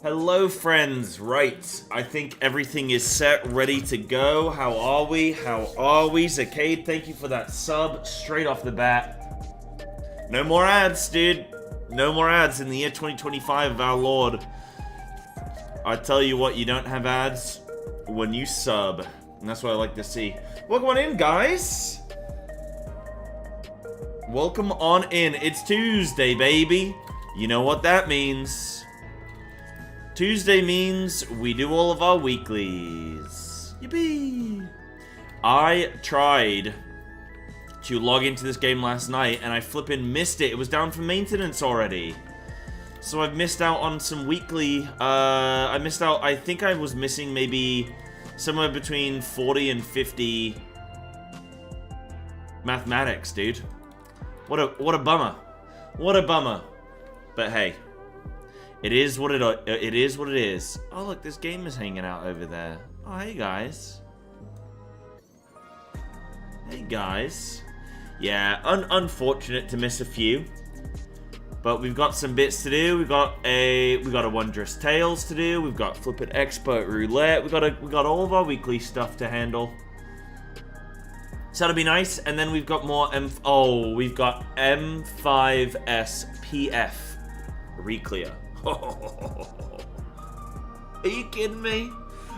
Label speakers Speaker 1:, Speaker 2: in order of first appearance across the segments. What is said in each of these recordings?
Speaker 1: Hello friends, right, I think everything is set, ready to go. How are we? Zacade, thank you for that sub, straight off the bat. No more ads, dude. No more ads in the year 2025 of our Lord. I tell you what, you don't have ads when you sub. And that's what I like to see. Welcome on in, guys. Welcome on in. It's Tuesday, baby. You know what that means. Tuesday means we do all of our weeklies. Yippee! I tried to log into this game last night and I flippin' missed it. It was down for maintenance already. So I've missed out on some weekly, I missed out, I think I was missing maybe somewhere between 40 and 50 mathematics, dude. What a bummer. What a bummer. But hey. It is what it is. Oh look, this game is hanging out over there. Oh hey guys. Hey guys. Yeah, unfortunate to miss a few. But we've got some bits to do. We got a Wondrous Tales to do. We've got Flippin' Expert Roulette. We got all of our weekly stuff to handle. So that'll be nice. And then we've got more we've got M5S PF Reclear. Are you kidding me?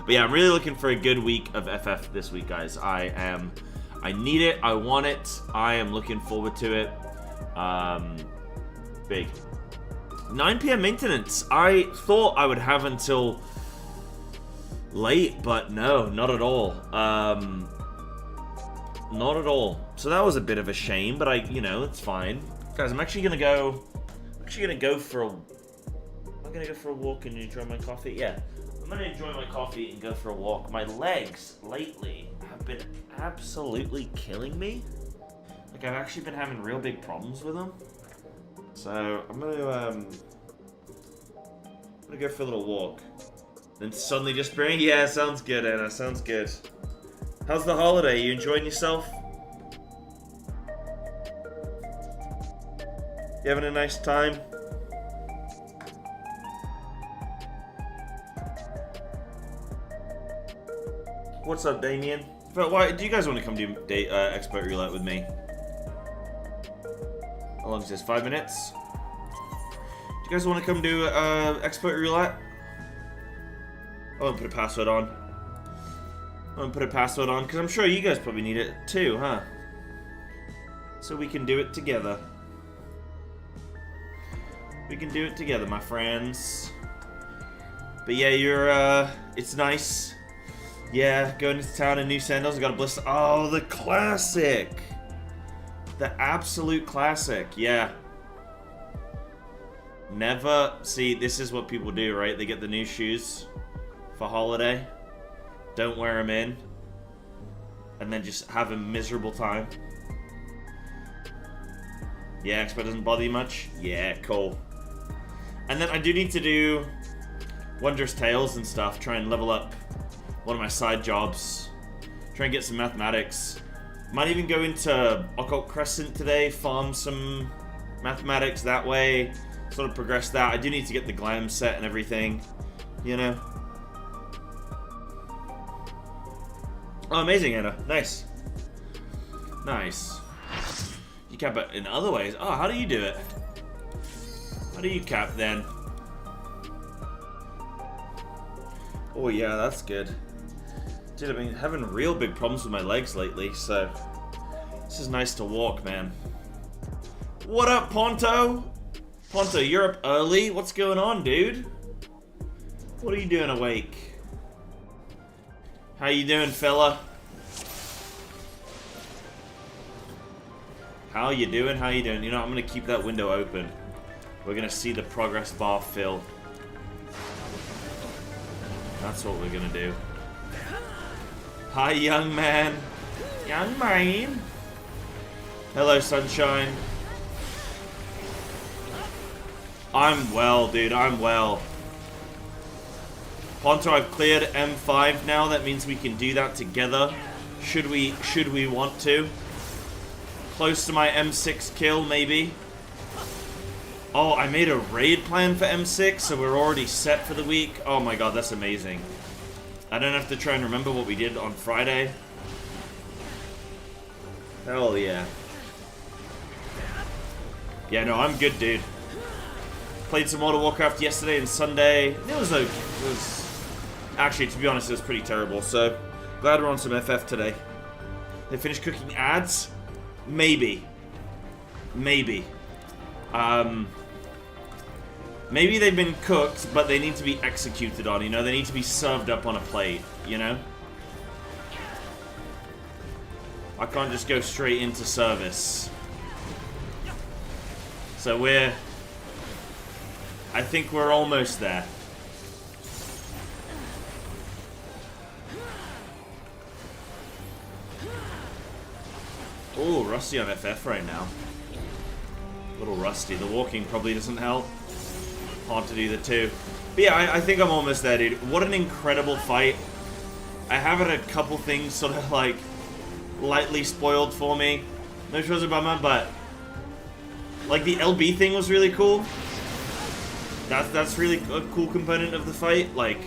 Speaker 1: But yeah, I'm really looking for a good week of FF this week, guys. I need it. I want it. I am looking forward to it. Big. 9 p.m. maintenance. I thought I would have until late, but no, not at all. Not at all. So that was a bit of a shame, but it's fine. Guys, I'm actually gonna go for a walk and enjoy my coffee. Yeah, I'm gonna enjoy my coffee and go for a walk. My legs lately have been absolutely killing me. Like, I've actually been having real big problems with them. So I'm gonna go for a little walk. Then suddenly just bring. Yeah, sounds good, Anna. Sounds good. How's the holiday? You enjoying yourself? You having a nice time? What's up, Damien? Why do you guys want to come do Expert Roulette with me? How long is this? 5 minutes? Do you guys want to come do Expert Roulette? I want to put a password on. Because I'm sure you guys probably need it too, huh? So we can do it together. We can do it together, my friends. But yeah, it's nice. Yeah, going into town in new sandals, I got a blister. Oh, the classic! The absolute classic, yeah. Never, see, this is what people do, right? They get the new shoes for holiday, don't wear them in, and then just have a miserable time. Yeah, Expert doesn't bother you much? Yeah, cool. And then I do need to do Wondrous Tales and stuff, try and level up one of my side jobs, try and get some mathematics. Might even go into Occult Crescent today, farm some mathematics that way, sort of progress that. I do need to get the glam set and everything, you know. Oh, amazing, Anna. Nice. Nice. You cap it in other ways. Oh, how do you do it? How do you cap then? Oh yeah, that's good. Dude, I've been having real big problems with my legs lately, so this is nice to walk, man. What up, Ponto? Ponto, you're up early? What's going on, dude? What are you doing awake? How you doing, fella? How you doing? How you doing? You know, I'm gonna keep that window open. We're gonna see the progress bar fill. That's what we're gonna do. Hi, young man. Young man. Hello, sunshine. I'm well, dude. I'm well. Ponto, I've cleared M5 now. That means we can do that together. Should we want to? Close to my M6 kill, maybe. Oh, I made a raid plan for M6, so we're already set for the week. Oh my god, that's amazing. I don't have to try and remember what we did on Friday. Hell yeah. Yeah, no, I'm good, dude. Played some World of Warcraft yesterday and Sunday. It was okay. It was... Actually, to be honest, it was pretty terrible, so... Glad we're on some FF today. They finished cooking ads? Maybe. Maybe. Maybe they've been cooked, but they need to be executed on, you know? They need to be served up on a plate, you know? I can't just go straight into service. So we're... I think we're almost there. Oh, rusty on FF right now. A little rusty. The walking probably doesn't help. Hard to do the two. But yeah, I think I'm almost there, dude. What an incredible fight. I have had a couple things sort of like lightly spoiled for me. No sure it's a bummer, but like the LB thing was really cool. That's really a cool component of the fight. Like,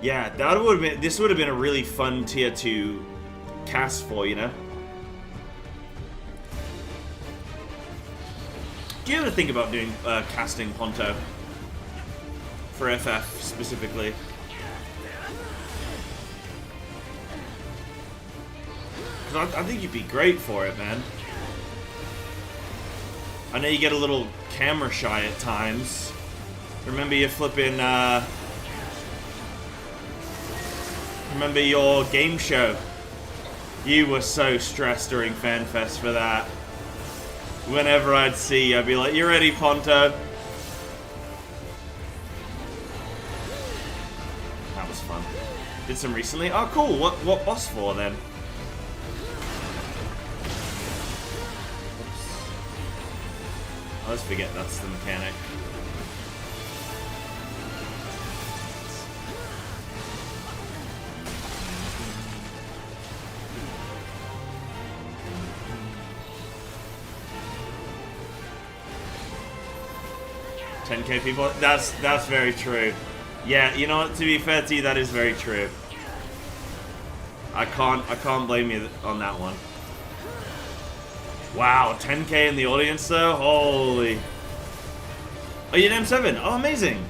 Speaker 1: yeah, that would have been. This would have been a really fun tier 2 cast for, you know. Do you ever think about doing casting Ponto for FF specifically? Because I think you'd be great for it, man. I know you get a little camera shy at times. Remember you flipping, remember your game show? You were so stressed during FanFest for that. Whenever I'd see you, I'd be like, "You ready, Ponto?" That was fun. Did some recently. Oh, cool. What boss for then? I always forget that's the mechanic. $10K people. That's very true. Yeah, you know what? To be fair to you, that is very true. I can't blame you on that one. Wow, 10K in the audience though? Holy. Oh, you're an M7? Oh, amazing.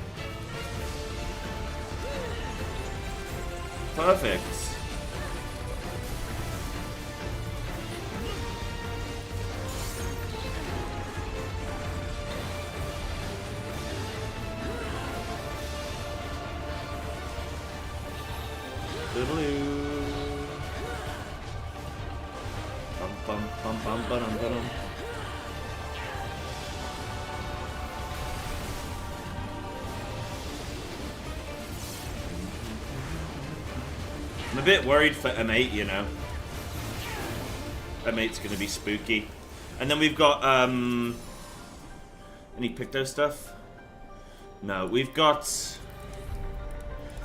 Speaker 1: Perfect. I'm a bit worried for M8, you know. M8's gonna be spooky. And then we've got, any Picto stuff? No, we've got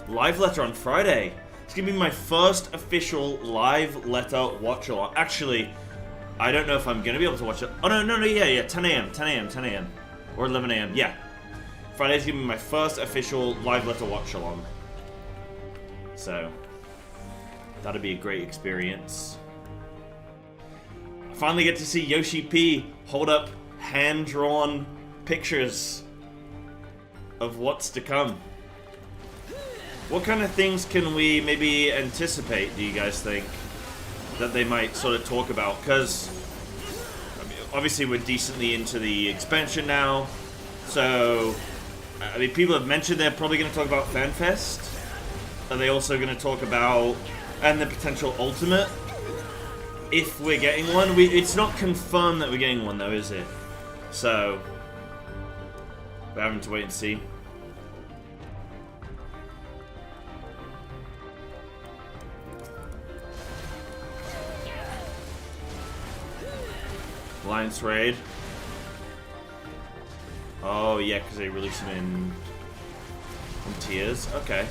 Speaker 1: live letter on Friday. It's gonna be my first official live letter watch along. Actually, I don't know if I'm gonna be able to watch it. Oh, no, yeah, 10 a.m. Or 11 a.m. Yeah. Friday's gonna be my first official live letter watch along. So, that'll be a great experience. I finally get to see Yoshi P hold up hand-drawn pictures of what's to come. What kind of things can we maybe anticipate, do you guys think, that they might sort of talk about? Because, I mean, obviously we're decently into the expansion now, so, I mean, people have mentioned they're probably going to talk about FanFest. Are they also going to talk about, and the potential Ultimate, if we're getting one? It's not confirmed that we're getting one though, is it? So, we're having to wait and see. Alliance Raid. Oh yeah, because they release them in tiers. Okay.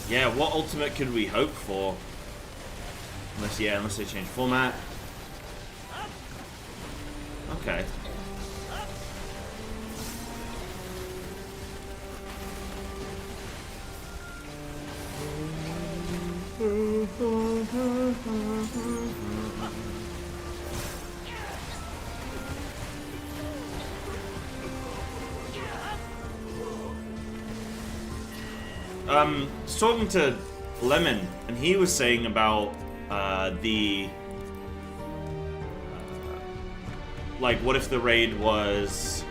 Speaker 1: Yeah, what ultimate could we hope for? Unless they change format. Okay.
Speaker 2: Was talking to Lemon, and he was saying about like, what if the raid was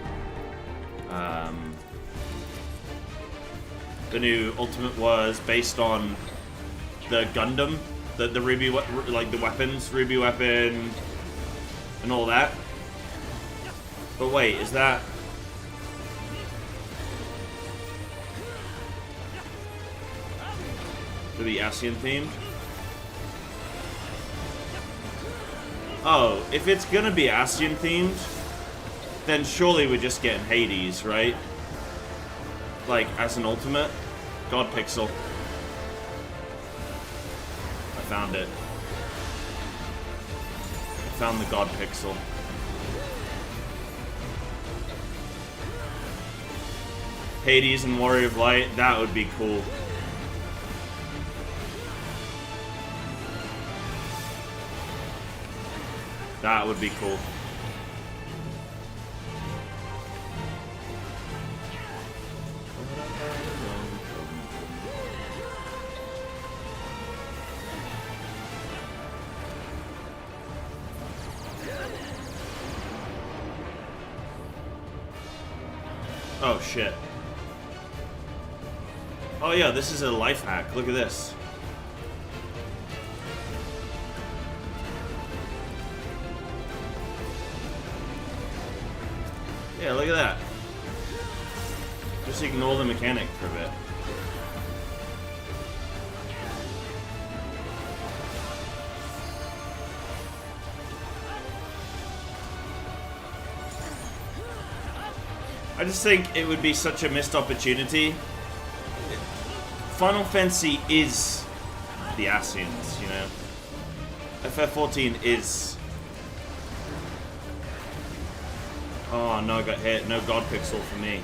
Speaker 2: the new Ultimate was based on the Gundam, the Ruby, like the weapons, Ruby weapon, and all that. But wait, is that? To be ASEAN themed? Oh, if it's gonna be ASEAN themed, then surely we're just getting Hades, right? Like, as an ultimate? God Pixel. I found it. I found the God Pixel. Hades and Warrior of Light, that would be cool. That would be cool. Oh shit. Oh yeah, this is a life hack. Look at this. Yeah, look at that. Just ignore the mechanic for a bit. I just think it would be such a missed opportunity. Final Fantasy is the ASEANs, you know? FF14 is... Oh no, I got hit. No God Pixel for me.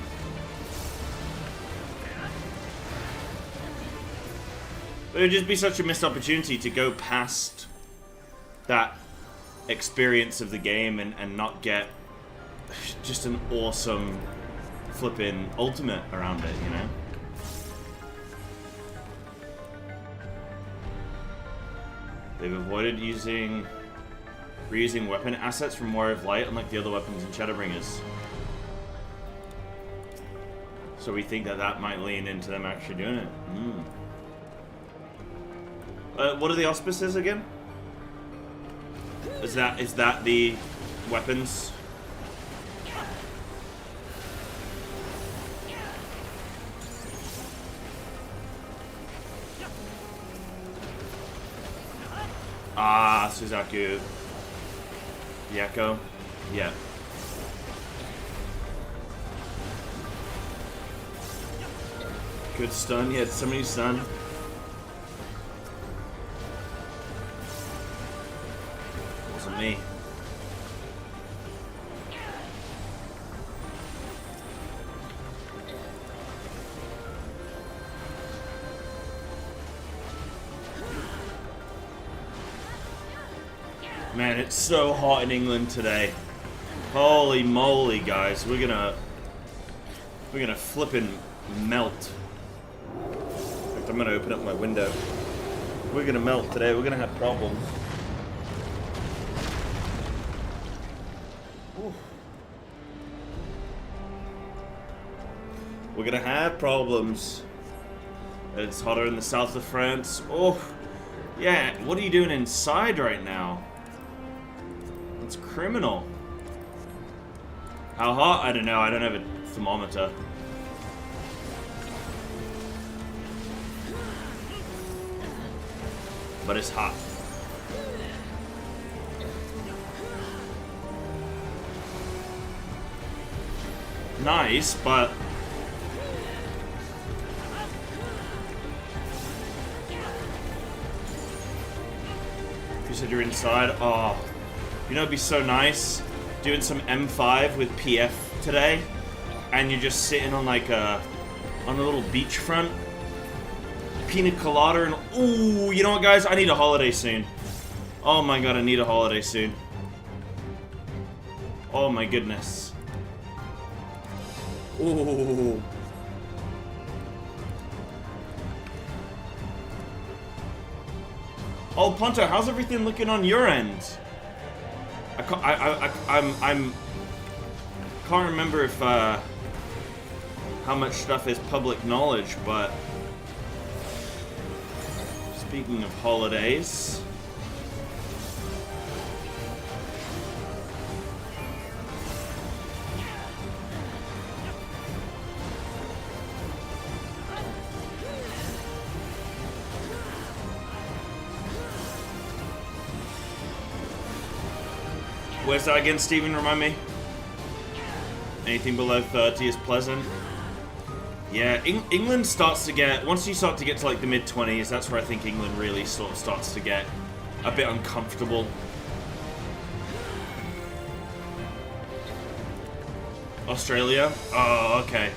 Speaker 2: But it would just be such a missed opportunity to go past that experience of the game and not get just an awesome flipping ultimate around it, you know? They've avoided reusing weapon assets from Warrior of Light, unlike the other weapons in Shadowbringers. So we think that might lean into them actually doing it. What are the auspices again? Is that the weapons? Ah, Suzaku. Yako. Yeah. Good stun. He had so many stun. Wasn't me. Man, it's so hot in England today. Holy moly, guys. We're gonna flippin' melt. In fact, I'm gonna open up my window. We're gonna melt today. We're gonna have problems. Ooh. We're gonna have problems. It's hotter in the south of France. Oh, yeah. What are you doing inside right now? It's criminal. How hot? I don't know. I don't have a thermometer. But it's hot. Nice, but... said you're inside. Oh, you know, it'd be so nice doing some M5 with PF today, and you're just sitting on like a little beachfront, pina colada, and ooh, you know what, guys? I need a holiday soon. Oh my god, I need a holiday soon. Oh my goodness. Ooh. Oh, Punter, how's everything looking on your end? I can't remember if how much stuff is public knowledge, but speaking of holidays, where's that again, Steven? Remind me. Anything below 30 is pleasant. Yeah, England starts to get... Once you start to get to like the mid-20s, that's where I think England really sort of starts to get a bit uncomfortable. Australia? Oh, okay.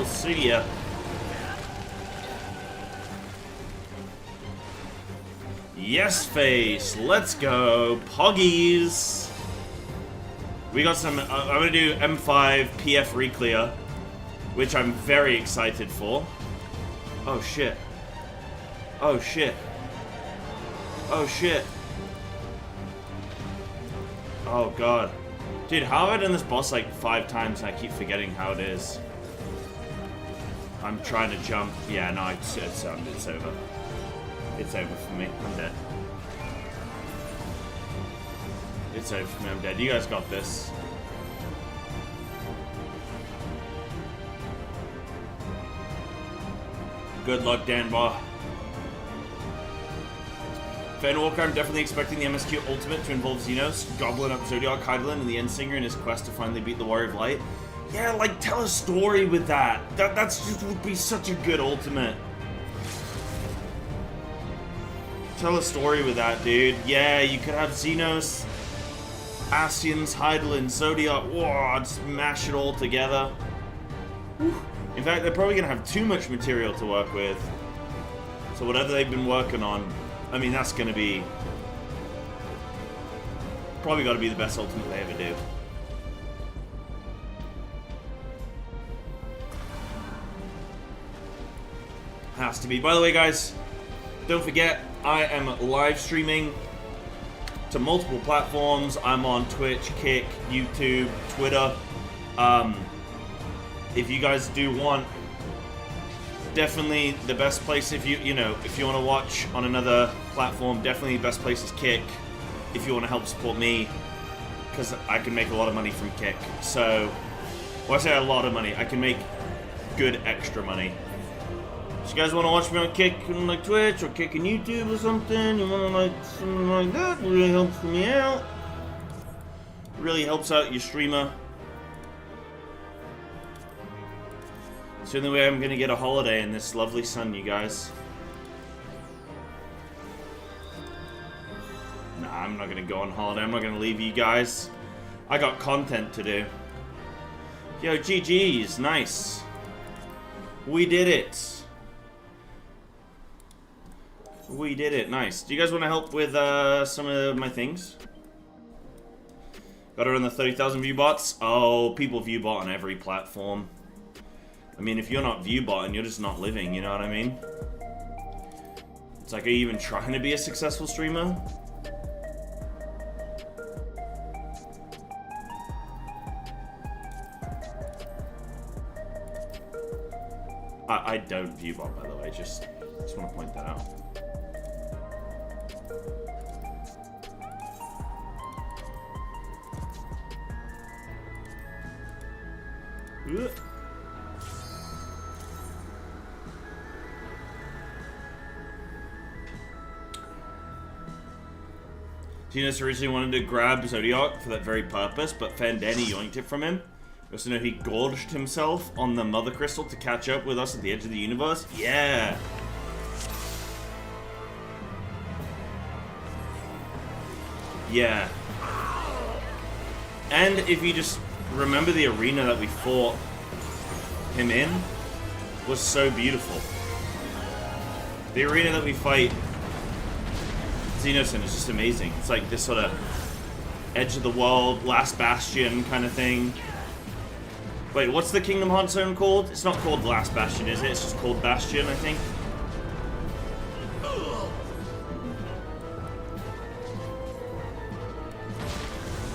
Speaker 2: See ya. Yes, face. Let's go. Poggies. We got some... I'm going to do M5 PF Reclear, which I'm very excited for. Oh, shit. Oh, shit. Oh, shit. Oh, God. Dude, how have I done this boss like 5 times and I keep forgetting how it is? I'm trying to jump. Yeah, no, it's over. It's over for me. I'm dead. It's over for me. I'm dead. You guys got this. Good luck, Danbar. Fanwalker, I'm definitely expecting the MSQ Ultimate to involve Xenos, gobbling up Zodiac Heidelin, and the Endsinger in his quest to finally beat the Warrior of Light. Yeah, like, tell a story with that. That's just would be such a good ultimate. Tell a story with that, dude. Yeah, you could have Xenos, Ascians, Heidelin, Zodiac. Whoa, just mash it all together. Whew. In fact, they're probably going to have too much material to work with. So whatever they've been working on, I mean, that's going to be... probably got to be the best ultimate they ever do. Has to be. By the way, guys, don't forget, I am live streaming to multiple platforms. I'm on Twitch, Kick, YouTube, Twitter. If you guys do want, definitely the best place if you if you want to watch on another platform, definitely the best place is Kick. If you want to help support me, because I can make a lot of money from Kick. So, well, I say a lot of money. I can make good extra money. So you guys want to watch me on Kick on like Twitch or Kick on YouTube or something? You want to like something like that? It really helps me out. It really helps out your streamer. It's the only way I'm going to get a holiday in this lovely sun, you guys. Nah, I'm not going to go on holiday. I'm not going to leave you guys. I got content to do. Yo, GG's. Nice. We did it. We did it. Nice. Do you guys want to help with some of my things? Got around the 30,000 view bots. Oh, people view bot on every platform. I mean, if you're not view botting, you're just not living, you know what I mean? It's like, are you even trying to be a successful streamer? I don't view bot, by the way, just want to point that out. Tinas originally wanted to grab Zodiac for that very purpose, but Fandeni yoinked it from him. You also know he gorged himself on the Mother Crystal to catch up with us at the edge of the universe. Yeah! Yeah. And if you just remember the arena that we fought him in was so beautiful. The arena that we fight Xenos in is just amazing. It's like this sort of edge of the world, last bastion kind of thing. Wait, what's the Kingdom Hearts zone called? It's not called Last Bastion, is it? It's just called Bastion, I think.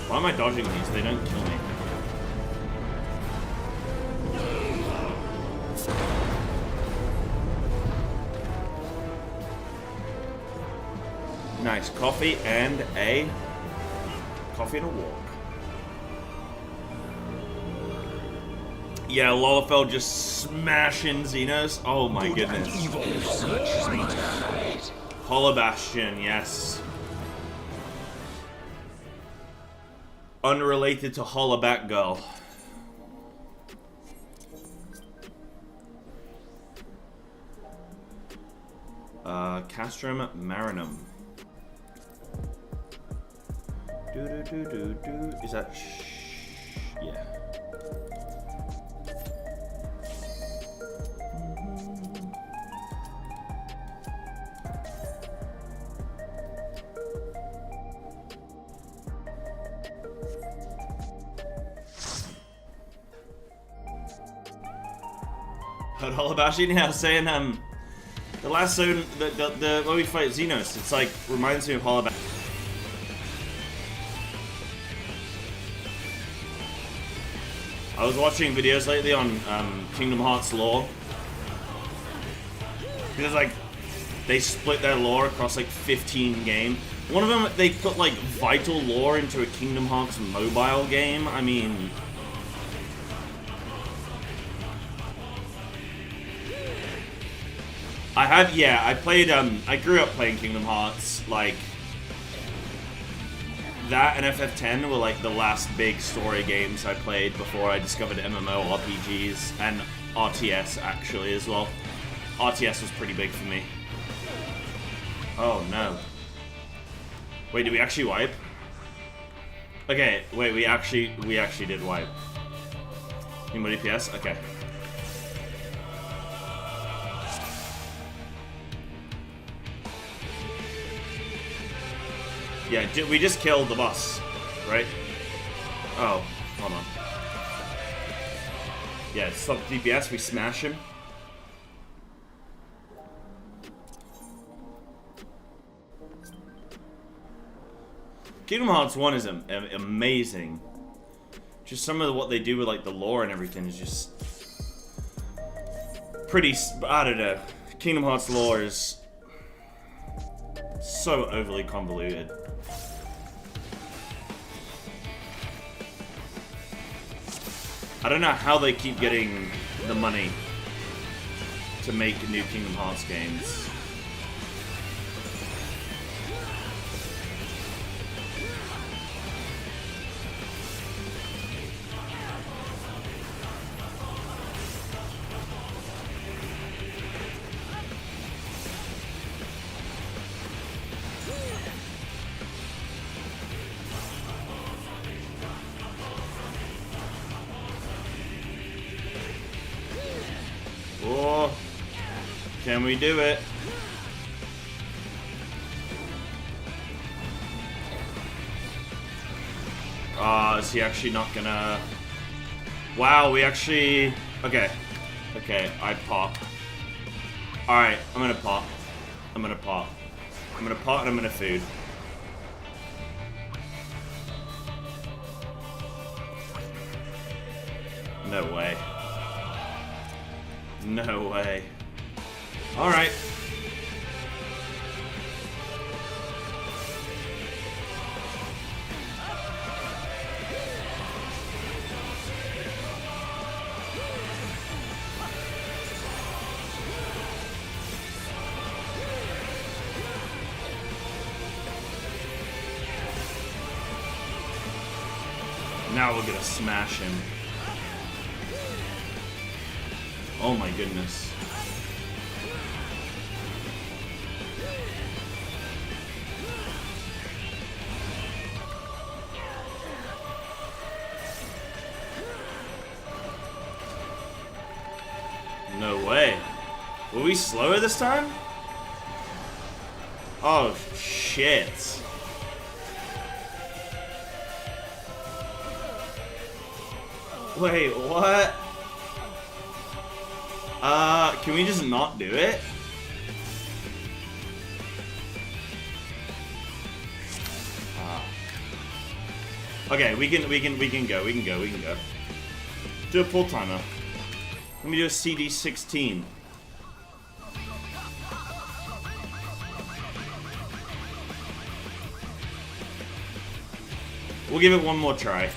Speaker 2: Why am I dodging these? They don't kill me. Nice. Coffee and a walk. Yeah, Lolafel just smashing Xenos. Oh my goodness. Hollow Bastion, yes. Unrelated to Hollaback Girl. Castrum Marinum. Is that yeah. Heard Hollabashi? Yeah, I was saying, the last zone, the where we fight Xenos, it's like, reminds me of Hollabashi. I was watching videos lately on Kingdom Hearts lore. Because like they split their lore across like 15 games. One of them they put like vital lore into a Kingdom Hearts mobile game. I mean, I played I grew up playing Kingdom Hearts. Like that and FF10 were like the last big story games I played before I discovered MMORPGs and RTS actually as well. RTS was pretty big for me. Oh no. Wait, did we actually wipe? Okay, wait, we actually did wipe. Need more DPS? Okay. Yeah, we just killed the boss, right? Oh, hold on. Yeah, sub DPS, we smash him. Kingdom Hearts 1 is amazing. Just some of what they do with like the lore and everything is just pretty, I don't know. Kingdom Hearts lore is so overly convoluted. I don't know how they keep getting the money to make new Kingdom Hearts games. Can we do it? is he actually not gonna... Wow, we actually... Okay. Okay, I pop. Alright, I'm gonna pop. I'm gonna pop. I'm gonna pot and I'm gonna food. No way. No way. Alright. Now we're gonna smash him. Oh my goodness. No way. Were we slower this time? Oh, shit. Wait, what? Can we just not do it? Okay, we can go. Do a pull timer. Let me do a CD16. We'll give it one more try.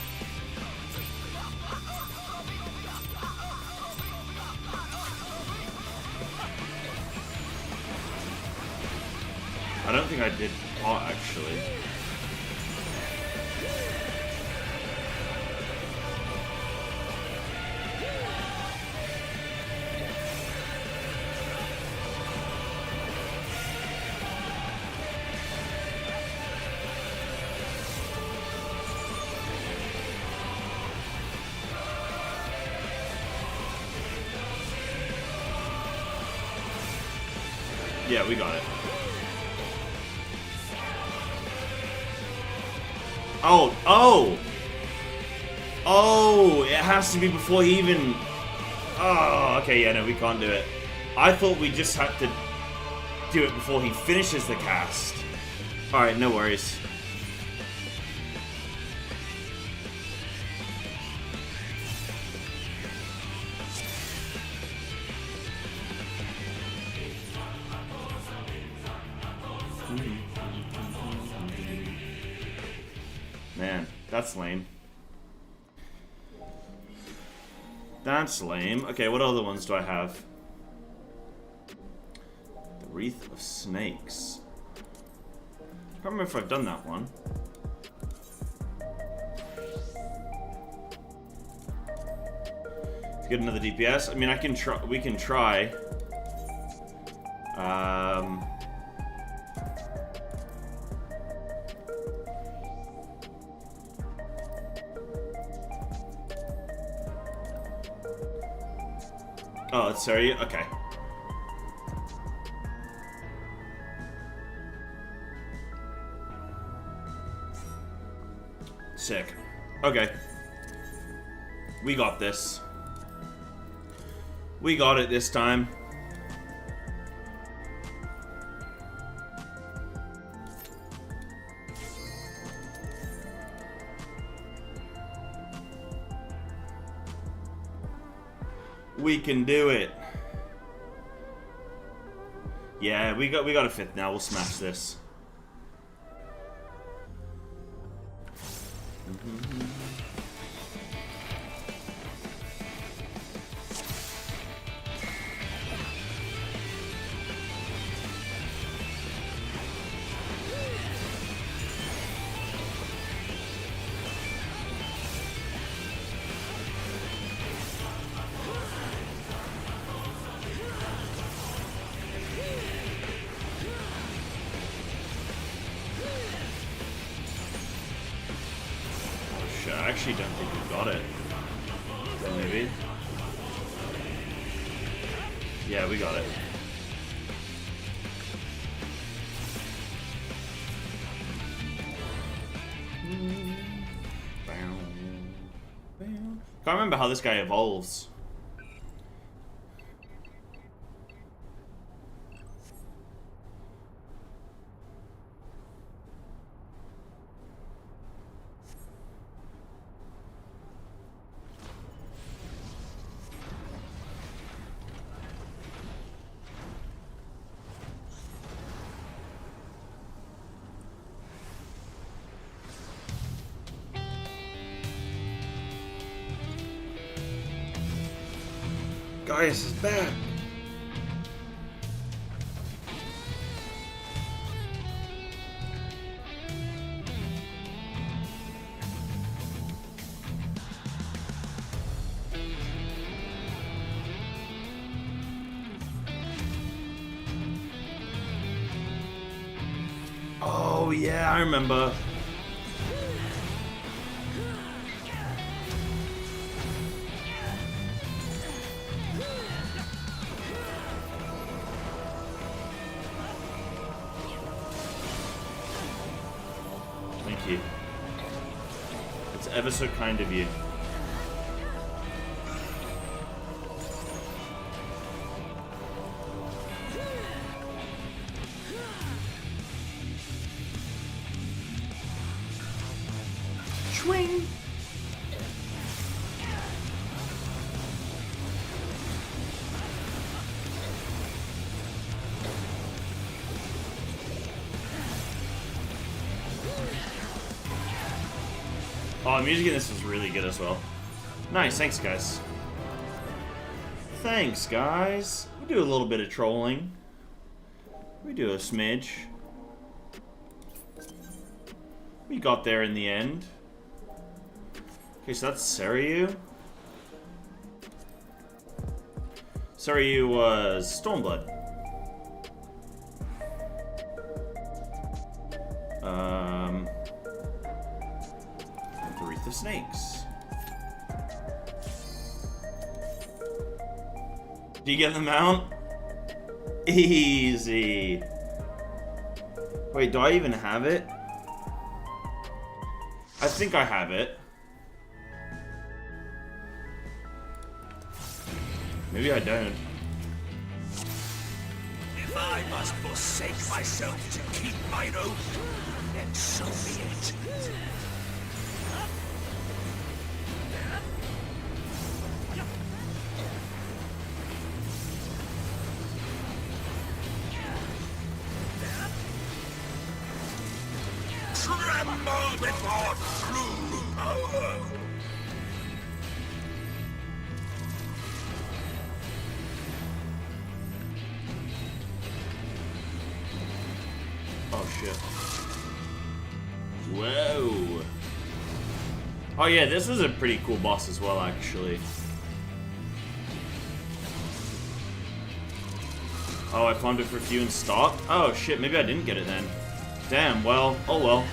Speaker 2: I don't think I did pot, actually. Yeah, we got it. Oh, oh! Oh, it has to be before he even... Oh, okay, yeah, no, we can't do it. I thought we just had to do it before he finishes the cast. Alright, no worries. Man, that's lame. That's lame. Okay, what other ones do I have? The Wreath of Snakes. I can't remember if I've done that one. To get another DPS. I mean, I can try. We can try. Oh, sorry. Okay. Sick. Okay. We got this. We got it this time. We can do it. Yeah, we got a fifth now. We'll smash this. I actually don't think we got it. Maybe. Yeah, we got it. Can't remember how this guy evolves. Gaius is back. Oh yeah, I remember. Thank you. It's ever so kind of you. Swing! Oh, the music in this is really good as well. Nice, thanks guys. Thanks guys. We do a little bit of trolling. We do a smidge. We got there in the end. Okay, so that's Saryu. Saryu was Stormblood. The snakes. Do you get the mount? Easy. Wait, do I even have it? I think I have it. Maybe I don't.
Speaker 3: If I must forsake myself to keep mine oath, then so be it. Tremble before true power!
Speaker 2: Oh shit. Whoa. Oh yeah, this was a pretty cool boss as well, actually. Oh, I farmed it for a few and stopped? Oh shit, maybe I didn't get it then. Damn, well, oh well.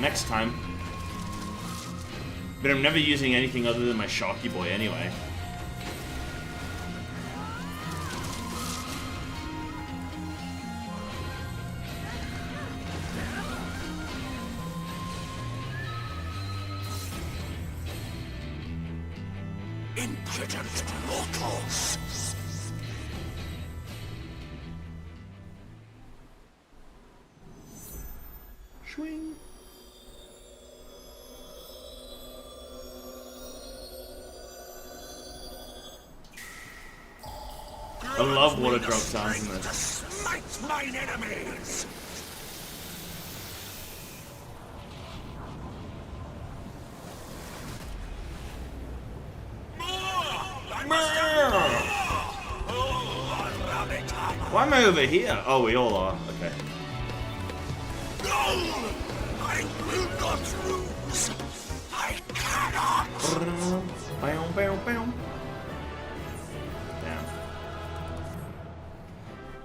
Speaker 2: Next time. But I'm never using anything other than my Shocky Boy anyway.
Speaker 3: Impudent mortals!
Speaker 2: Swing. I love water drop sounds in this.
Speaker 3: Smite mine enemies!
Speaker 2: Why am I over here? Oh, we all are. Okay.
Speaker 3: No! I will not lose! I cannot!
Speaker 2: Damn.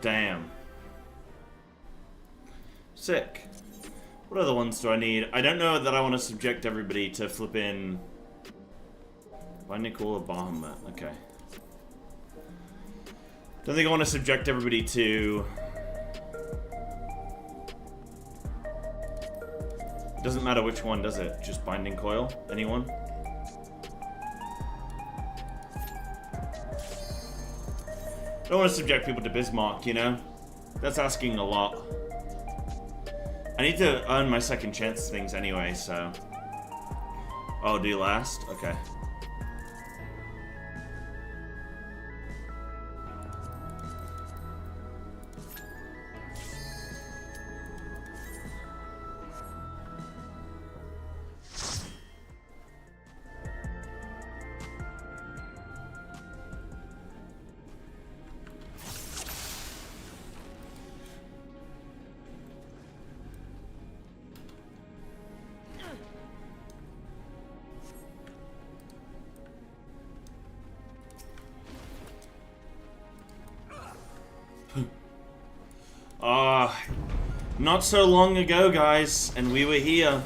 Speaker 2: Damn. Sick. What other ones do I need? I don't know that I want to subject everybody to flipping... By Nicole or Bahamut. Okay. Don't think I want to subject everybody to Doesn't matter which one, does it? Just binding coil? Anyone? I don't want to subject people to Bismarck, you know? That's asking a lot. I need to earn my second chance things anyway, so... Oh, do you last? Okay. Not so long ago, guys, and we were here.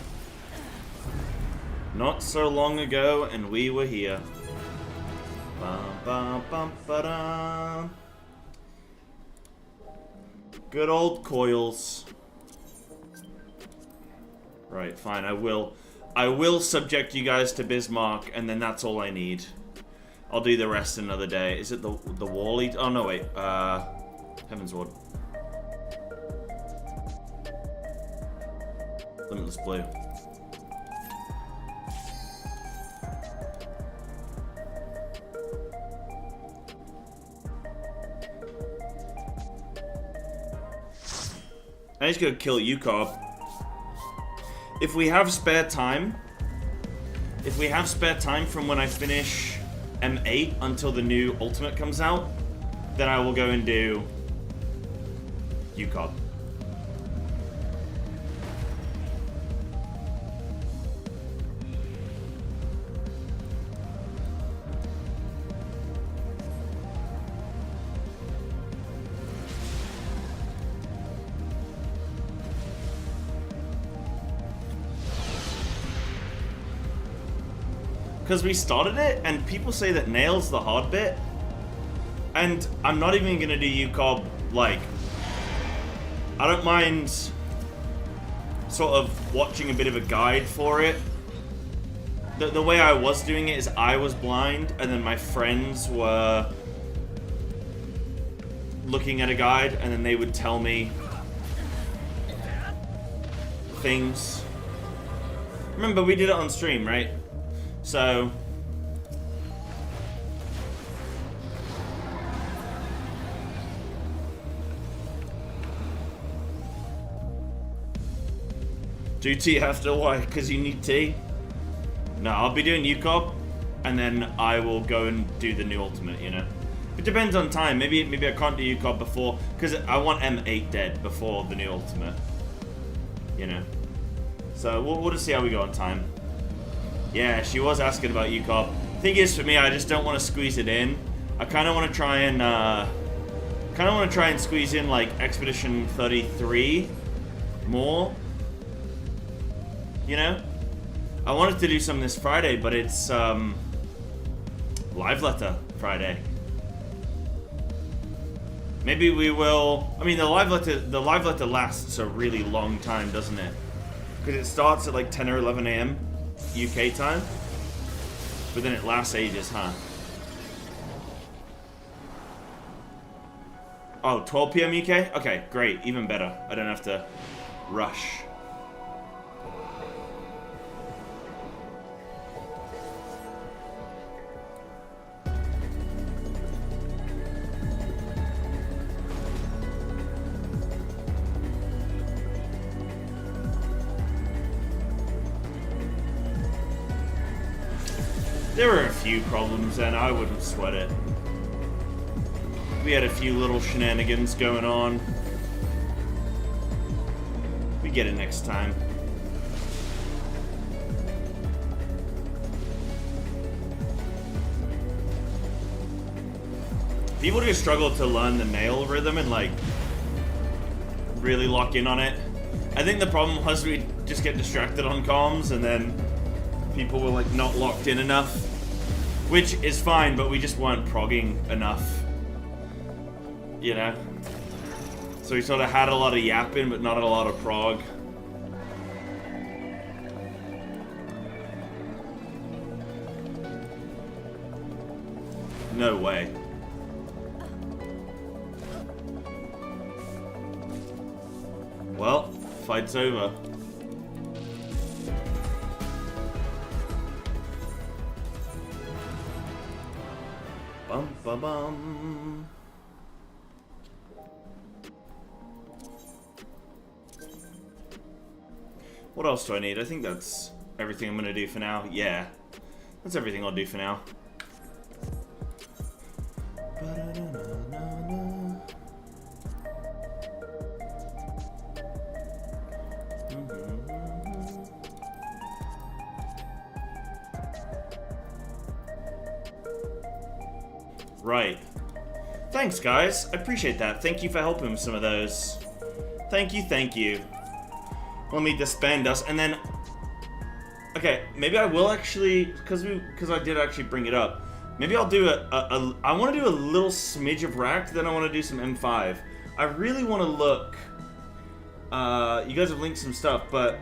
Speaker 2: Not so long ago, and we were here. Bum, bum, bum, ba-dum. Good old coils. Right, fine, I will subject you guys to Bismarck, and then that's all I need. I'll do the rest another day. Is it the Wall-E? Oh, no, wait. Heaven's Ward. Limitless Blue. I just gotta kill UCOB. If we have spare time, from when I finish M8 until the new Ultimate comes out, then I will go and do UCOB. Because we started it, and people say that Nail's the hard bit. And I'm not even going to do UCOB, like... I don't mind sort of watching a bit of a guide for it. The way I was doing it is I was blind, and then my friends were looking at a guide, and then they would tell me things. Remember, we did it on stream, right? So... Do tea after why? Because you need tea? No, I'll be doing UCOB, and then I will go and do the new Ultimate, you know? It depends on time. Maybe I can't do UCOB before, because I want M8 dead before the new Ultimate. You know? So we'll just see how we go on time. Yeah, she was asking about UCOB. Thing is, for me, I just don't want to squeeze it in. I kind of want to try and squeeze in like Expedition 33 more. You know, I wanted to do some this Friday, but it's Live Letter Friday. Maybe we will. I mean, the live letter lasts a really long time, doesn't it? Because it starts at like 10 or 11 a.m. UK time, but then it lasts ages, huh? Oh, 12 p.m. UK? Okay, great, even better. I don't have to rush. There were a few problems, and I wouldn't sweat it. We had a few little shenanigans going on. We get it next time. People just struggle to learn the nail rhythm and, like, really lock in on it. I think the problem was we just get distracted on comms, and then people were, like, not locked in enough. Which is fine, but we just weren't progging enough. You know? So we sort of had a lot of yapping, but not a lot of prog. No way. Well, fight's over. Bum bum bum. What else do I need? I think that's everything I'm gonna do for now. Yeah, that's everything I'll do for now. Right. Thanks, guys. I appreciate that. Thank you for helping with some of those. Thank you, thank you. Let me disband us, and then... Okay, maybe I will actually... Because I did actually bring it up. Maybe I'll do I want to do a little smidge of racked, then I want to do some M5. I really want to look... you guys have linked some stuff, but...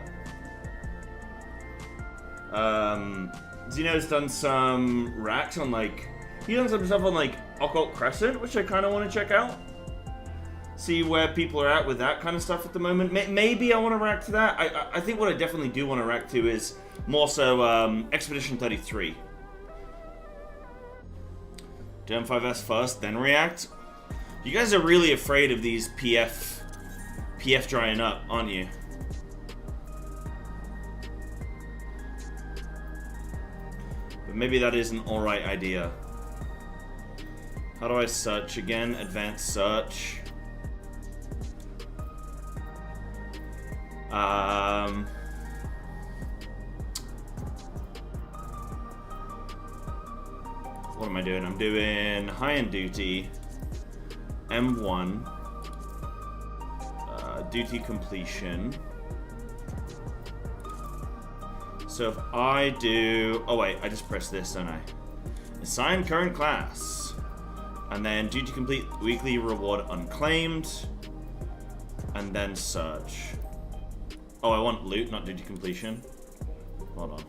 Speaker 2: Zeno's done some racks on, like... He's done some stuff on, like, Occult Crescent, which I kind of want to check out. See where people are at with that kind of stuff at the moment. Maybe I want to rack to that. I think what I definitely do want to rack to is more so Expedition 33. Do M5S first, then react. You guys are really afraid of these PF drying up, aren't you? But maybe that is an alright idea. How do I search again? Advanced search. What am I doing? I'm doing high-end duty, M1, duty completion. So if I do... Oh wait, I just pressed this, don't I? Assign current class. And then duty complete, weekly reward unclaimed. And then search. Oh, I want loot, not duty completion. Hold on.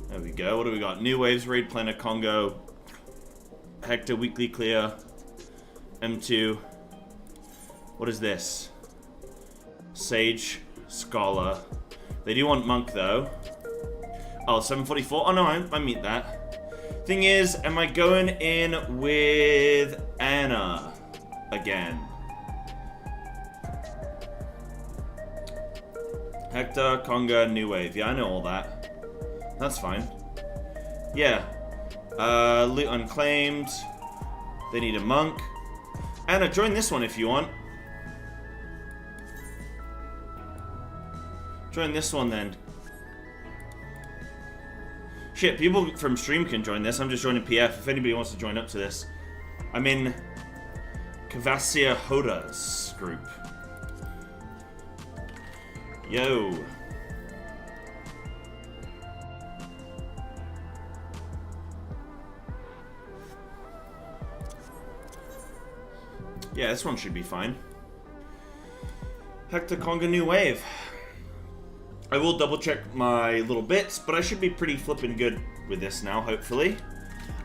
Speaker 2: There we go. What do we got? New Waves, Raid Planner, Congo, Hector, Weekly Clear, M2. What is this? Sage, Scholar. They do want Monk, though. Oh, 744? Oh, no, I meet that. Thing is, am I going in with Anna again? Hector, Conga, New Wave. Yeah, I know all that. That's fine. Yeah. Loot unclaimed. They need a monk. Anna, join this one if you want. Join this one then. Shit, people from stream can join this. I'm just joining PF. If anybody wants to join up to this. I'm in Kavasia Hoda's group. Yo. Yeah, this one should be fine. Hector Conga New Wave. I will double check my little bits, but I should be pretty flippin' good with this now, hopefully.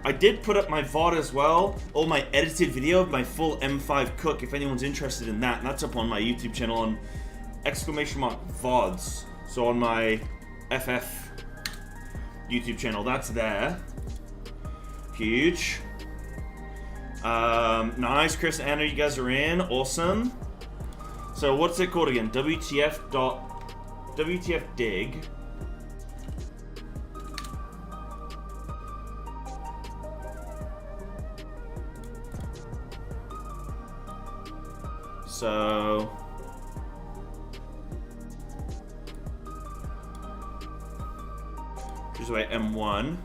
Speaker 2: I did put up my VOD as well, or my edited video of my full M5 cook, if anyone's interested in that. And that's up on my YouTube channel on !VODs. So on my FF YouTube channel, that's there. Huge. Nice, Chris and Anna, you guys are in. Awesome. So what's it called again? WTF dig. So here's away M1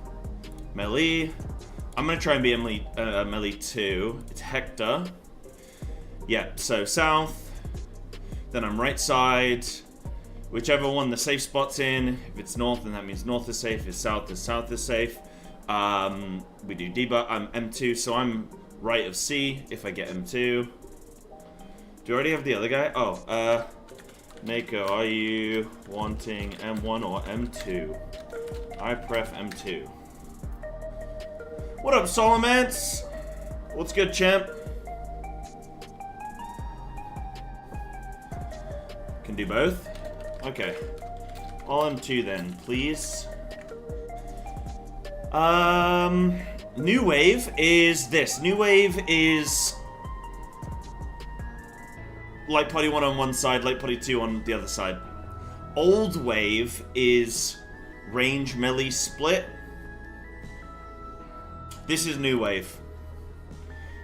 Speaker 2: melee. I'm gonna try and be melee 2. It's Hector. Yeah, so south. Then I'm right side. Whichever one the safe spot's in. If it's north, then that means north is safe. If it's south, then south is safe. We do debug. I'm M2, so I'm right of C if I get M2. Do you already have the other guy? Oh, Mako, are you wanting M1 or M2? I pref M2. What up, Solomance? What's good, champ? Can do both? Okay. All M2 then, please. New wave is this. New wave is Light Party 1 on one side, Light Party 2 on the other side. Old wave is range melee split. This is new wave.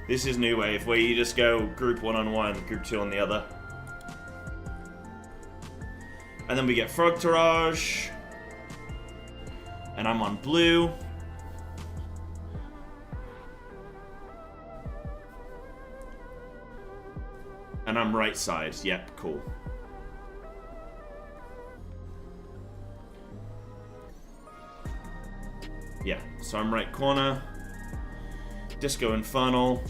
Speaker 2: This is new wave, where you just go group 1 on one, group 2 on the other. And then we get Frog Taraj. And I'm on blue. And I'm right side. Yep, cool. Yeah, so I'm right corner. Disco Infernal.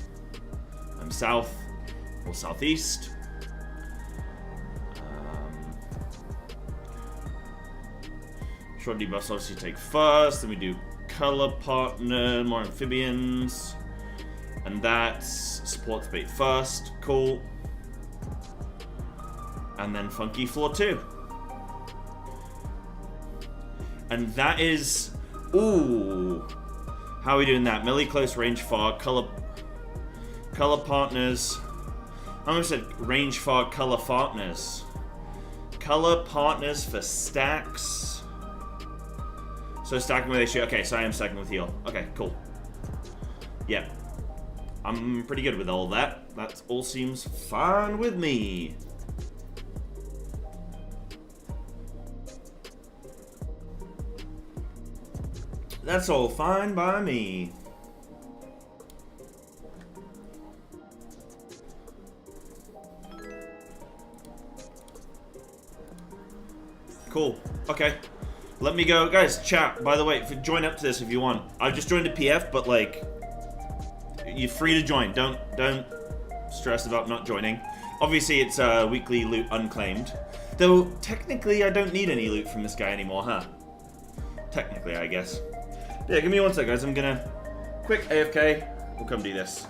Speaker 2: I'm south or southeast. Short debuffs obviously take first. Then we do color partner, more amphibians. And that's supports bait first. Cool. And then Funky Floor 2. And that is... Ooh. How are we doing that? Melee, close, range, far, color partners. I almost said range, far, color partners. Color partners for stacks. So stacking with issue. Okay, so I am stacking with heal. Okay, cool. Yeah. I'm pretty good with all that. That all seems fine with me. That's all fine by me. Cool. Okay. Let me go. Guys, chat, by the way, join up to this if you want. I've just joined a PF, but, like, you're free to join. Don't stress about not joining. Obviously, it's weekly loot unclaimed. Though, technically, I don't need any loot from this guy anymore, huh? Technically, I guess. Yeah, give me one sec, guys. I'm gonna quick AFK. We'll come do this.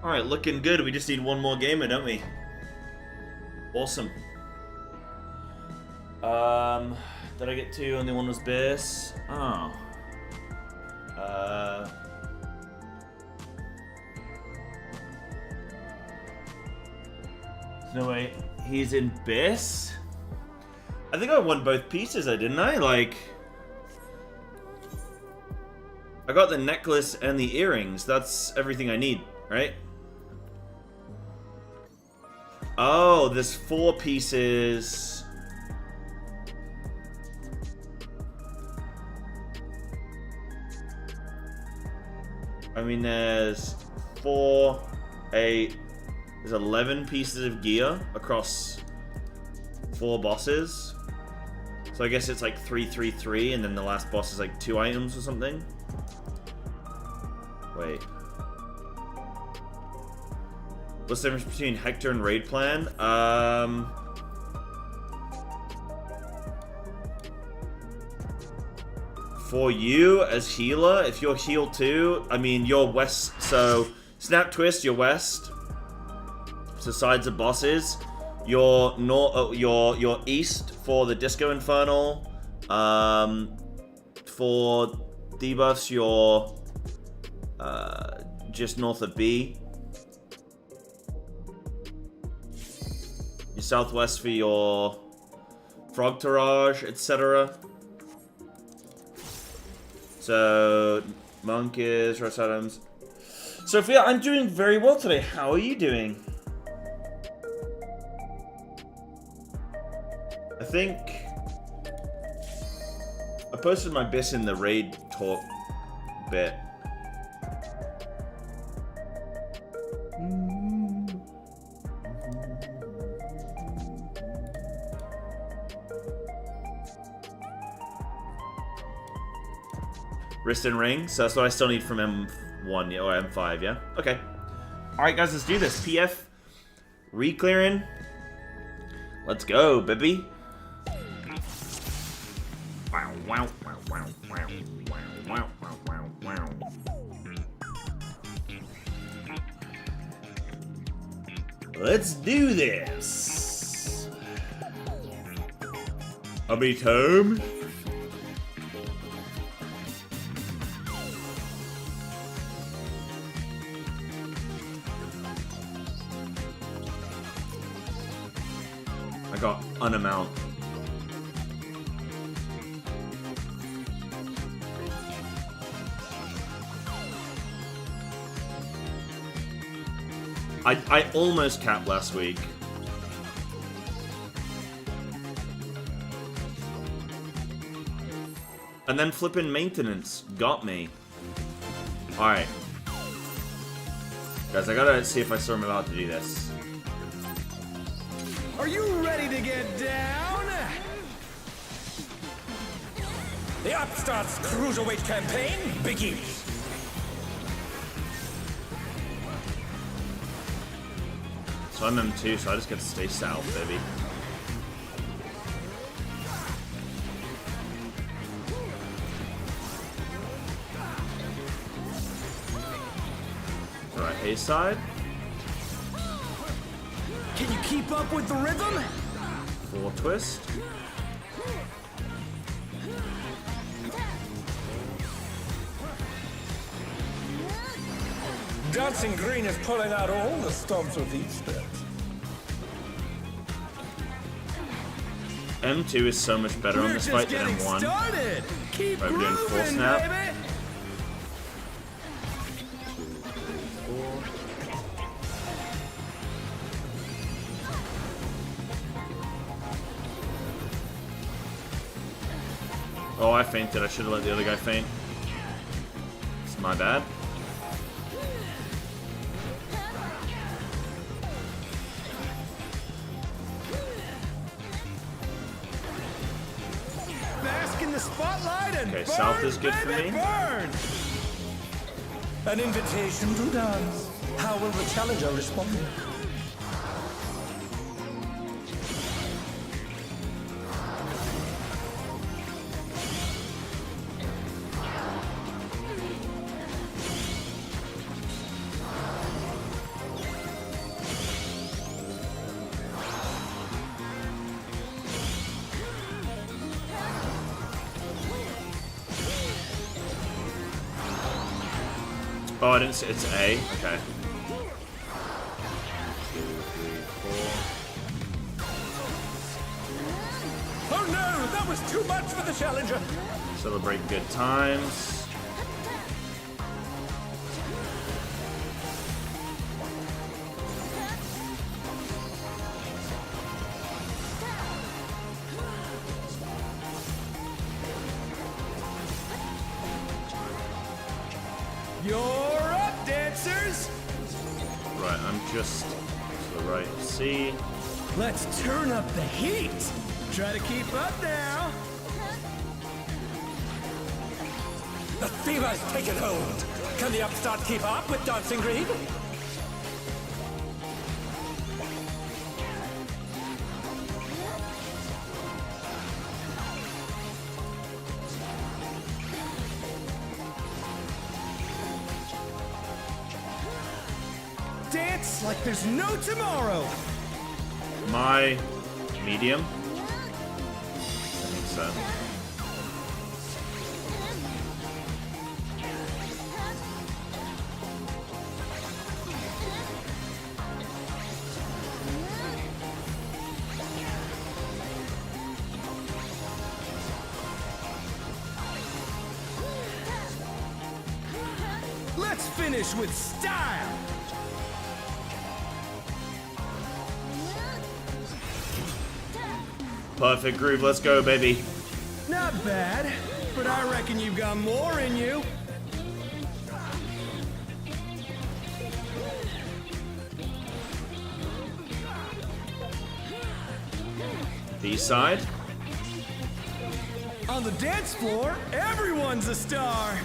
Speaker 2: Alright, looking good. We just need one more gamer, don't we? Awesome. Did I get two? Only one was base. Oh. No way. He's in base? I think I won both pieces, didn't I? Like, I got the necklace and the earrings. That's everything I need, right? Oh, there's 4 pieces. I mean, there's 4, 8, there's 11 pieces of gear across 4 bosses. So I guess it's like 3, 3, 3, and then the last boss is like 2 items or something. Wait. What's the difference between Hector and Raid Plan? For you as healer, if you're heal 2, I mean you're west. So Snap Twist, you're west. So sides of bosses. You're north. You're east for the Disco Infernal. For debuffs, you're just north of B. You're southwest for your Frog Tarage, etc. So, Monk is Rush Adams. Sophia, I'm doing very well today. How are you doing? I think I posted my bits in the raid talk bit. Wrist and ring, so that's what I still need from M1 or M5, yeah? Okay. Alright guys, let's do this. PF Reclearing. Let's go, baby. Wow, wow, wow, wow, wow, wow, wow, wow, wow. Let's do this. How many times? I got an amount. I almost capped last week. And then flipping maintenance got me. Alright. Guys, I gotta see if I still am allowed to do this.
Speaker 3: Are you ready to get down? The Upstarts Cruiserweight campaign begins.
Speaker 2: So I'm M2, so I just get to stay south, baby. Alright, A side.
Speaker 3: Can you keep up with the rhythm?
Speaker 2: 4 twist.
Speaker 3: Dancing Green is pulling out all the stops with these steps.
Speaker 2: M2 is so much better on this fight than M1.
Speaker 3: Started. Keep
Speaker 2: Right, we're doing full
Speaker 3: grooving,
Speaker 2: snap.
Speaker 3: baby.
Speaker 2: 4. Oh, I fainted. I should have let the other guy faint. It's my bad.
Speaker 3: Bask in the spotlight and
Speaker 2: Okay,
Speaker 3: burn,
Speaker 2: south is good for
Speaker 3: baby,
Speaker 2: me.
Speaker 3: burn. An invitation to dance. How will the challenger respond?
Speaker 2: Oh, I didn't see. It's A. Okay. 2, 3, 4.
Speaker 3: Oh no, that was too much for the challenger.
Speaker 2: Celebrate good times.
Speaker 3: You're up, dancers!
Speaker 2: Right, I'm just to the right. C.
Speaker 3: Let's turn up the heat! Try to keep up now! The fever's taken hold! Can the upstart keep up with Dancing Green? Dance like there's no tomorrow!
Speaker 2: My medium. That makes sense.
Speaker 3: Let's finish with style!
Speaker 2: Perfect groove. Let's go, baby.
Speaker 3: Not bad, but I reckon you've got more in you.
Speaker 2: D side.
Speaker 3: On the dance floor, everyone's a star.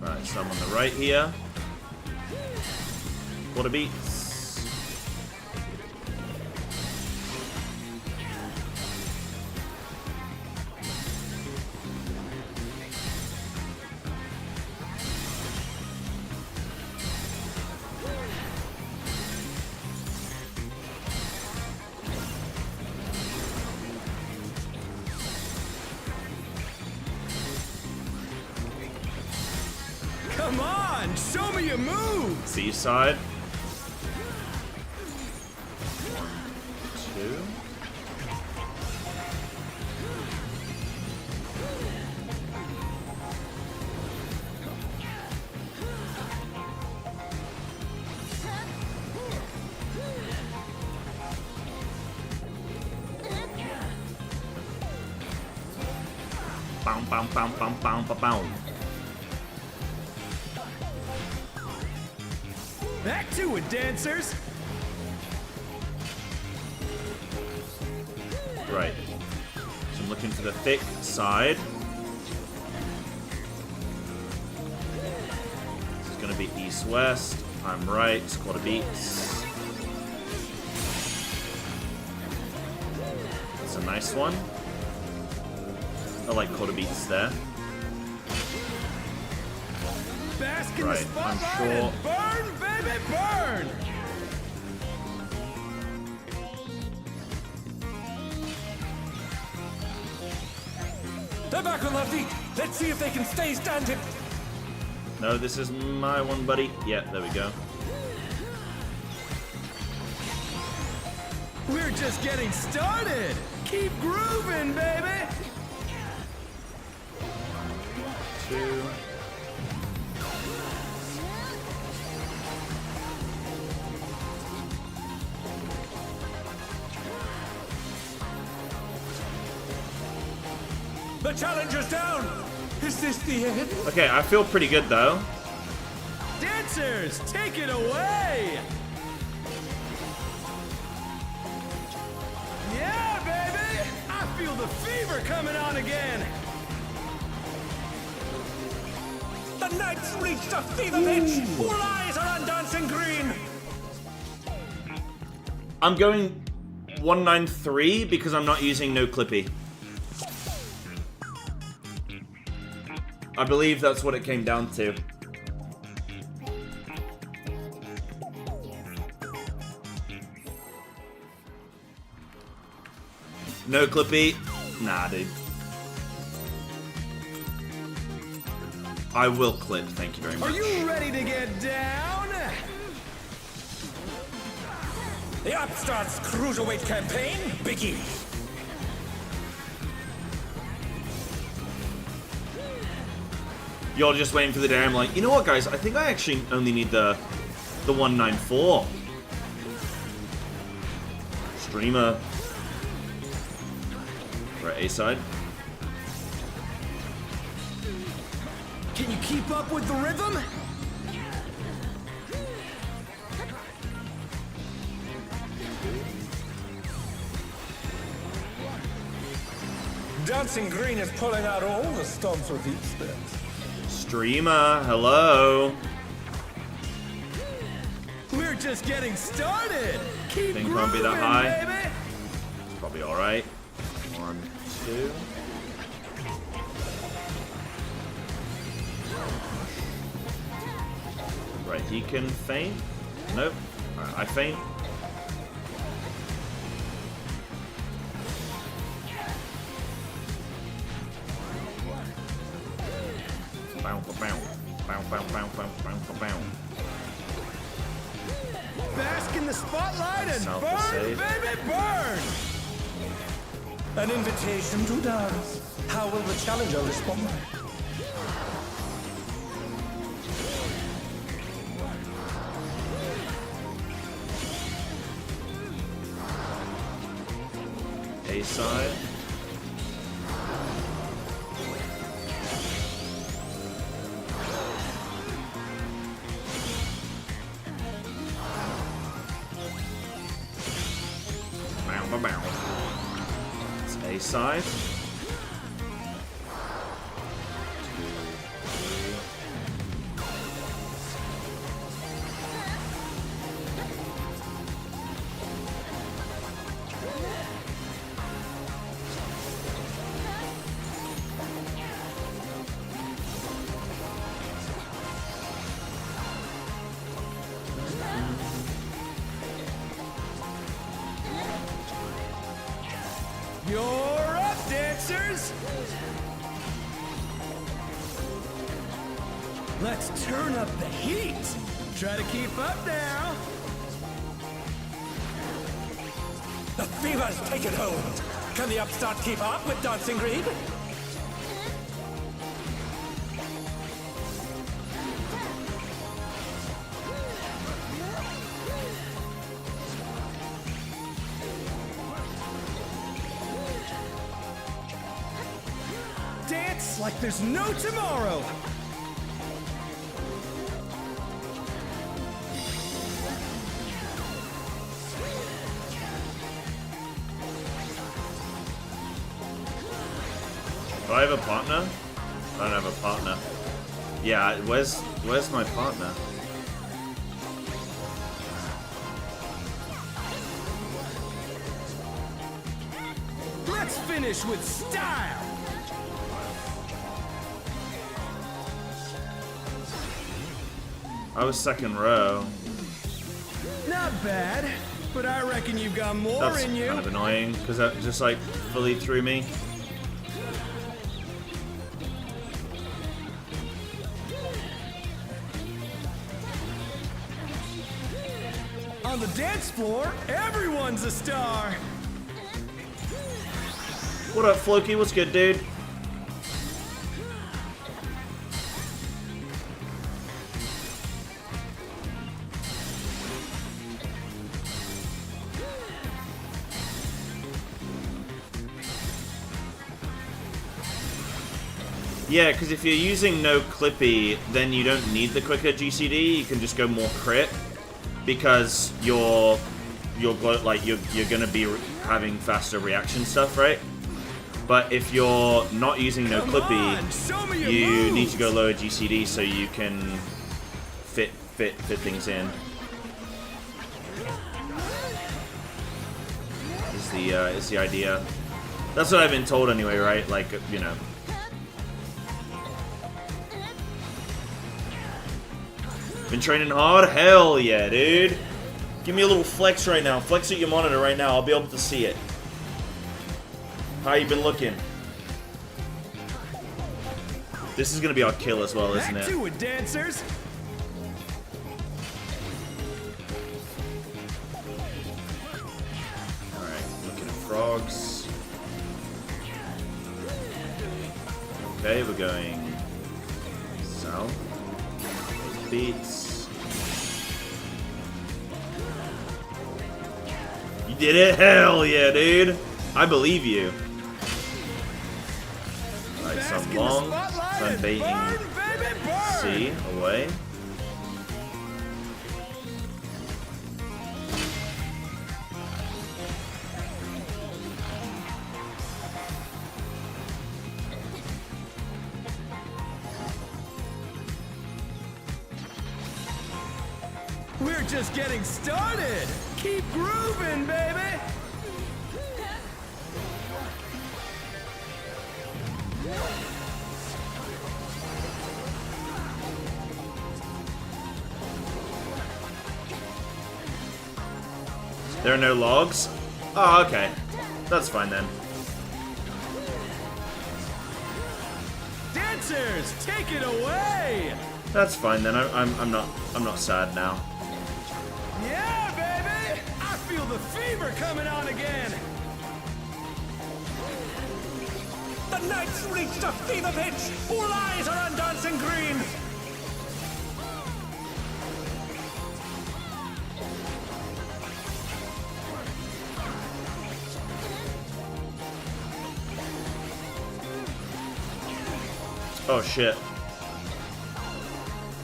Speaker 2: Right, some on the right here. What a beat.
Speaker 3: Come on, show me your moves.
Speaker 2: C side. 1, 2. Bam, bam, bam, bam, bam, bam, bam.
Speaker 3: Back to it, dancers.
Speaker 2: Right. So I'm looking for the thick side. This is going to be east-west. I'm right. Squad of beats. That's a nice one. I like quarter beats there.
Speaker 3: Bask in
Speaker 2: Right,
Speaker 3: the
Speaker 2: I'm
Speaker 3: spotlight
Speaker 2: sure.
Speaker 3: and burn, baby, burn. They're back on their feet. Let's see if they can stay standing.
Speaker 2: No, this is my one, buddy. Yeah, there we go.
Speaker 3: We're just getting started. Keep grooving, baby.
Speaker 2: 2.
Speaker 3: The challenger's down. Is this the end?
Speaker 2: Okay, I feel pretty good though.
Speaker 3: Dancers, take it away. Yeah, baby. I feel the fever coming on again. The night's reached a fever pitch. All eyes are on Dancing Green.
Speaker 2: I'm going 193 because I'm not using no clippy. I believe that's what it came down to. No clippy? Nah, dude. I will clip, thank you very much.
Speaker 4: Are you ready to get down?
Speaker 3: The Upstart's cruiserweight campaign begins.
Speaker 2: You're just waiting for the day. I'm like, you know what, guys? I think I actually only need the 194. Streamer. We're at A side.
Speaker 4: Can you keep up with the rhythm?
Speaker 3: Dancing Green is pulling out all the stops with these steps.
Speaker 2: Streamer, hello.
Speaker 4: We're just getting started. Keep
Speaker 2: Thing can't be that
Speaker 4: grooving,
Speaker 2: high.
Speaker 4: baby.
Speaker 2: It's probably alright. 1, 2. Right, he can feint. Nope. Alright, I feint. Bow, bow, bow, bow, bow, bow, bow, bow, bow.
Speaker 4: Bask in the spotlight and
Speaker 2: South
Speaker 4: burn,
Speaker 2: is safe.
Speaker 4: baby, burn.
Speaker 3: An invitation to dance. How will the challenger respond?
Speaker 2: A side. Bow, bow, bow. It's A side.
Speaker 4: You're up, dancers. Let's turn up the heat. Try to keep up now.
Speaker 3: The fever's taken hold. Can the Upstart keep up with Dancing Green?
Speaker 4: Dance like there's no tomorrow.
Speaker 2: Do I have a partner? I don't have a partner. Yeah, where's my partner?
Speaker 4: Let's finish with style.
Speaker 2: I was second row.
Speaker 4: Not bad, but I reckon you've got more
Speaker 2: That's
Speaker 4: in you.
Speaker 2: kind of annoying because that just like fully threw me.
Speaker 4: On the dance floor, everyone's a star.
Speaker 2: What up, Floki? What's good, dude? Yeah, because if you're using no clippy, then you don't need the quicker GCD. You can just go more crit because you're gonna be having faster reaction stuff, right? But if you're not using no
Speaker 4: Come on,
Speaker 2: clippy,
Speaker 4: show me your
Speaker 2: you
Speaker 4: moves.
Speaker 2: need to go lower GCD so you can fit things in. Is the idea? That's what I've been told anyway, right? Like, you know. Been training hard? Hell yeah, dude. Give me a little flex right now. Flex at your monitor right now. I'll be able to see it. How you been looking? This is gonna be our kill as well, isn't
Speaker 4: Back
Speaker 2: it?
Speaker 4: to it, dancers.
Speaker 2: Alright, looking at frogs. Okay, we're going south. Beats. You did it? Hell yeah, dude! I believe you. Alright, so I'm long, so I'm baiting C away.
Speaker 4: We're just getting started. Keep grooving, baby.
Speaker 2: There are no logs? Oh, okay. That's fine then.
Speaker 4: Dancers, take it away.
Speaker 2: That's fine then. I'm not sad now.
Speaker 4: Yeah, baby. I feel the fever coming on again.
Speaker 3: The knight's reached a fever pitch! All eyes are on dancing green!
Speaker 2: Oh shit.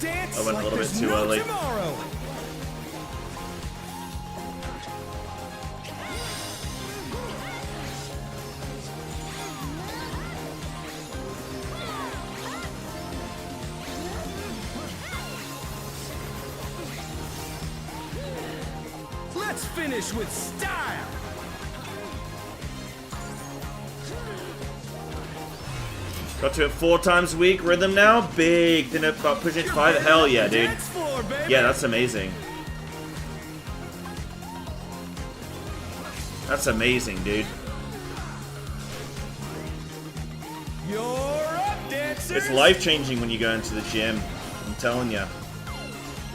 Speaker 4: Dance
Speaker 2: I went a
Speaker 4: like
Speaker 2: little bit
Speaker 4: there's
Speaker 2: too
Speaker 4: no
Speaker 2: early.
Speaker 4: tomorrow. Let's finish with style.
Speaker 2: Got to it 4 times a week. Rhythm now? Big. Then about pushing it to 5. Hell yeah, dude.
Speaker 4: Dance floor, baby.
Speaker 2: Yeah, that's amazing. That's amazing, dude.
Speaker 4: You're up, dancers.
Speaker 2: It's life-changing when you go into the gym. I'm telling you.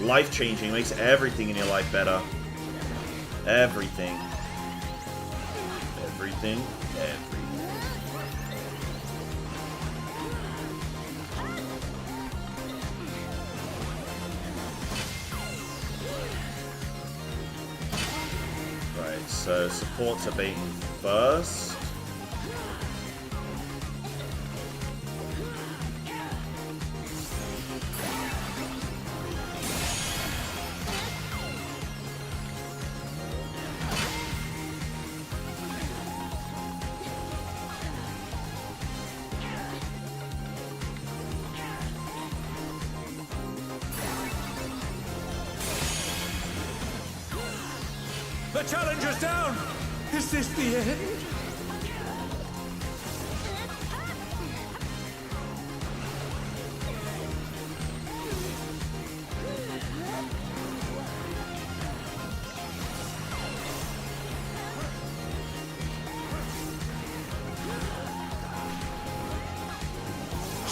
Speaker 2: Life-changing. Makes everything in your life better. Everything. Everything. Everything. Right, so supports are baiting first.
Speaker 3: The challenger's down! Is this the end?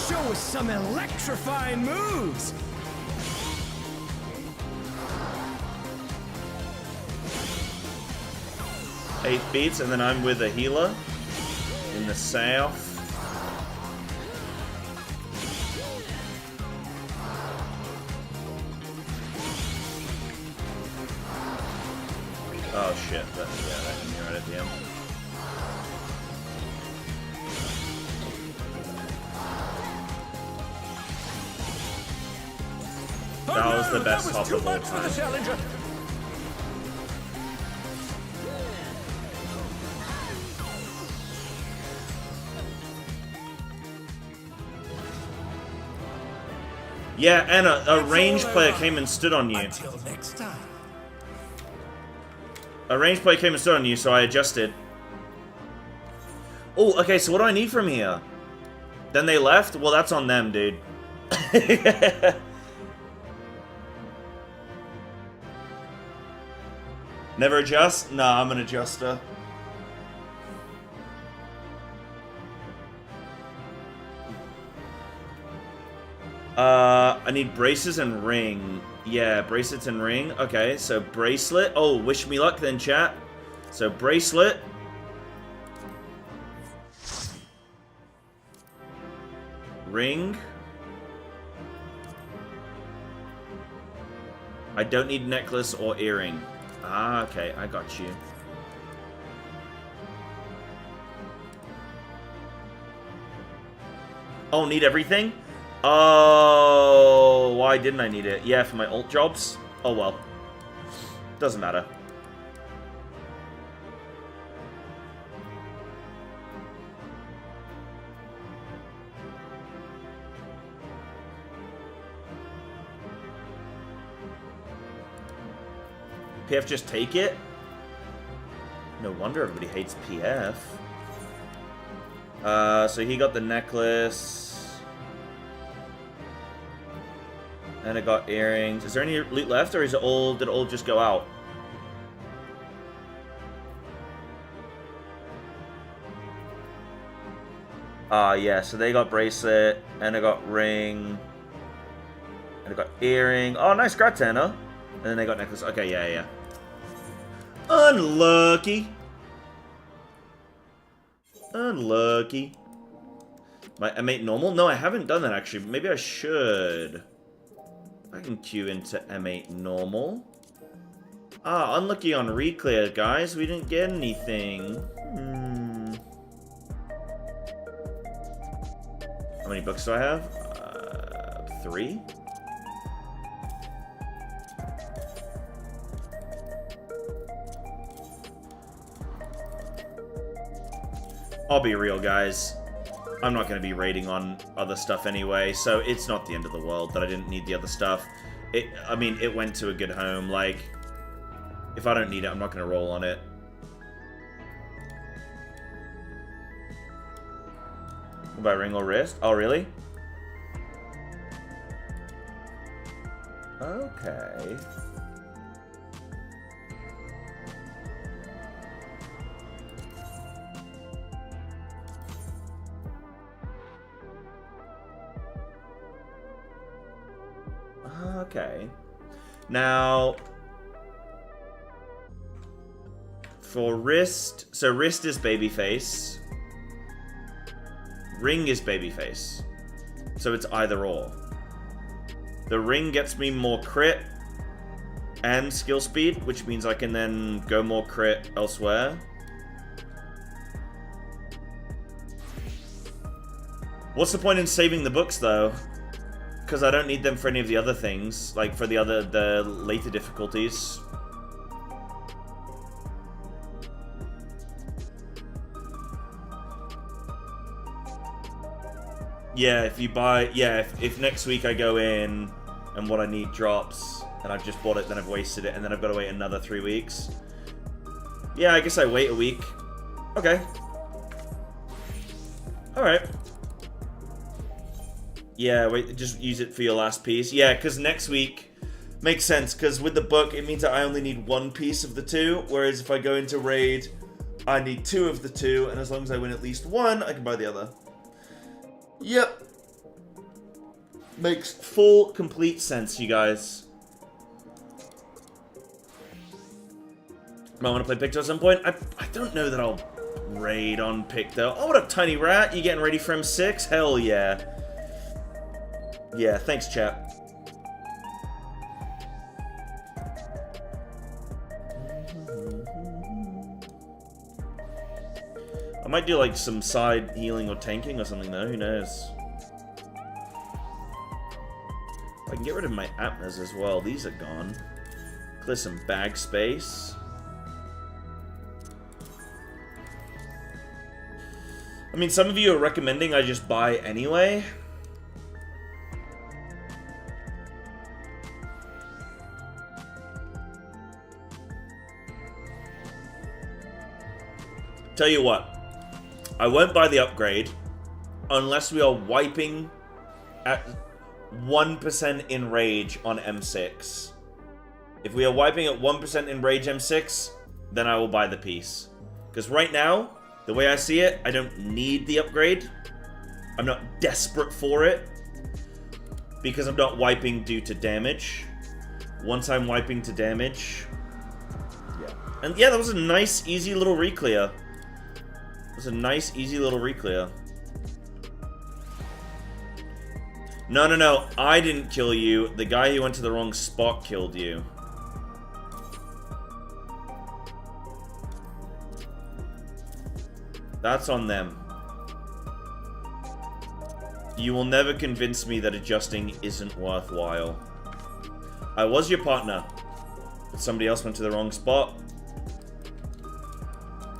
Speaker 4: Show us some electrifying moves.
Speaker 2: Eight beats, and then I'm with a healer in the south. Oh shit, that hit me right at the end. That was the best hop of all time.
Speaker 3: The challenger.
Speaker 2: Yeah, and a ranged player came and stood on you.
Speaker 3: Until next time.
Speaker 2: A ranged player came and stood on you, so I adjusted. Oh, okay, so what do I need from here? Then they left? Well, that's on them, dude. Never adjust? Nah, I'm an adjuster. I need braces and ring. Yeah, bracelets and ring. Okay, so bracelet. Oh, wish me luck then, chat. So bracelet. Ring. I don't need necklace or earring. Ah, okay, I got you. Oh, need everything? Oh, why didn't I need it? Yeah, for my alt jobs? Oh well. Doesn't matter. PF just take it? No wonder everybody hates PF. So he got the necklace. And I got earrings. Is there any loot left, or is it all, did it all just go out? Yeah, so they got bracelet, and I got ring, and I got earring. Oh, nice Gratana. And then they got necklace. Okay, yeah. Unlucky. Unlucky. My M8 normal? No, I haven't done that, actually. Maybe I should. I can queue into M8 normal. Ah, unlucky on Reclears, guys. We didn't get anything. How many books do I have? 3? I'll be real, guys. I'm not going to be raiding on other stuff anyway, so it's not the end of the world that I didn't need the other stuff. I mean, it went to a good home. Like, if I don't need it, I'm not going to roll on it. What about ring or wrist? Oh, really? Okay. Okay. Now, for wrist, so wrist is babyface. Ring is babyface. So it's either or. The ring gets me more crit and skill speed, which means I can then go more crit elsewhere. What's the point in saving the books, though? Because I don't need them for any of the other things, like for the later difficulties. Yeah, if you buy, yeah, if next week I go in and what I need drops, and I've just bought it, then I've wasted it, and then I've got to wait another 3 weeks. Yeah, I guess I wait a week. Okay. Alright. Yeah, wait, just use it for your last piece. Yeah, because next week makes sense, because with the book, it means that I only need 1 piece of the 2, whereas if I go into raid, I need 2 of the 2, and as long as I win at least 1, I can buy the other. Yep. Makes full, complete sense, you guys. Might want to play Picto at some point. I don't know that I'll raid on Picto. Oh, what up, Tiny Rat? You getting ready for M6? Hell yeah. Yeah, thanks, chat. I might do like some side healing or tanking or something though, who knows. I can get rid of my Atmas as well, these are gone. Clear some bag space. I mean, some of you are recommending I just buy anyway. Tell you what, I won't buy the upgrade unless we are wiping at 1% in rage on M6. If we are wiping at 1% in rage M6, then I will buy the piece. Because right now, the way I see it, I don't need the upgrade. I'm not desperate for it.
Speaker 1: because I'm not wiping due to damage. Once I'm wiping to damage... Yeah. And yeah, that was a nice, easy little reclear. It was a nice, easy little reclear. No, no, no. I didn't kill you. The guy who went to the wrong spot killed you. That's on them. You will never convince me that adjusting isn't worthwhile. I was your partner, but somebody else went to the wrong spot.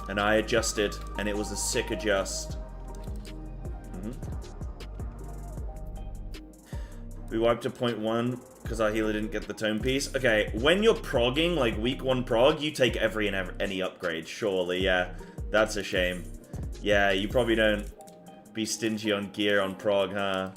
Speaker 1: And I adjusted, and it was a sick adjust. We wiped to point 1 because our healer didn't get the tome piece. Okay, when you're progging, like week 1 prog, you take every and any upgrade, surely, yeah. That's a shame. Yeah, you probably don't be stingy on gear on prog, huh?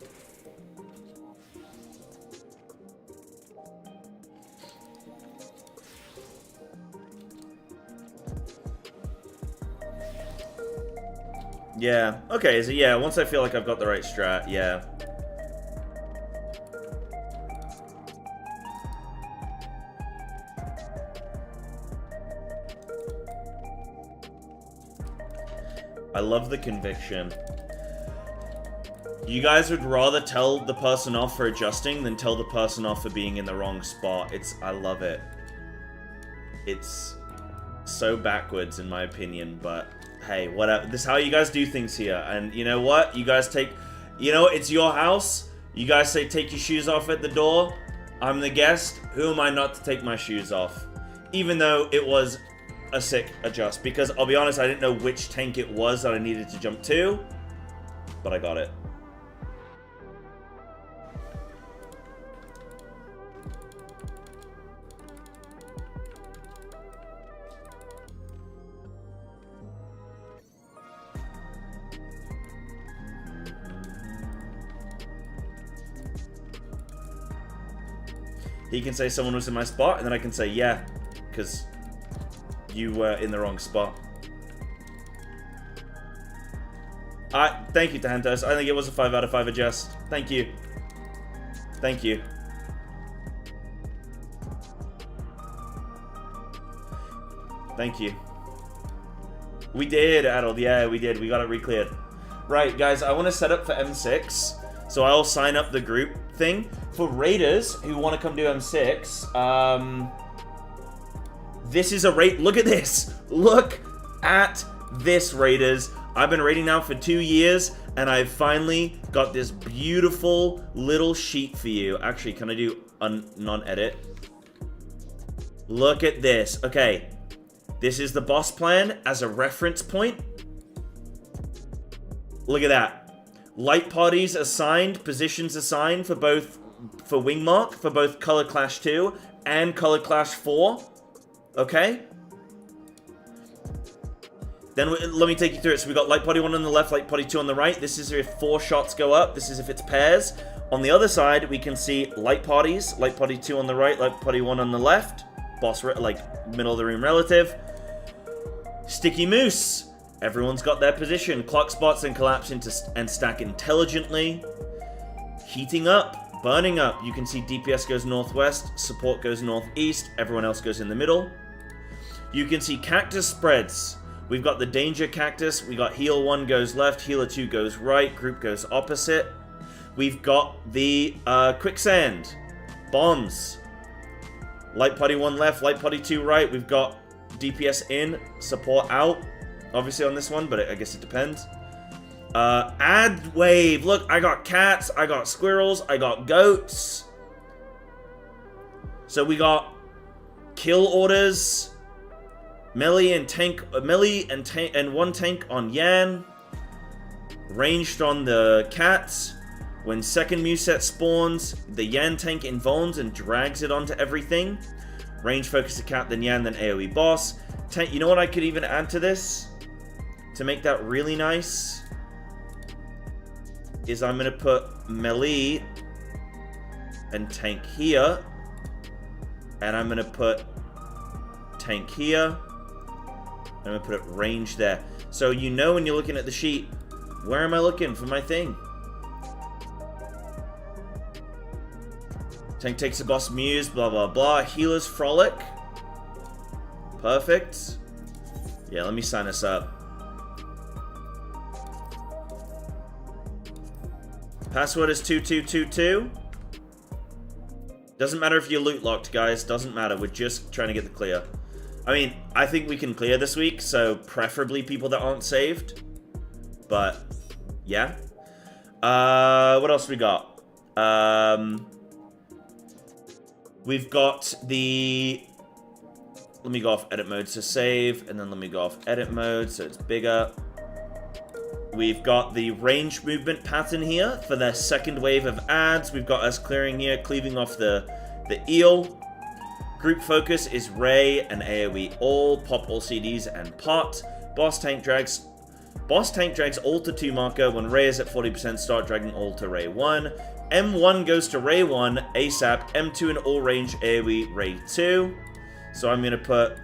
Speaker 1: Yeah, okay, so yeah, once I feel like I've got the right strat, yeah. I love the conviction. You guys would rather tell the person off for adjusting than tell the person off for being in the wrong spot. I love it. It's so backwards in my opinion, but hey, whatever. This is how you guys do things here. And you know what? You guys take, you know, it's your house. You guys say take your shoes off at the door. I'm the guest. Who am I not to take my shoes off? Even though it was a sick adjust, because I'll be honest, I didn't know which tank it was that I needed to jump to, but I got it. He can say someone was in my spot, and then I can say yeah, because you were in the wrong spot. Thank you, Tahantos. I think it was a 5 out of 5 adjust. Thank you. Thank you. Thank you. We did, Adel. Yeah, we did. We got it recleared. Right, guys, I want to set up for M6. So I'll sign up the group thing. For raiders who want to come do M6, this is a raid. Look at this. Look at this, raiders. I've been raiding now for 2 years, and I've finally got this beautiful little sheet for you. Actually, can I do non-edit? Look at this. Okay. This is the boss plan as a reference point. Look at that. Light parties assigned, positions assigned for both, for Wingmark, for both Color Clash 2 and Color Clash 4. Okay? Then let me take you through it. So we got Light Party 1 on the left, Light Party 2 on the right. This is if 4 shots go up. This is if it's pairs. On the other side, we can see Light Parties. Light Party 2 on the right, Light Party 1 on the left. Boss, like, middle of the room relative. Sticky Moose. Everyone's got their position. Clock spots and collapse into and stack intelligently. Heating up. Burning up. You can see DPS goes northwest. Support goes northeast. Everyone else goes in the middle. You can see cactus spreads. We've got the danger cactus. We got heal 1 goes left, healer 2 goes right, group goes opposite. We've got the quicksand. Bombs. Light party 1 left, light party 2 right. We've got DPS in, support out. Obviously on this one, but I guess it depends. Ad wave. Look, I got cats, I got squirrels, I got goats. So we got kill orders. Melee and tank, and 1 tank on Yan. Ranged on the cats. When second Muset spawns, the Yan tank invulns and drags it onto everything. Range focus the cat, then Yan, then AoE boss. Tank. You know what I could even add to this to make that really nice? Is I'm gonna put melee and tank here, and I'm gonna put tank here. I'm going to put it range there. So you know when you're looking at the sheet, where am I looking for my thing? Tank takes a boss Muse, blah, blah, blah. Healer's Frolic. Perfect. Yeah, let me sign this up. Password is 2222. Doesn't matter if you're loot locked, guys. Doesn't matter. We're just trying to get the clear. I mean, I think we can clear this week, so preferably people that aren't saved. But, yeah. What else we got? We've got the... Let me go off edit mode to save, and then let me go off edit mode so it's bigger. We've got the range movement pattern here for the second wave of ads. We've got us clearing here, cleaving off the eel. Group focus is Ray and AoE all, pop all CDs and pot. Boss tank drags all to 2 marker. When Ray is at 40%, start dragging all to Ray 1. M1 goes to Ray 1 ASAP. M2 in all range AoE Ray 2. So I'm gonna put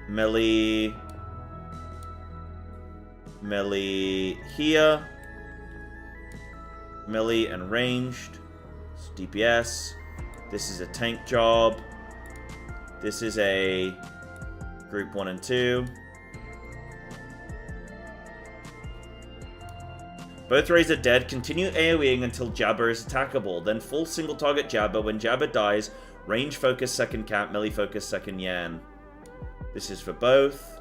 Speaker 1: melee here, melee and ranged. It's DPS. This is a tank job. This is a group 1 and 2. Both Rays are dead. Continue AoEing until Jabba is attackable. Then full single target Jabba. When Jabba dies, range focus second Cat, melee focus second Yan. This is for both.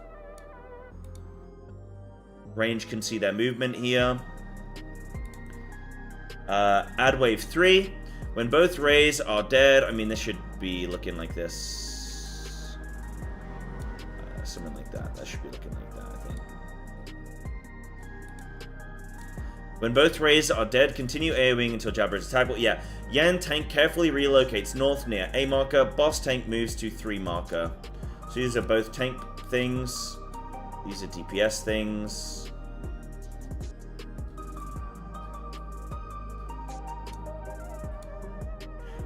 Speaker 1: Range can see their movement here. Add wave 3. When both Rays are dead, I mean, this should be looking like this. Something like that. That should be looking like that, I think. When both Rays are dead, continue AoEing until Jabba is attackable. Yeah. Yan tank carefully relocates north near A marker. Boss tank moves to 3 marker. So these are both tank things. These are DPS things.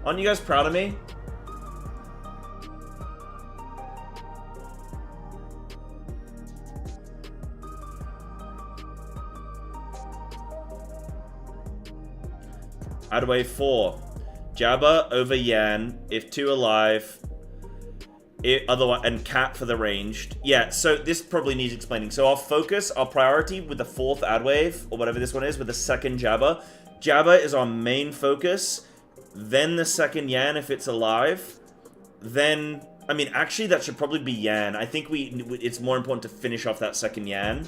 Speaker 1: Aren't you guys proud of me? Add wave 4. Jabba over Yan, if 2 alive. Otherwise, and Cat for the ranged. Yeah, so this probably needs explaining. So our focus, our priority with the 4th ad wave, or whatever this one is, with the second Jabba. Jabba is our main focus. Then the second Yan if it's alive. Then, I mean, actually that should probably be Yan. I think it's more important to finish off that second Yan.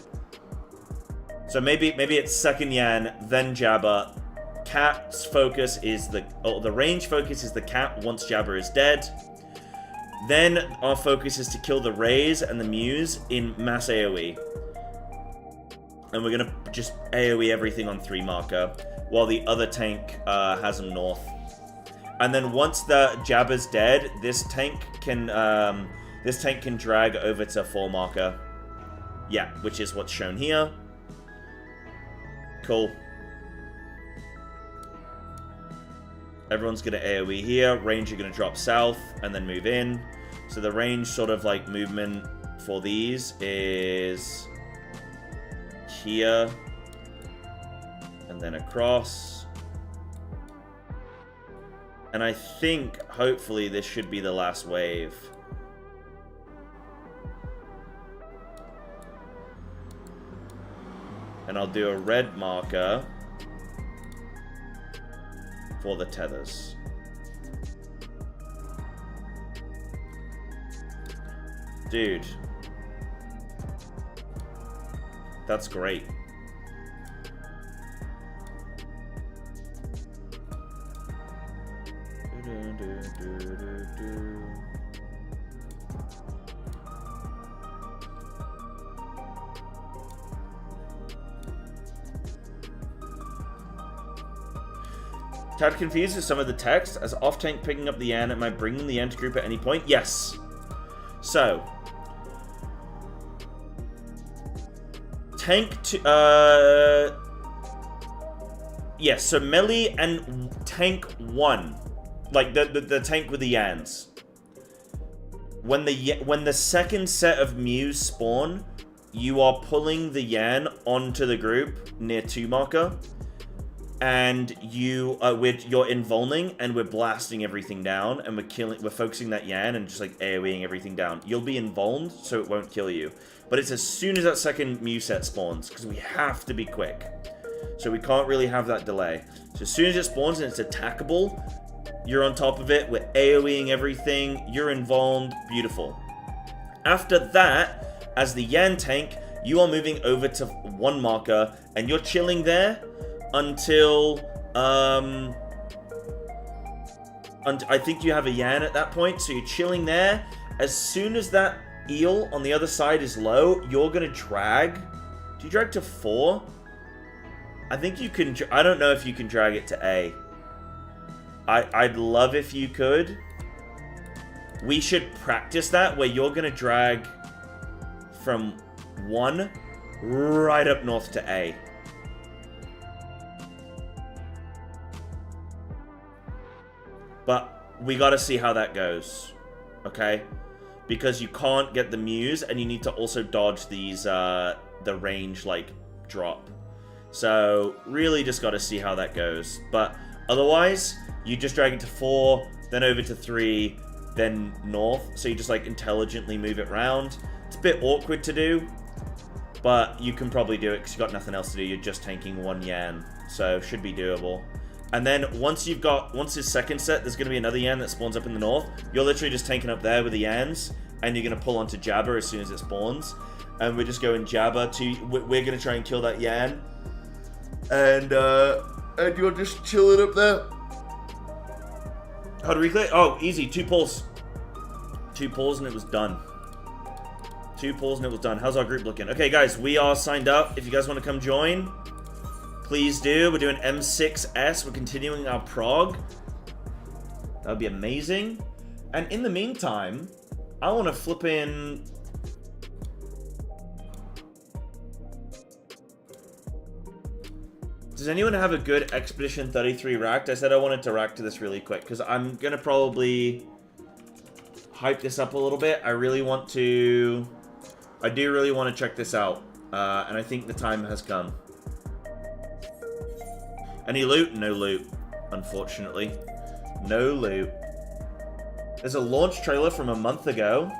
Speaker 1: So maybe it's second Yan, then Jabba. Cat's focus is the range focus is the Cat once Jabba is dead. Then our focus is to kill the Rays and the Muse in mass AoE. And we're gonna just AoE everything on 3 marker, while the other tank has them north. And then once the Jabba's dead, this tank can drag over to 4 marker. Yeah, which is what's shown here. Cool. Everyone's going to AoE here. Range are going to drop south and then move in. So the range sort of like movement for these is here and then across. And I think hopefully this should be the last wave. And I'll do a red marker for the tethers. Dude. That's great. Tad confused with some of the text. As off-tank picking up the Yan, am I bringing the Yan to group at any point? Yes. So. Tank to, yes, so melee and tank 1. Like, the tank with the Yans. When the second set of Muse spawn, you are pulling the Yan onto the group near 2 marker. and you're involving, and we're blasting everything down, and we're focusing that Yan and just like AoEing everything down. You'll be invulned, so it won't kill you. But it's as soon as that second Mew set spawns, because we have to be quick. So we can't really have that delay. So as soon as it spawns and it's attackable, you're on top of it, we're AoEing everything, you're invulned, beautiful. After that, as the Yan tank, you are moving over to 1 marker, and you're chilling there until, I think you have a Yan at that point, so you're chilling there. As soon as that eel on the other side is low, you're gonna drag. Do you drag to 4? I think you can, I don't know if you can drag it to A. I'd love if you could. We should practice that, where you're gonna drag from 1 right up north to A. But we gotta see how that goes, okay? Because you can't get the Muse, and you need to also dodge these, the range, like, drop. So, really just gotta see how that goes. But otherwise, you just drag it to 4, then over to 3, then north. So you just, like, intelligently move it around. It's a bit awkward to do, but you can probably do it because you've got nothing else to do. You're just tanking 1 Yan, so should be doable. And then once his second set, there's going to be another Yan that spawns up in the north. You're literally just tanking up there with the Yans, and you're going to pull onto Jabba as soon as it spawns. And we're just going Jabba to... We're going to try and kill that Yan. And you're just chilling up there. How to reclear? Oh, easy. 2 pulls. 2 pulls and it was done. 2 pulls and it was done. How's our group looking? Okay, guys, we are signed up. If you guys want to come join, please do. We're doing M6S. We're continuing our Prog. That would be amazing. And in the meantime, I want to flip in... Does anyone have a good Expedition 33 racked? I said I wanted to rack to this really quick, because I'm going to probably hype this up a little bit. I do really want to check this out. And I think the time has come. Any loot? No loot, unfortunately. No loot. There's a launch trailer from a month ago.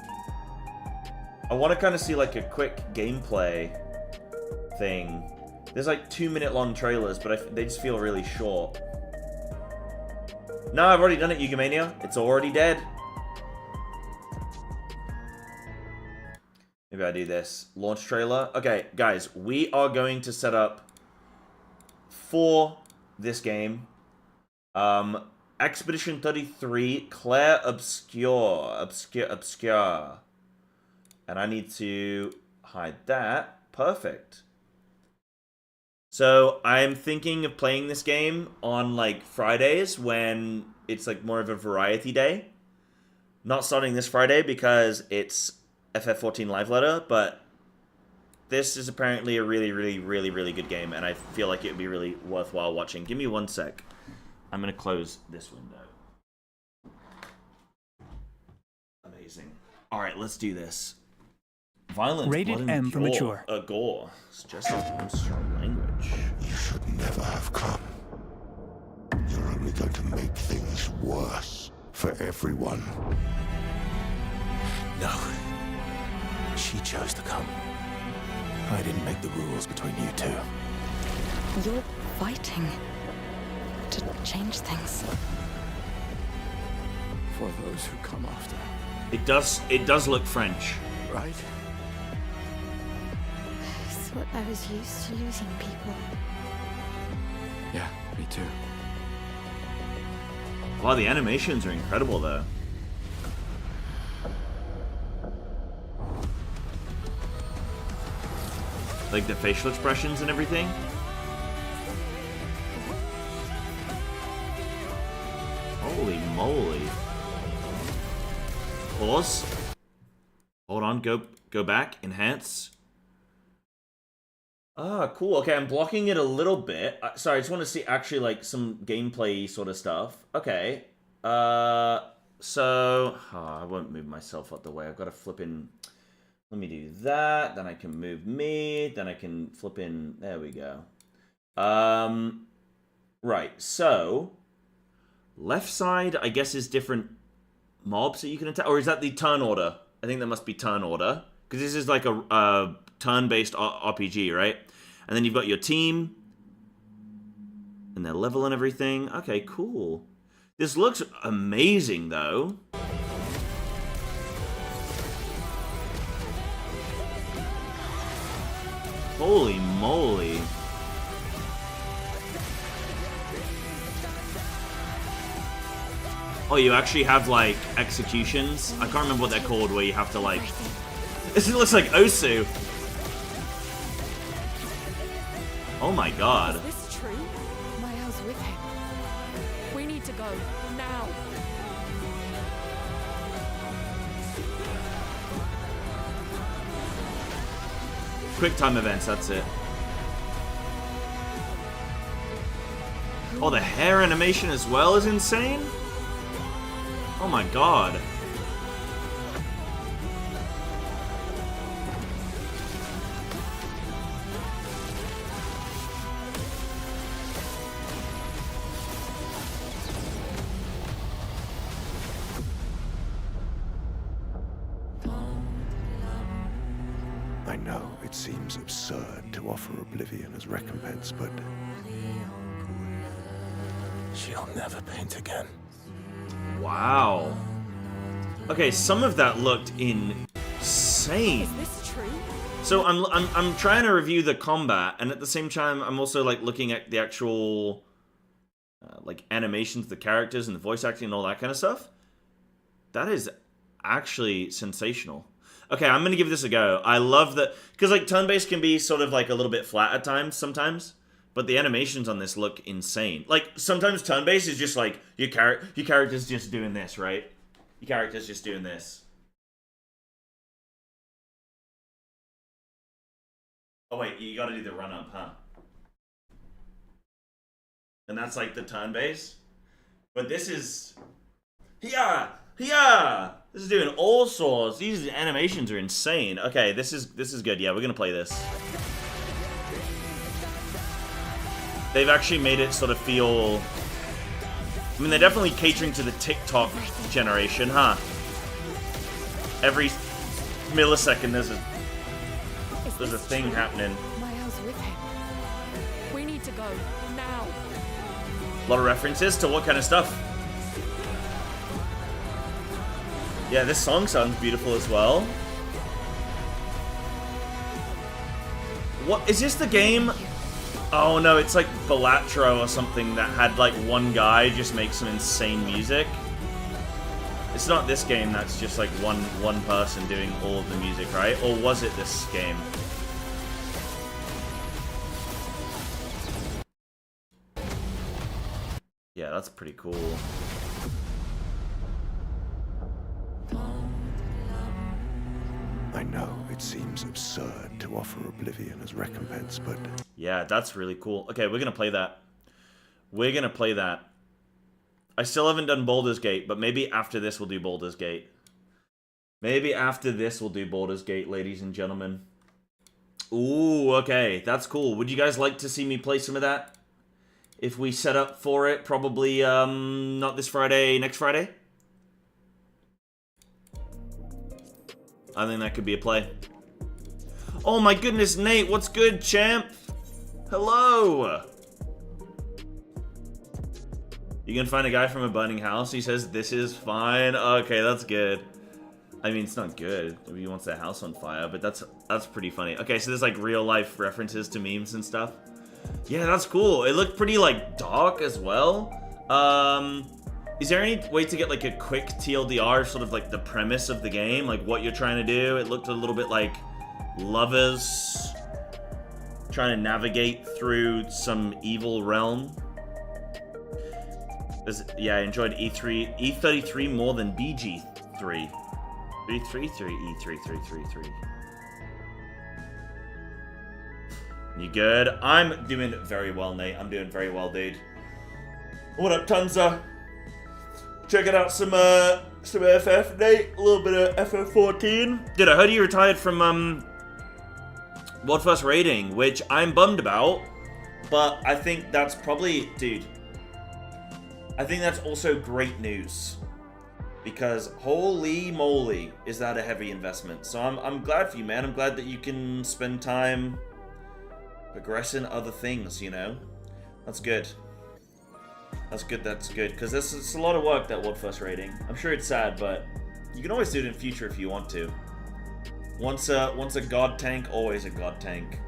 Speaker 1: I want to kind of see like a quick gameplay thing. There's like 2-minute long trailers, but they just feel really short. No, I've already done it, Yugamania. It's already dead. Maybe I do this. Launch trailer. Okay, guys, we are going to set up for this game. Expedition 33, Claire Obscure. And I need to hide that. Perfect. So I'm thinking of playing this game on like Fridays when it's like more of a variety day. Not starting this Friday because it's FF14 Live Letter, but this is apparently a really good game, and I feel like it would be really worthwhile watching. Give me 1 sec. I'm going to close this window. Amazing. Alright, let's do this. Violence,
Speaker 4: Rated M for mature.
Speaker 1: Gore. Suggestive strong language.
Speaker 3: You should never have come. You're only going to make things worse for everyone. No. She chose to come. I didn't make the rules between you two.
Speaker 5: You're fighting to change things.
Speaker 3: For those who come after.
Speaker 1: It does look French.
Speaker 3: Right?
Speaker 5: I thought I was used to losing people.
Speaker 3: Yeah, me too.
Speaker 1: Wow, the animations are incredible though. Like the facial expressions and everything. Holy moly. Pause. Hold on, go back, enhance. Ah, cool. Okay, I'm blocking it a little bit. Sorry, I just want to see actually like some gameplay sort of stuff. Okay. So I won't move myself out the way. I've got to flip in. Let me do that. Then I can move me. Then I can flip in. There we go. Right, so left side, I guess, is different mobs that you can attack. Or is that the turn order? I think that must be turn order. Because this is like a turn-based RPG, right? And then you've got your team. And their level and everything. Okay, cool. This looks amazing, though. Holy moly. Oh, you actually have, like, executions? I can't remember what they're called, where you have to, like... This looks like Osu. Oh my god.
Speaker 6: Is this true? Maya's with him. We need to go, now.
Speaker 1: Quick time events, that's it. Oh, the hair animation as well is insane? Oh my god.
Speaker 3: I know it seems absurd to offer oblivion as recompense, but
Speaker 4: She'll never paint again.
Speaker 1: Wow. Okay, some of that looked insane.
Speaker 6: Is this true?
Speaker 1: So I'm trying to review the combat, and at the same time, I'm also like looking at the actual like animations, the characters, and the voice acting, and all that kind of stuff. That is actually sensational. Okay, I'm gonna give this a go. I love that because like turn-based can be sort of like a little bit flat at times, sometimes. But the animations on this look insane. Like, sometimes turn-based is just like, your character's just doing this, right? Your character's just doing this. Oh wait, you gotta do the run-up, huh? And that's like the turn-based. But this is... Hiya! Hiya! This is doing all sorts. These animations are insane. Okay, this is good. Yeah, we're gonna play this. They've actually made it sort of feel... I mean, they're definitely catering to the TikTok generation, huh? Every millisecond there's a thing happening.
Speaker 6: Maya's with him. We need to go, now.
Speaker 1: A lot of references to what kind of stuff? Yeah, this song sounds beautiful as well. What, is this the game? Oh no, it's like Balatro or something that had like one guy just make some insane music. It's not this game that's just like one person doing all of the music, right? Or was it this game? Yeah, that's pretty cool.
Speaker 3: I know it seems absurd to offer oblivion as recompense, but
Speaker 1: Yeah, that's really cool. Okay, we're gonna play that. We're gonna play that. I still haven't done Baldur's Gate, but maybe after this we'll do Baldur's Gate. Maybe after this we'll do Baldur's Gate, ladies and gentlemen. Ooh, okay, that's cool. Would you guys like to see me play some of that? If we set up for it, probably not this Friday, next Friday? I think that could be a play. Oh my goodness, Nate, what's good, champ? Hello! You can find a guy from a burning house. He says, this is fine. Okay, that's good. I mean, it's not good. Maybe he wants their house on fire, but that's pretty funny. Okay, so there's like real life references to memes and stuff. Yeah, that's cool. It looked pretty like dark as well. Is there any way to get like a quick TLDR, sort of like the premise of the game, like what you're trying to do? It looked a little bit like lovers trying to navigate through some evil realm. Yeah, I enjoyed E33 more than BG3. 333 E3333. You good? I'm doing very well, Nate. I'm doing very well, dude. What up, Tunza? Checking out some FF, Nate. A little bit of FF14. Dude, I heard you retired from World First Rating, which I'm bummed about. But I think that's probably, dude, I think that's also great news. Because holy moly, is that a heavy investment. So I'm glad for you, man. I'm glad that you can spend time progressing other things, you know? That's good. That's good, that's good. Because it's a lot of work, that world first rating. I'm sure it's sad, but you can always do it in future if you want to. Once a god tank, always a god tank.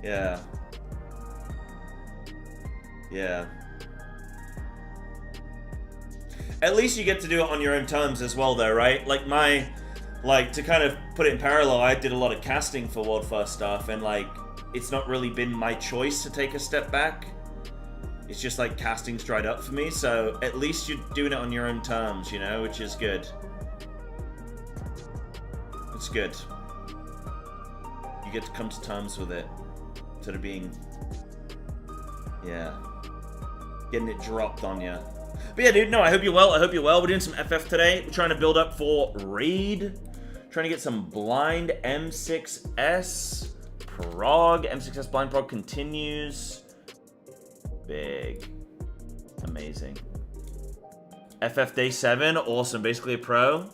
Speaker 1: Yeah. Yeah. At least you get to do it on your own terms as well, though, right? Like, to kind of put it in parallel, I did a lot of casting for World First stuff, and, like, it's not really been my choice to take a step back. It's just, like, casting's dried up for me, so at least you're doing it on your own terms, you know, which is good. It's good. You get to come to terms with it. Instead of being... Yeah. Getting it dropped on you. But yeah, dude, no, I hope you're well. I hope you're well. We're doing some FF today. We're trying to build up for Raid. Trying to get some blind M6S. Prog. M6S blind Prog continues. Big. Amazing. FF Day 7. Awesome. Basically a pro.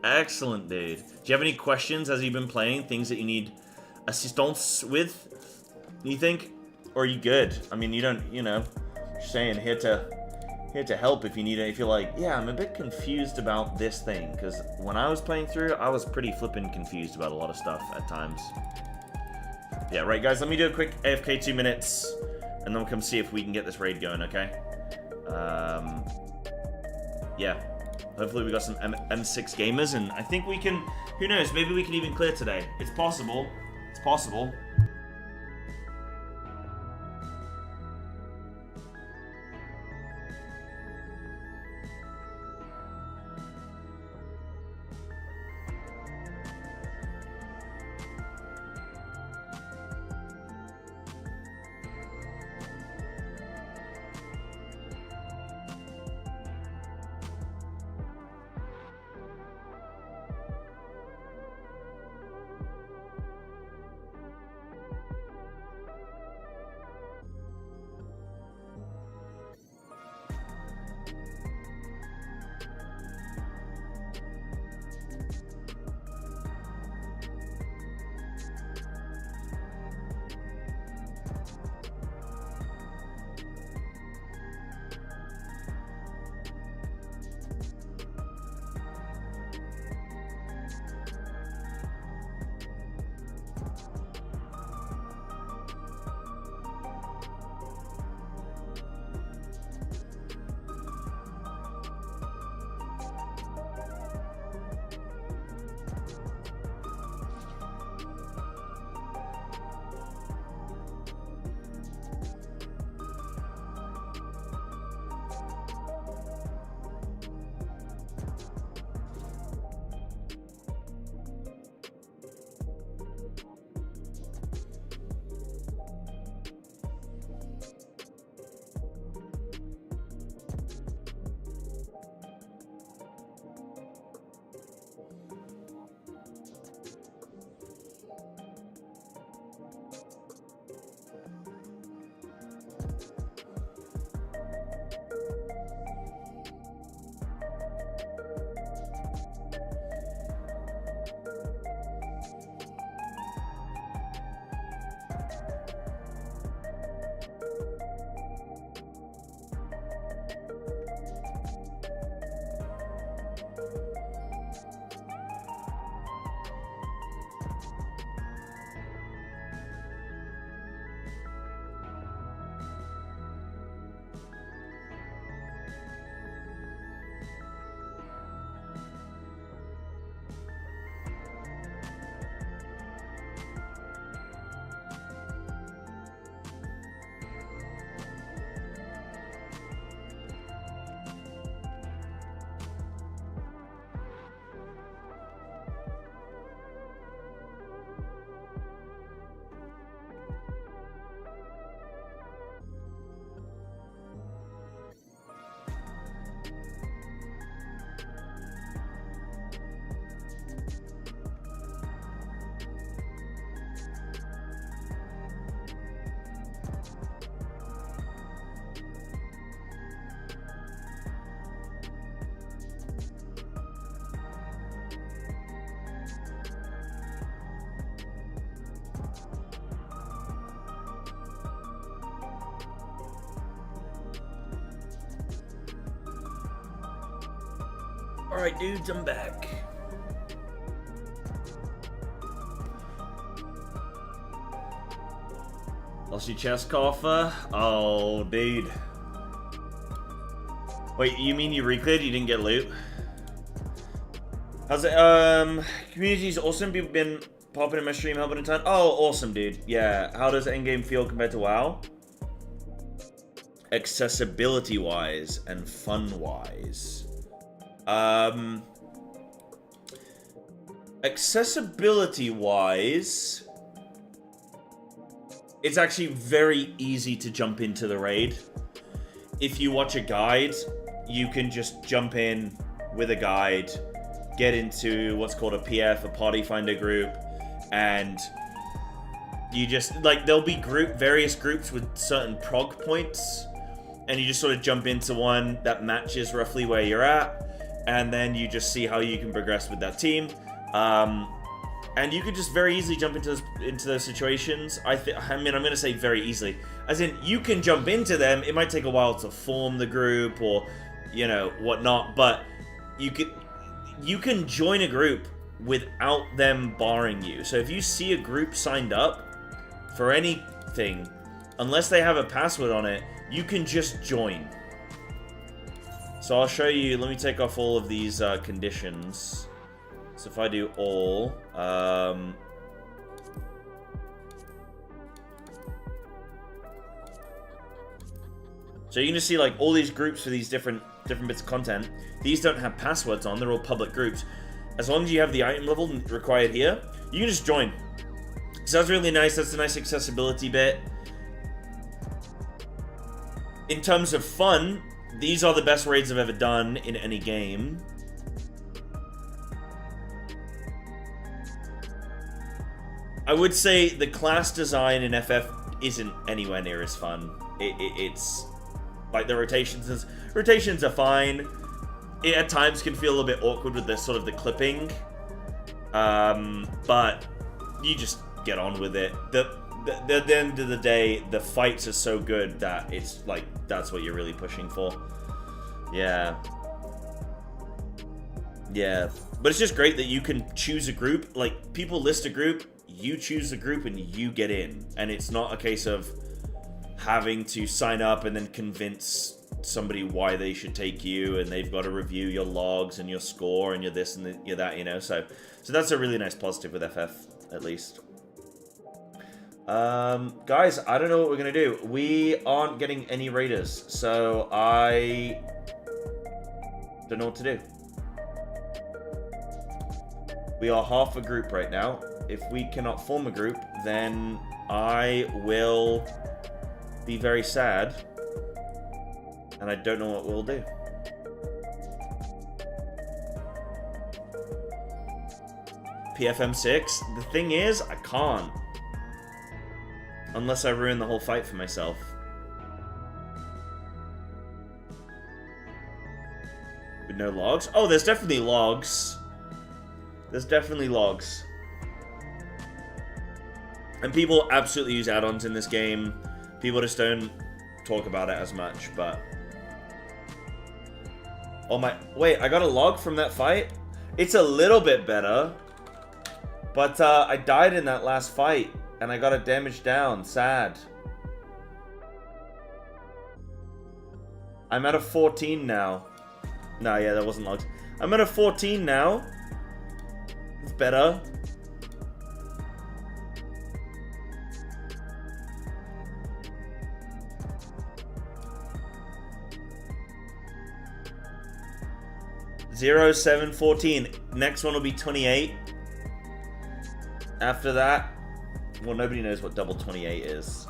Speaker 1: Excellent, dude. Do you have any questions as you've been playing? Things that you need assistance with? You think? Or are you good? I mean, you don't, you know, just saying, here to help if you need it. If you're like, yeah, I'm a bit confused about this thing. Because when I was playing through, I was pretty flippin' confused about a lot of stuff at times. Yeah, right, guys, let me do a quick AFK 2 minutes. And then we'll come see if we can get this raid going, okay? Yeah. Hopefully we got some M6 gamers, and I think we can, who knows, maybe we can even clear today. It's possible. It's possible. Alright, dudes, I'm back. Lost your chest coffer? Oh, dude. Wait, you mean you recleared? You didn't get loot? How's it? Community's awesome. People been popping in my stream, helping a ton. Oh, awesome, dude. Yeah. How does endgame feel compared to WoW? Accessibility-wise and fun-wise. Accessibility-wise, it's actually very easy to jump into the raid. If you watch a guide, you can just jump in with a guide, get into what's called a PF, a party finder group, and you just, like, there'll be various groups with certain prog points, and you just sort of jump into one that matches roughly where you're at, and then you just see how you can progress with that team. And you could just very easily jump into those situations. I mean, I'm going to say very easily. As in, you can jump into them. It might take a while to form the group or, you know, whatnot. But you can join a group without them barring you. So if you see a group signed up for anything, unless they have a password on it, you can just join. So I'll show you. Let me take off all of these conditions. So if I do all, so you can just see like all these groups for these different bits of content. These don't have passwords on; they're all public groups. As long as you have the item level required here, you can just join. So that's really nice. That's a nice accessibility bit. In terms of fun, these are the best raids I've ever done in any game. I would say the class design in FF isn't anywhere near as fun. It's like the rotations are fine. It at times can feel a little bit awkward with the sort of the clipping, but you just get on with it. At the end of the day, the fights are so good that it's like that's what you're really pushing for. Yeah. But it's just great that you can choose a group. Like, people list a group, you choose the group, and you get in. And it's not a case of having to sign up and then convince somebody why they should take you, and they've got to review your logs and your score and your this and your that, you know. So that's a really nice positive with FF, at least. Guys, I don't know what we're gonna do. We aren't getting any raiders, so I don't know what to do. We are half a group right now. If we cannot form a group, then I will be very sad. And I don't know what we'll do. PFM6? The thing is, I can't. Unless I ruin the whole fight for myself. With no logs? Oh, there's definitely logs. There's definitely logs. And people absolutely use add-ons in this game. People just don't talk about it as much, but... Oh my... Wait, I got a log from that fight? It's a little bit better. But I died in that last fight. And I got a damage down. Sad. I'm at a 14 now. No, yeah, that wasn't logs. I'm at a 14 now. It's better. Zero, 7, 14. Next one will be 28. After that, well, nobody knows what double 28 is.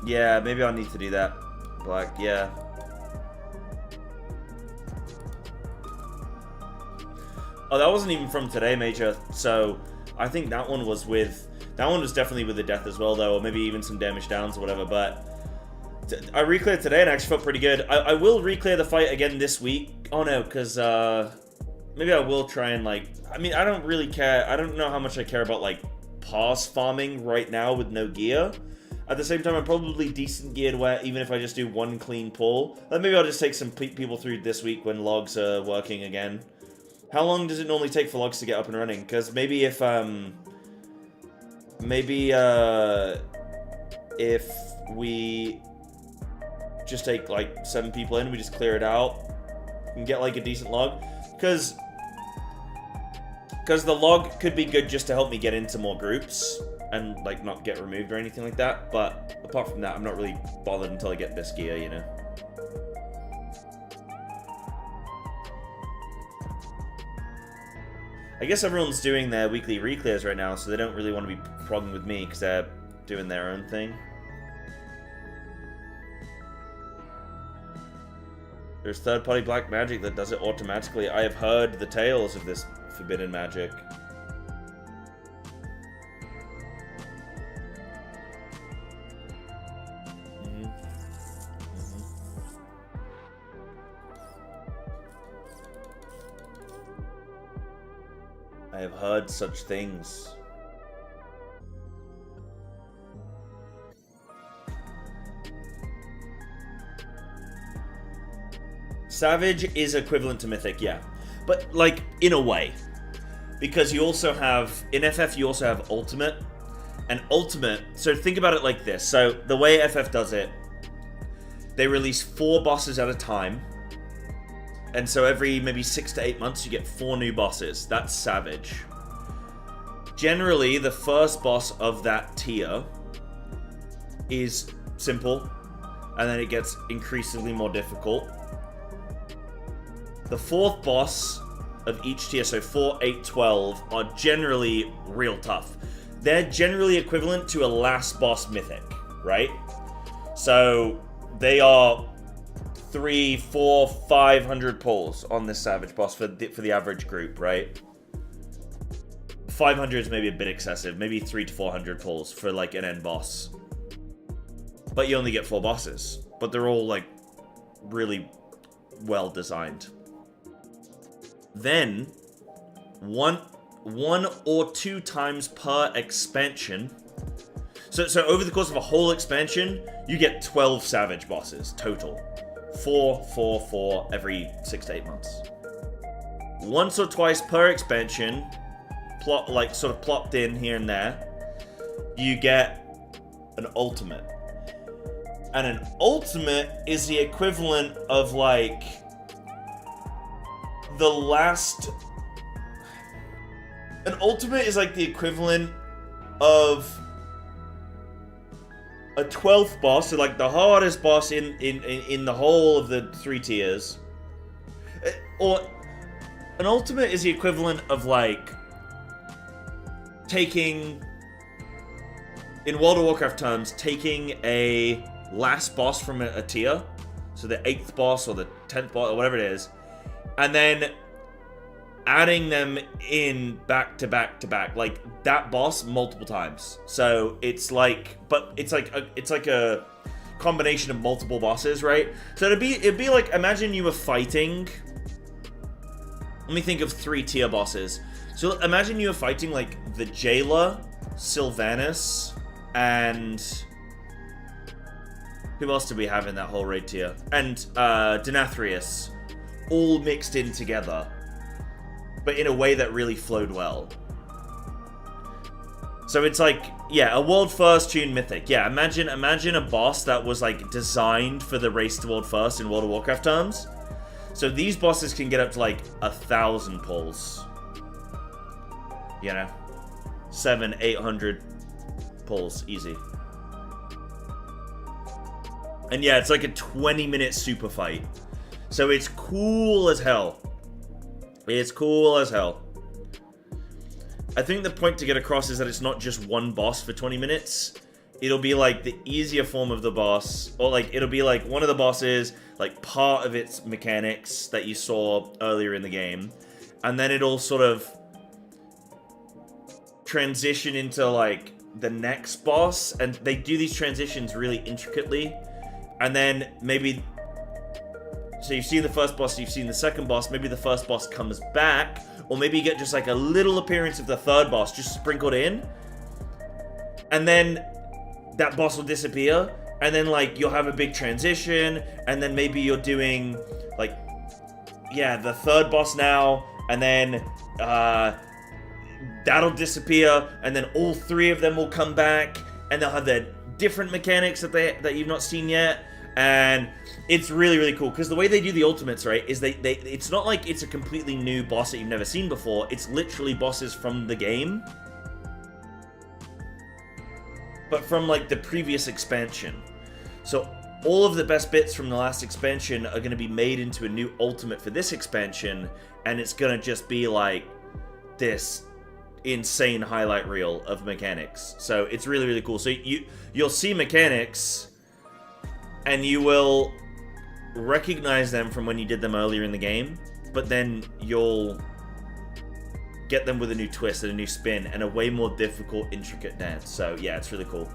Speaker 1: Yeah, maybe I'll need to do that. Black, yeah. Oh, that wasn't even from today, Major. So, I think that one was with... That one was definitely with the death as well, though. Or maybe even some damage downs or whatever, but... I recleared today and actually felt pretty good. I will reclear the fight again this week. Oh, no, because, maybe I will try and, like... I mean, I don't really care. I don't know how much I care about, like, pass farming right now with no gear. At the same time, I'm probably decent geared where even if I just do one clean pull, then maybe I'll just take some people through this week when logs are working again. How long does it normally take for logs to get up and running? Because maybe if we just take like 7 people in, we just clear it out and get like a decent log, because the log could be good just to help me get into more groups and like not get removed or anything like that. But apart from that, I'm not really bothered until I get this gear, you know. I guess everyone's doing their weekly reclears right now, so they don't really want to be progging with me because they're doing their own thing. There's third-party black magic that does it automatically. I have heard the tales of this forbidden magic. I have heard such things. Savage is equivalent to Mythic, yeah. But, like, in a way. Because you also have... In FF, you also have Ultimate. And Ultimate... So think about it like this. So, the way FF does it... They release 4 bosses at a time. And so every maybe 6 to 8 months, you get 4 new bosses. That's Savage. Generally, the first boss of that tier is simple. And then it gets increasingly more difficult. The 4th boss of each tier, so 4, 8, 12, are generally real tough. They're generally equivalent to a last boss mythic, right? So they are 300, 400, 500 pulls on this Savage boss for the average group, right? 500 is maybe a bit excessive, maybe 300 to 400 pulls for like an end boss. But you only get 4 bosses, but they're all like really well designed. Then, one or 2 times per expansion. So over the course of a whole expansion, you get 12 Savage bosses total. 4 every 6 to 8 months. Once or twice per expansion, sort of plopped in here and there, you get an ultimate. And an ultimate is the equivalent of like the last... An ultimate is like the equivalent of a 12th boss, so like the hardest boss in the whole of the 3 tiers. Or an ultimate is the equivalent of like taking, in World of Warcraft terms, taking a last boss from a tier, so the 8th boss or the 10th boss or whatever it is, and then adding them in back to back to back, like that boss multiple times. So it's like, but it's like a combination of multiple bosses, right? So it'd be like, imagine you were fighting. Let me think of 3 tier bosses. So imagine you were fighting like the Jailer, Sylvanas, and who else did we have in that whole raid tier? And Denathrius, all mixed in together, but in a way that really flowed well. So it's like, yeah, a world first tune mythic. Yeah, imagine a boss that was like designed for the race to world first in World of Warcraft terms. So these bosses can get up to like 1,000 pulls. You know, 700, 800 pulls, easy. And yeah, it's like a 20-minute super fight. So it's cool as hell. It's cool as hell. I think the point to get across is that it's not just one boss for 20 minutes. It'll be like the easier form of the boss, or like it'll be like one of the bosses, like part of its mechanics that you saw earlier in the game, and then it'll sort of transition into like the next boss, and they do these transitions really intricately. And then maybe, so you've seen the first boss, you've seen the second boss, maybe the first boss comes back, or maybe you get just like a little appearance of the third boss just sprinkled in. And then that boss will disappear, and then like you'll have a big transition, and then maybe you're doing like, yeah, the third boss now, and then that'll disappear, and then all three of them will come back, and they'll have their different mechanics that you've not seen yet, and it's really, really cool, because the way they do the ultimates, right, is they it's not like it's a completely new boss that you've never seen before, it's literally bosses from the game, but from like the previous expansion. So all of the best bits from the last expansion are going to be made into a new ultimate for this expansion, and it's going to just be like this insane highlight reel of mechanics. So it's really, really cool. So you'll see mechanics, and you will recognize them from when you did them earlier in the game, but then you'll get them with a new twist and a new spin and a way more difficult, intricate dance. So yeah, it's really cool.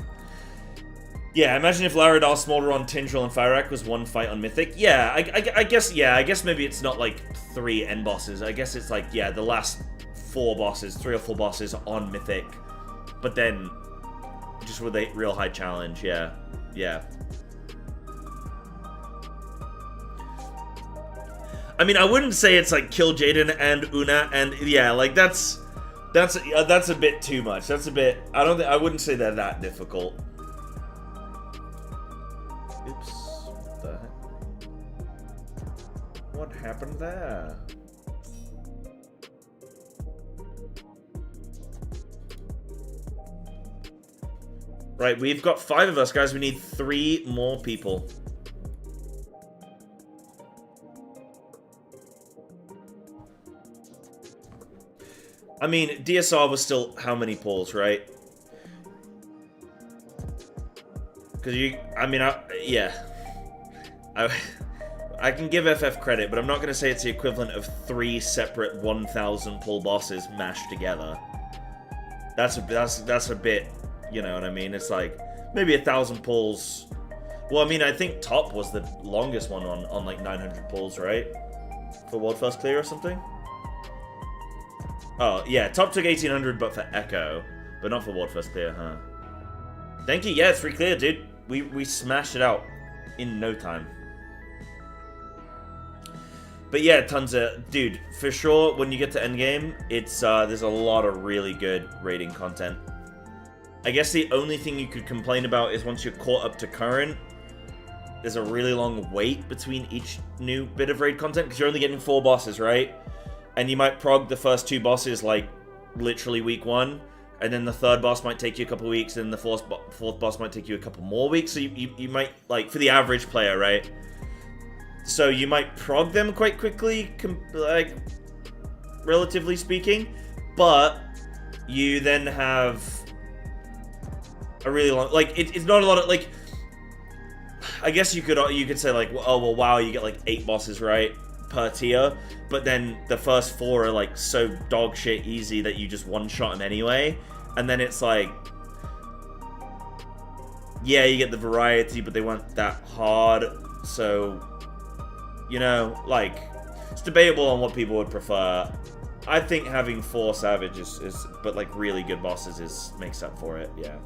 Speaker 1: Yeah, imagine if Laradar, Smolderon, Tindril, and Fyrak was one fight on Mythic. Yeah, I guess maybe it's not like 3 end bosses. I guess it's like, yeah, the last 4 bosses, 3 or 4 bosses on Mythic, but then just with a real high challenge. Yeah, yeah. I mean, I wouldn't say it's like kill Jaden and Una, and yeah, like that's a bit too much. That's a bit. I wouldn't say they're that difficult. Oops. What the heck? What happened there? Right, we've got 5 of us, guys. We need 3 more people. I mean, DSR was still how many polls, right? Because yeah. I can give FF credit, but I'm not going to say it's the equivalent of 3 separate 1,000 pull bosses mashed together. That's a bit, you know what I mean? It's like maybe 1,000 pulls. Well, I mean, I think Top was the longest one on like 900 pulls, right? For World First Clear or something. Oh yeah, Top took 1,800, but for Echo, but not for World First Clear, huh? Thank you. Yeah, it's free clear, dude. We smashed it out in no time. But yeah, tons of... Dude, for sure, when you get to endgame, it's there's a lot of really good raiding content. I guess the only thing you could complain about is once you're caught up to current, there's a really long wait between each new bit of raid content, because you're only getting 4 bosses, right? And you might prog the first 2 bosses, like, literally week 1, and then the 3rd boss might take you a couple weeks, and the 4th boss might take you a couple more weeks, so you might, like, for the average player, right? So you might prog them quite quickly, like, relatively speaking, but you then have a really long, like, it's not a lot of, like, I guess you could say, like, oh, well, wow, you get, like, 8 bosses, right, per tier, but then the first 4 are, like, so dog shit easy that you just one-shot them anyway, and then it's like, yeah, you get the variety, but they weren't that hard, so... You know, like, it's debatable on what people would prefer. I think having 4 Savage is but like really good bosses makes up for it, yeah.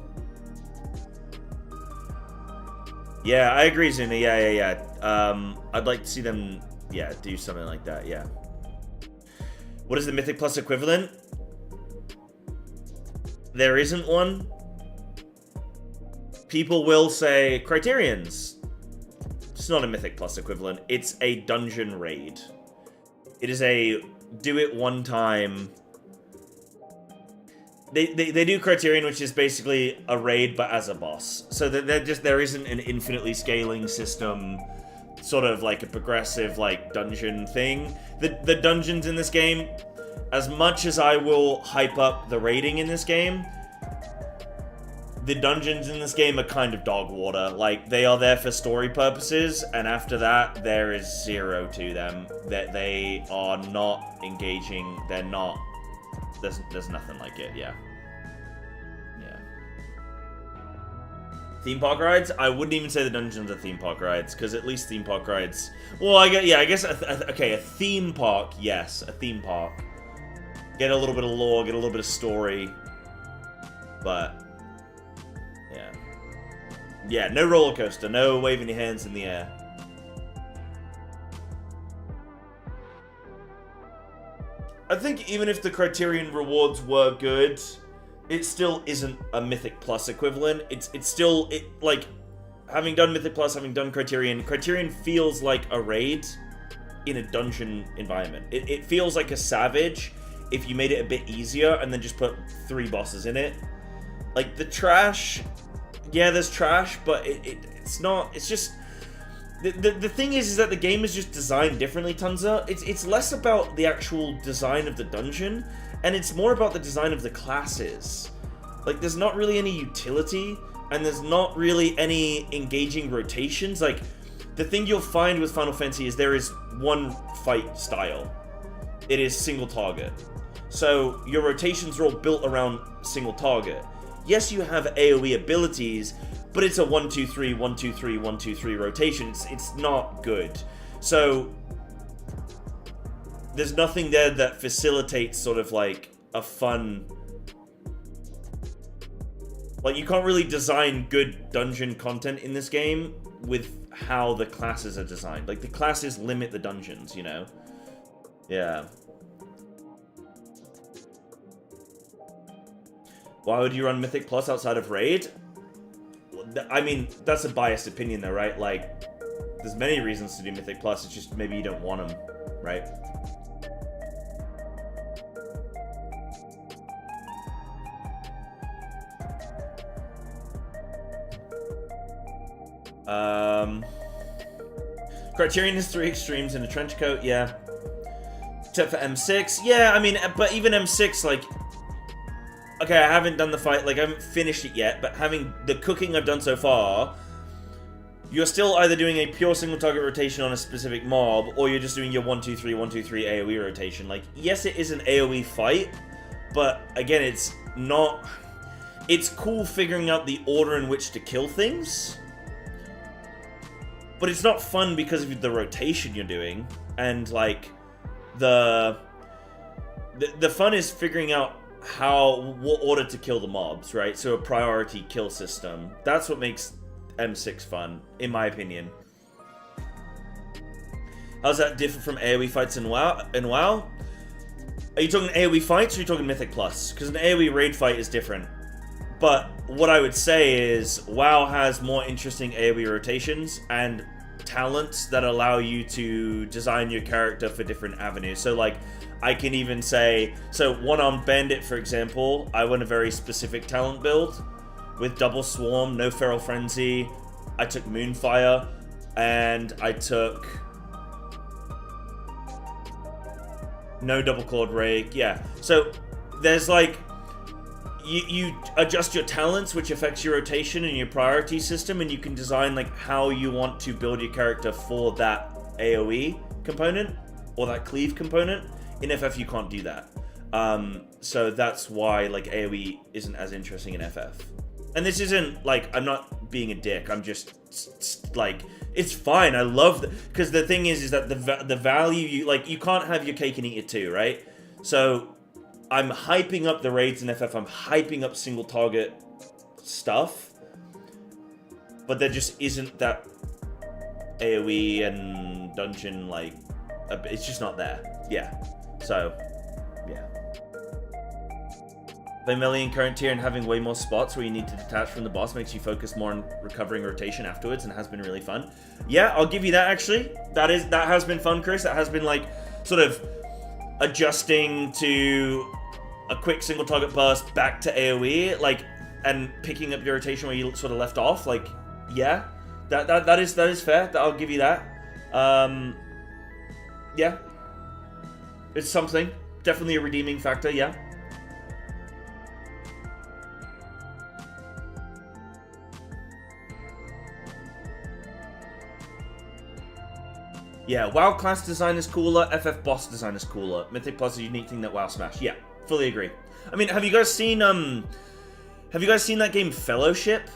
Speaker 1: Yeah, I agree, Zuna, yeah. I'd like to see them, yeah, do something like that, yeah. What is the Mythic Plus equivalent? There isn't one. People will say Criterions. It's not a Mythic Plus equivalent. It's a dungeon raid. It is a do it one time. They do Criterion, which is basically a raid but as a boss. So there isn't an infinitely scaling system, sort of like a progressive like dungeon thing. The dungeons in this game, as much as I will hype up the raiding in this game, the dungeons in this game are kind of dog water. Like, they are there for story purposes, and after that, there is 0 to them. That they are not engaging. They're not. There's nothing like it. Yeah. Yeah. Theme park rides? I wouldn't even say the dungeons are theme park rides, because at least theme park rides. Well, I guess. Okay, a theme park. Yes, a theme park. Get a little bit of lore, get a little bit of story, but. Yeah, no roller coaster, no waving your hands in the air. I think even if the Criterion rewards were good, it still isn't a Mythic Plus equivalent. It's still, like, having done Mythic Plus, having done Criterion feels like a raid in a dungeon environment. It feels like a Savage if you made it a bit easier and then just put 3 bosses in it. Like, the trash, yeah, there's trash, but it's not, it's just... The thing is that the game is just designed differently, Tunza. It's less about the actual design of the dungeon, and it's more about the design of the classes. Like, there's not really any utility, and there's not really any engaging rotations. Like, the thing you'll find with Final Fantasy is there is one fight style. It is single target. So, your rotations are all built around single target. Yes, you have AoE abilities, but it's a 1-2-3, 1-2-3, 1-2-3 rotation. It's not good. So, there's nothing there that facilitates sort of like a fun... Like, you can't really design good dungeon content in this game with how the classes are designed. Like, the classes limit the dungeons, you know? Yeah. Why would you run Mythic Plus outside of Raid? I mean, that's a biased opinion though, right? Like, there's many reasons to do Mythic Plus, it's just maybe you don't want them, right? Criterion has 3 extremes in a trench coat, yeah. Except for M6, yeah, I mean, but even M6, like... Okay, I haven't done the fight, like, I haven't finished it yet, but having the cooking I've done so far, you're still either doing a pure single target rotation on a specific mob, or you're just doing your 1-2-3, 1-2-3 AoE rotation. Like, yes, it is an AoE fight, but again, it's not... It's cool figuring out the order in which to kill things, but it's not fun because of the rotation you're doing, and, like, the fun is figuring out what order to kill the mobs, right? So a priority kill system. That's what makes M6 fun, in my opinion. How's that different from AoE fights in WoW? Are you talking AoE fights or are you talking Mythic Plus? Because an AoE raid fight is different. But what I would say is WoW has more interesting AoE rotations and talents that allow you to design your character for different avenues. So, like, I can even say, so One-Armed Bandit, for example, I went a very specific talent build with Double Swarm, no Feral Frenzy. I took Moonfire, and I took no Double Clawed Rake. Yeah, so there's like, you adjust your talents, which affects your rotation and your priority system, and you can design like how you want to build your character for that AoE component or that cleave component. In FF, you can't do that. So that's why like AoE isn't as interesting in FF. And this isn't like, I'm not being a dick. I'm just like, it's fine. I love that, because the thing is that the value you can't have your cake and eat it too, right? So I'm hyping up the raids in FF. I'm hyping up single target stuff, but there just isn't that AoE and dungeon like. It's just not there. Yeah. So, yeah. Vermilion current tier and having way more spots where you need to detach from the boss makes you focus more on recovering rotation afterwards and has been really fun. Yeah, I'll give you that actually. That has been fun, Chris. That has been like sort of adjusting to a quick single target burst back to AoE, like, and picking up your rotation where you sort of left off. Like, yeah, that is fair. I'll give you that. Yeah. It's something. Definitely a redeeming factor, yeah. Yeah, WoW class design is cooler, FF boss design is cooler. Mythic Plus is a unique thing that WoW smashed. Yeah, fully agree. I mean, have you guys seen that game Fellowship?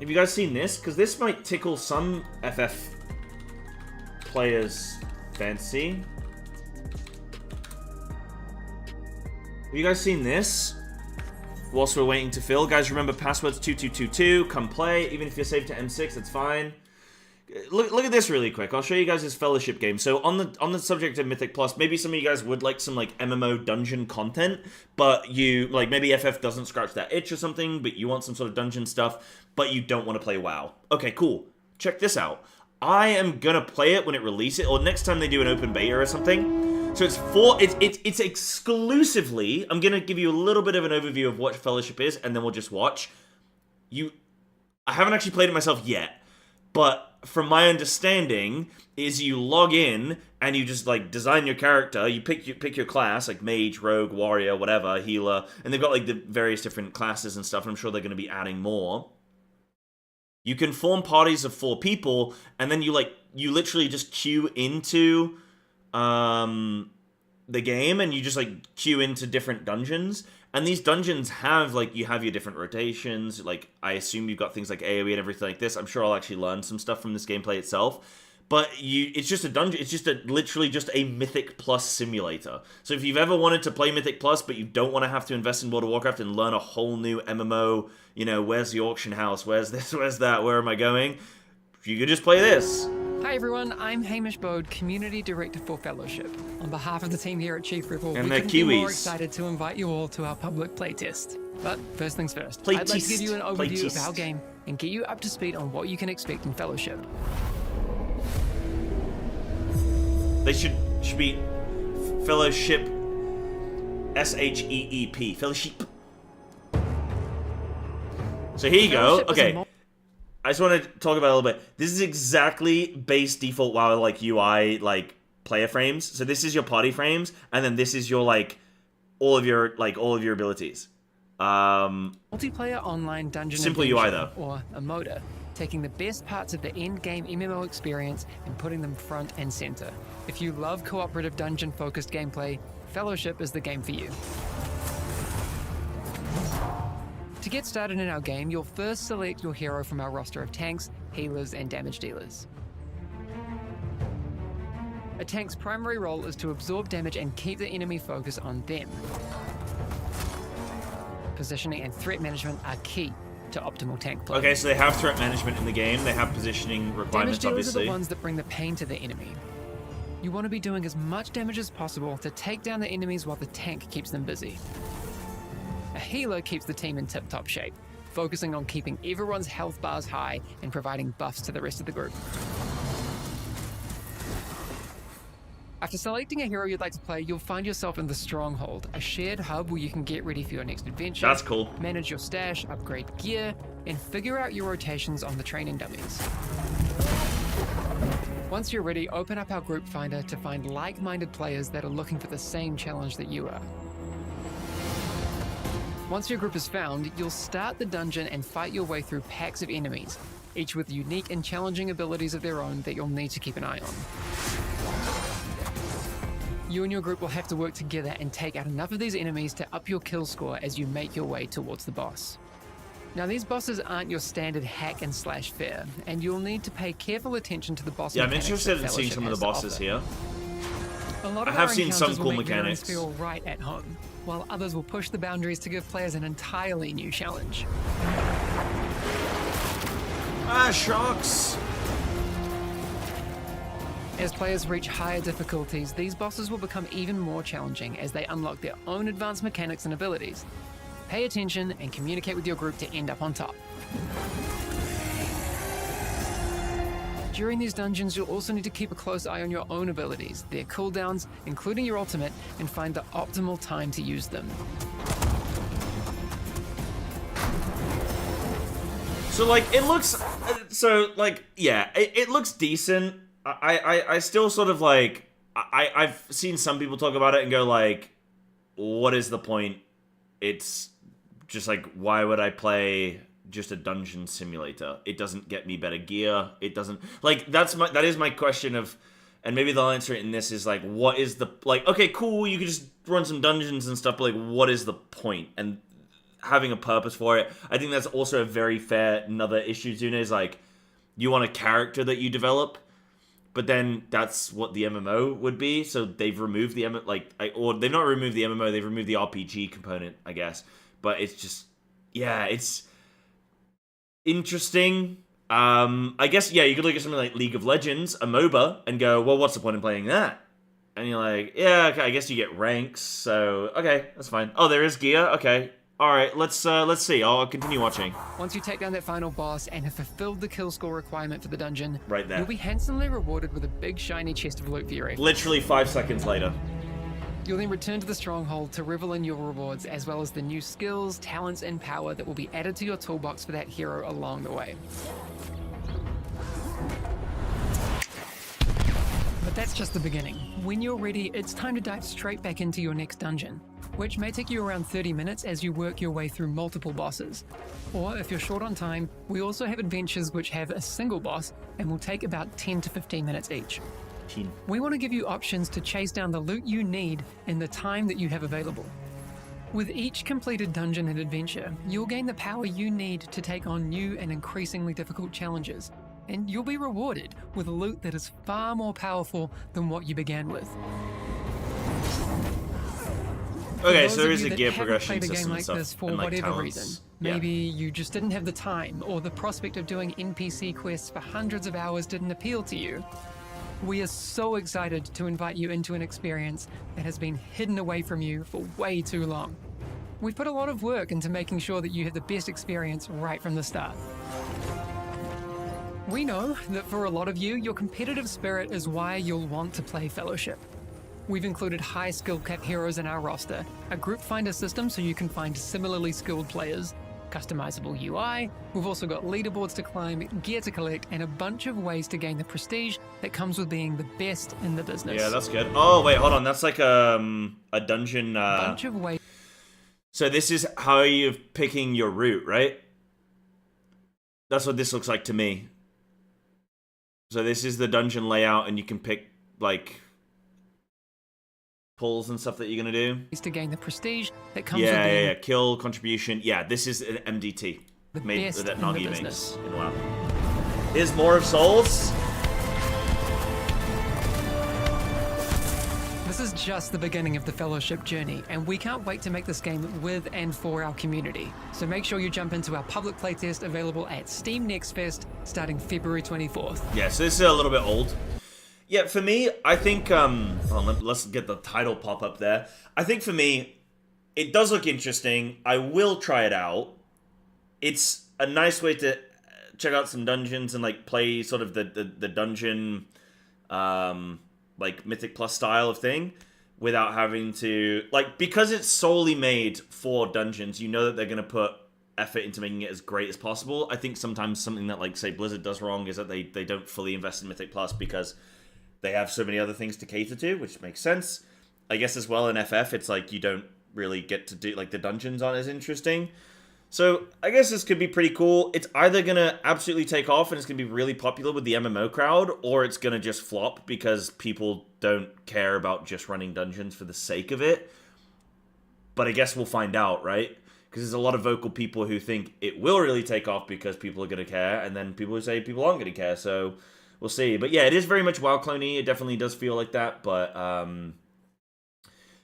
Speaker 1: Have you guys seen this? Because this might tickle some FF players' fancy. Have you guys seen this? whilst we're waiting to fill, guys, remember passwords 2222. Come play. Even if you're saved to M6, that's fine. Look at this really quick. I'll show you guys this Fellowship game. So on the subject of Mythic Plus, maybe some of you guys would like some like MMO dungeon content, but you like maybe FF doesn't scratch that itch or something, but you want some sort of dungeon stuff, but you don't want to play WoW. Okay, cool. Check this out. I am gonna play it when it releases, or next time they do an open beta or something. So it's exclusively. I'm gonna give you a little bit of an overview of what Fellowship is, and then we'll just watch. I haven't actually played it myself yet. But from my understanding, is you log in and you just like design your character. You pick your class, like mage, rogue, warrior, whatever, healer, and they've got like the various different classes and stuff. And I'm sure they're going to be adding more. You can form parties of 4 people, and then you literally just queue into the game, and you just like queue into different dungeons. And these dungeons have, like, you have your different rotations. Like, I assume you've got things like AoE and everything like this. I'm sure I'll actually learn some stuff from this gameplay itself. But it's just a dungeon. It's just literally just a Mythic Plus simulator. So if you've ever wanted to play Mythic Plus, but you don't want to have to invest in World of Warcraft and learn a whole new MMO, you know, where's the auction house? Where's this? Where's that? Where am I going? You could just play this.
Speaker 7: Hi everyone, I'm Hamish Bode, Community Director for Fellowship. On behalf of the team here at Chief Rebel,
Speaker 1: And
Speaker 7: we
Speaker 1: they're
Speaker 7: couldn't be more
Speaker 1: Kiwis.
Speaker 7: excited to invite you all to our public playtest. But first things first,
Speaker 1: Playtest.
Speaker 7: I'd like to give you an overview of
Speaker 1: Playtest.
Speaker 7: our game and get you up to speed on what you can expect in Fellowship.
Speaker 1: They should be Fellowship, SHEEP, Fellowship. So here you go.
Speaker 7: Fellowship is a
Speaker 1: Okay, I just want to talk about it a little bit. This is exactly base default WoW like UI like player frames. So this is your party frames, and then this is your like all of your abilities.
Speaker 7: Multiplayer online dungeon
Speaker 1: Simple UI
Speaker 7: adventure,
Speaker 1: though.
Speaker 7: or a MODA, taking the best parts of the end-game MMO experience and putting them front and center. If you love cooperative dungeon-focused gameplay, Fellowship is the game for you. To get started in our game, you'll first select your hero from our roster of tanks, healers, and damage dealers. A tank's primary role is to absorb damage and keep the enemy focus on them. Positioning and threat management are key to optimal tank play.
Speaker 1: Okay, so they have threat management in the game. They have positioning
Speaker 7: Damage
Speaker 1: requirements,
Speaker 7: dealers
Speaker 1: obviously.
Speaker 7: are the ones that bring the pain to the enemy. You want to be doing as much damage as possible to take down the enemies while the tank keeps them busy. A healer keeps the team in tip-top shape, focusing on keeping everyone's health bars high and providing buffs to the rest of the group. After selecting a hero you'd like to play, you'll find yourself in the Stronghold, a shared hub where you can get ready for your next adventure.
Speaker 1: That's cool.
Speaker 7: Manage your stash, upgrade gear, and figure out your rotations on the training dummies. Once you're ready, open up our group finder to find like-minded players that are looking for the same challenge that you are. Once your group is found, you'll start the dungeon and fight your way through packs of enemies, each with unique and challenging abilities of their own that you'll need to keep an eye on. You and your group will have to work together and take out enough of these enemies to up your kill score as you make your way towards the boss. Now, these bosses aren't your standard hack and slash fare, and you'll need to pay careful attention to the boss
Speaker 1: Yeah, I'm
Speaker 7: mechanics
Speaker 1: interested
Speaker 7: that
Speaker 1: in seeing
Speaker 7: Fellowship
Speaker 1: some of
Speaker 7: has
Speaker 1: the
Speaker 7: to
Speaker 1: bosses
Speaker 7: offer.
Speaker 1: here.
Speaker 7: A lot of
Speaker 1: I have
Speaker 7: our
Speaker 1: seen some
Speaker 7: encounters
Speaker 1: cool
Speaker 7: will make veterans
Speaker 1: mechanics.
Speaker 7: feel right at home, while others will push the boundaries to give players an entirely new challenge.
Speaker 1: Ah, sharks!
Speaker 7: As players reach higher difficulties, these bosses will become even more challenging as they unlock their own advanced mechanics and abilities. Pay attention and communicate with your group to end up on top. During these dungeons, you'll also need to keep a close eye on your own abilities, their cooldowns, including your ultimate, and find the optimal time to use them.
Speaker 1: So, like, it looks... So, like, yeah, it looks decent. I still sort of, like... I've seen some people talk about it and go, like, what is the point? It's just, like, why would I play just a dungeon simulator? It doesn't get me better gear. It doesn't... Like, that is my question of... And maybe they'll answer it in this is, like, what is the... Like, okay, cool, you could just run some dungeons and stuff, but, like, what is the point? And having a purpose for it. I think that's also a very fair another issue, Zuna, is, like, you want a character that you develop, but then that's what the MMO would be. So they've removed the or they've not removed the MMO, they've removed the RPG component, I guess. but it's just, yeah, it's interesting. I guess, yeah, you could look at something like League of Legends, a MOBA, and go, well, what's the point in playing that? And you're like, yeah, okay, I guess you get ranks, so, okay, that's fine. Oh, there is gear? Okay. Alright, let's see. I'll continue watching.
Speaker 7: Once you take down that final boss and have fulfilled the kill score requirement for the dungeon,
Speaker 1: right there,
Speaker 7: you'll be handsomely rewarded with a big shiny chest of loot for your effort.
Speaker 1: Literally 5 seconds later.
Speaker 7: You'll then return to the stronghold to revel in your rewards, as well as the new skills, talents, and power that will be added to your toolbox for that hero along the way. But that's just the beginning. When you're ready, it's time to dive straight back into your next dungeon, which may take you around 30 minutes as you work your way through multiple bosses. Or if you're short on time, we also have adventures which have a single boss and will take about 10 to 15 minutes each. We want to give you options to chase down the loot you need in the time that you have available. With each completed dungeon and adventure, you'll gain the power you need to take on new and increasingly difficult challenges, and you'll be rewarded with loot that is far more powerful than what you began with.
Speaker 1: Okay,
Speaker 7: For
Speaker 1: so
Speaker 7: those
Speaker 1: there
Speaker 7: of
Speaker 1: is
Speaker 7: you
Speaker 1: a
Speaker 7: that
Speaker 1: gear
Speaker 7: haven't
Speaker 1: progression
Speaker 7: played a game
Speaker 1: system and
Speaker 7: like
Speaker 1: stuff,
Speaker 7: this for
Speaker 1: and, like,
Speaker 7: whatever
Speaker 1: talents.
Speaker 7: reason,
Speaker 1: Yeah.
Speaker 7: maybe you just didn't have the time, or the prospect of doing NPC quests for hundreds of hours didn't appeal to you. We are so excited to invite you into an experience that has been hidden away from you for way too long. We've put a lot of work into making sure that you have the best experience right from the start. We know that for a lot of you, your competitive spirit is why you'll want to play Fellowship. We've included high skill cap heroes in our roster, a group finder system so you can find similarly skilled players, customizable UI, we've also got leaderboards to climb, gear to collect, and a bunch of ways to gain the prestige that comes with being the best in the business.
Speaker 1: Yeah, that's good. Oh, wait, hold on. That's like a dungeon...
Speaker 7: bunch of ways.
Speaker 1: So this is how you're picking your route, right? That's what this looks like to me. So this is the dungeon layout, and you can pick, like, pulls and stuff that you're gonna do.
Speaker 7: To gain the prestige that comes with
Speaker 1: yeah. Kill, contribution. Yeah, this is an MDT.
Speaker 7: the
Speaker 1: Made
Speaker 7: best
Speaker 1: that
Speaker 7: in the
Speaker 1: Nagi
Speaker 7: business.
Speaker 1: makes in WoW. Here's more of Souls.
Speaker 7: This is just the beginning of the Fellowship journey, and we can't wait to make this game with and for our community. So make sure you jump into our public playtest available at Steam Next Fest starting February 24th.
Speaker 1: Yeah, so this is a little bit old. Yeah, for me, I think, let's get the title pop up there. I think for me, it does look interesting. I will try it out. It's a nice way to check out some dungeons and, like, play sort of the dungeon, like, Mythic Plus style of thing without having to, like, because it's solely made for dungeons, you know that they're going to put effort into making it as great as possible. I think sometimes something that, like, say, Blizzard does wrong is that they don't fully invest in Mythic Plus because they have so many other things to cater to, which makes sense. I guess as well in FF, it's like you don't really get to do, like, the dungeons aren't as interesting. So I guess this could be pretty cool. It's either going to absolutely take off and it's going to be really popular with the MMO crowd, or it's going to just flop because people don't care about just running dungeons for the sake of it. But I guess we'll find out, right? Because there's a lot of vocal people who think it will really take off because people are going to care, and then people who say people aren't going to care, so we'll see. But yeah, it is very much WoW clone-y. It definitely does feel like that, but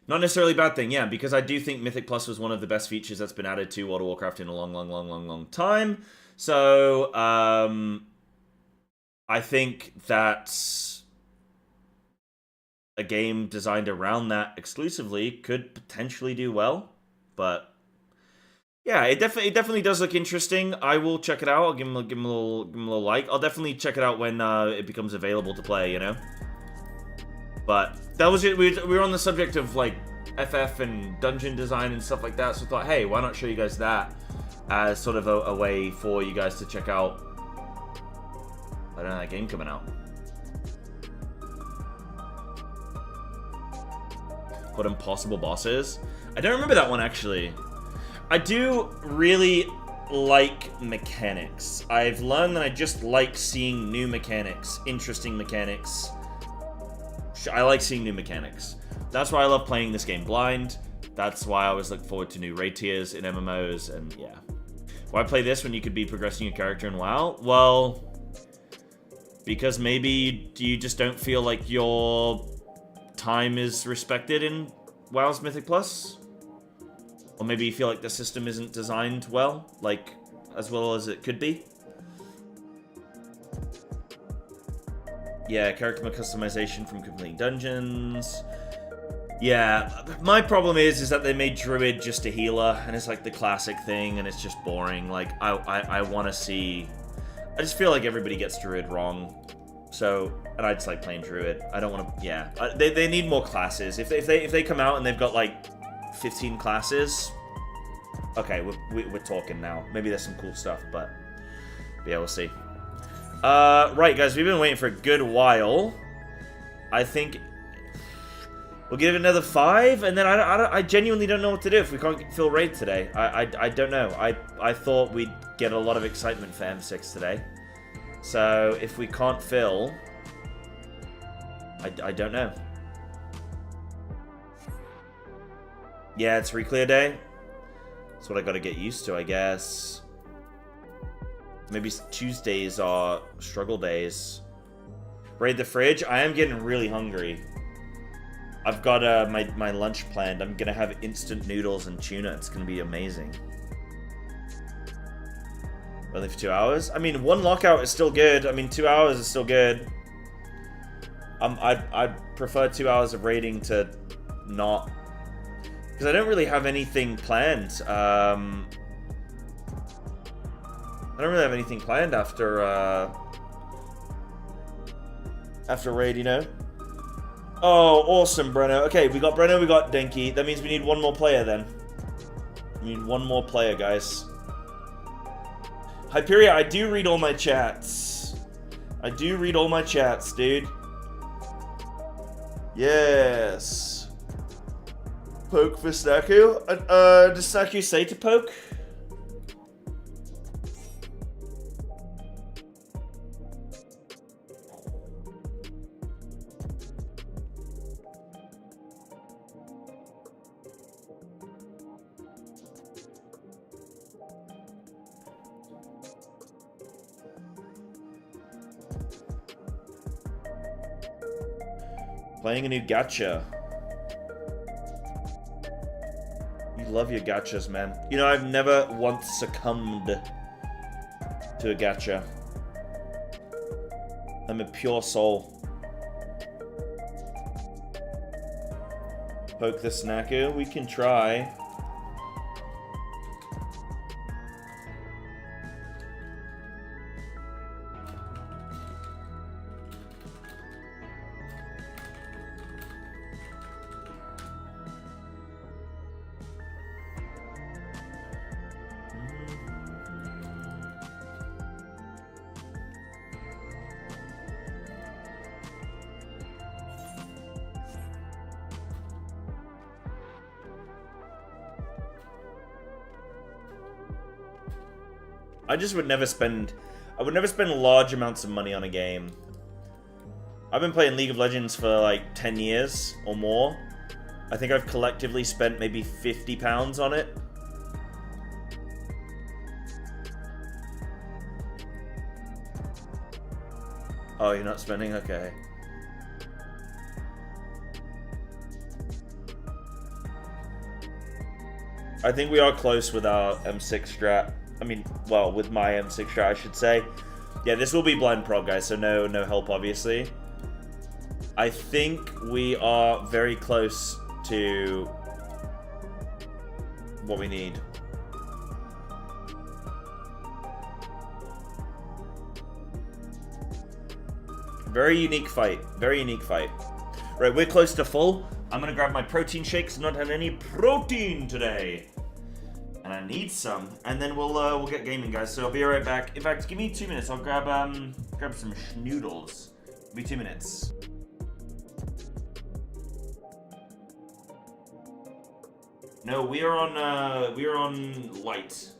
Speaker 1: not necessarily a bad thing, yeah, because I do think Mythic Plus was one of the best features that's been added to World of Warcraft in a long time. So, I think that a game designed around that exclusively could potentially do well, but yeah, it definitely does look interesting. I will check it out. I'll give him a little like. I'll definitely check it out when it becomes available to play, you know? But that was it. We were on the subject of, like, FF and dungeon design and stuff like that, so I thought, hey, why not show you guys that as sort of a way for you guys to check out, I don't know, that game coming out. What impossible bosses? I don't remember that one, actually. I do really like mechanics. I've learned that I just like seeing new mechanics, interesting mechanics. I like seeing new mechanics. That's why I love playing this game blind. That's why I always look forward to new raid tiers in MMOs, and yeah. Why play this when you could be progressing your character in WoW? Well, because maybe you just don't feel like your time is respected in WoW's Mythic Plus? Or maybe you feel like the system isn't designed well, like, as well as it could be. Yeah, character customization from completing dungeons. Yeah, my problem is that they made Druid just a healer, and it's like the classic thing, and it's just boring. Like, I want to see... I just feel like everybody gets Druid wrong. So, and I just like playing Druid. I don't want to... Yeah. They need more classes. If they come out and they've got, like, 15 classes... Okay, we're talking now. Maybe there's some cool stuff, but... Yeah, we'll see. Right, guys, we've been waiting for a good while. I think... We'll give it another 5, and then I genuinely don't know what to do if we can't fill raid today. I don't know. I thought we'd get a lot of excitement for M6 today. So, if we can't fill... I don't know. Yeah, it's Reclear Day. That's what I gotta get used to, I guess. Maybe Tuesdays are struggle days. Raid the fridge. I am getting really hungry. I've got my lunch planned. I'm gonna have instant noodles and tuna. It's gonna be amazing. Only for 2 hours? I mean, 1 lockout is still good. I mean, 2 hours is still good. I'd prefer 2 hours of raiding to not... Because I don't really have anything planned. I don't really have anything planned after raid, you know? Oh, awesome, Breno. Okay, we got Breno, we got Denki. That means we need 1 more player, then. We need 1 more player, guys. Hyperia, I do read all my chats. I do read all my chats, dude. Yes. Poke for Snaku. Does Snaku say to poke? Playing a new gacha. You love your gachas, man. You know, I've never once succumbed to a gacha. I'm a pure soul. Poke the Snaku. We can try. I just would never spend... I would never spend large amounts of money on a game. I've been playing League of Legends for like 10 years or more. I think I've collectively spent maybe £50 on it. Oh, you're not spending? Okay. I think we are close with our M6 strat. I mean, well, with my M6 strat, I should say. Yeah, this will be blind prog, guys, so no help, obviously. I think we are very close to what we need. Very unique fight. Very unique fight. Right, we're close to full. I'm gonna grab my protein shakes. Not had any protein today. And I need some, and then we'll get gaming, guys. So I'll be right back. In fact, give me 2 minutes. I'll grab some schnoodles. It'll be 2 minutes. No, we are on light.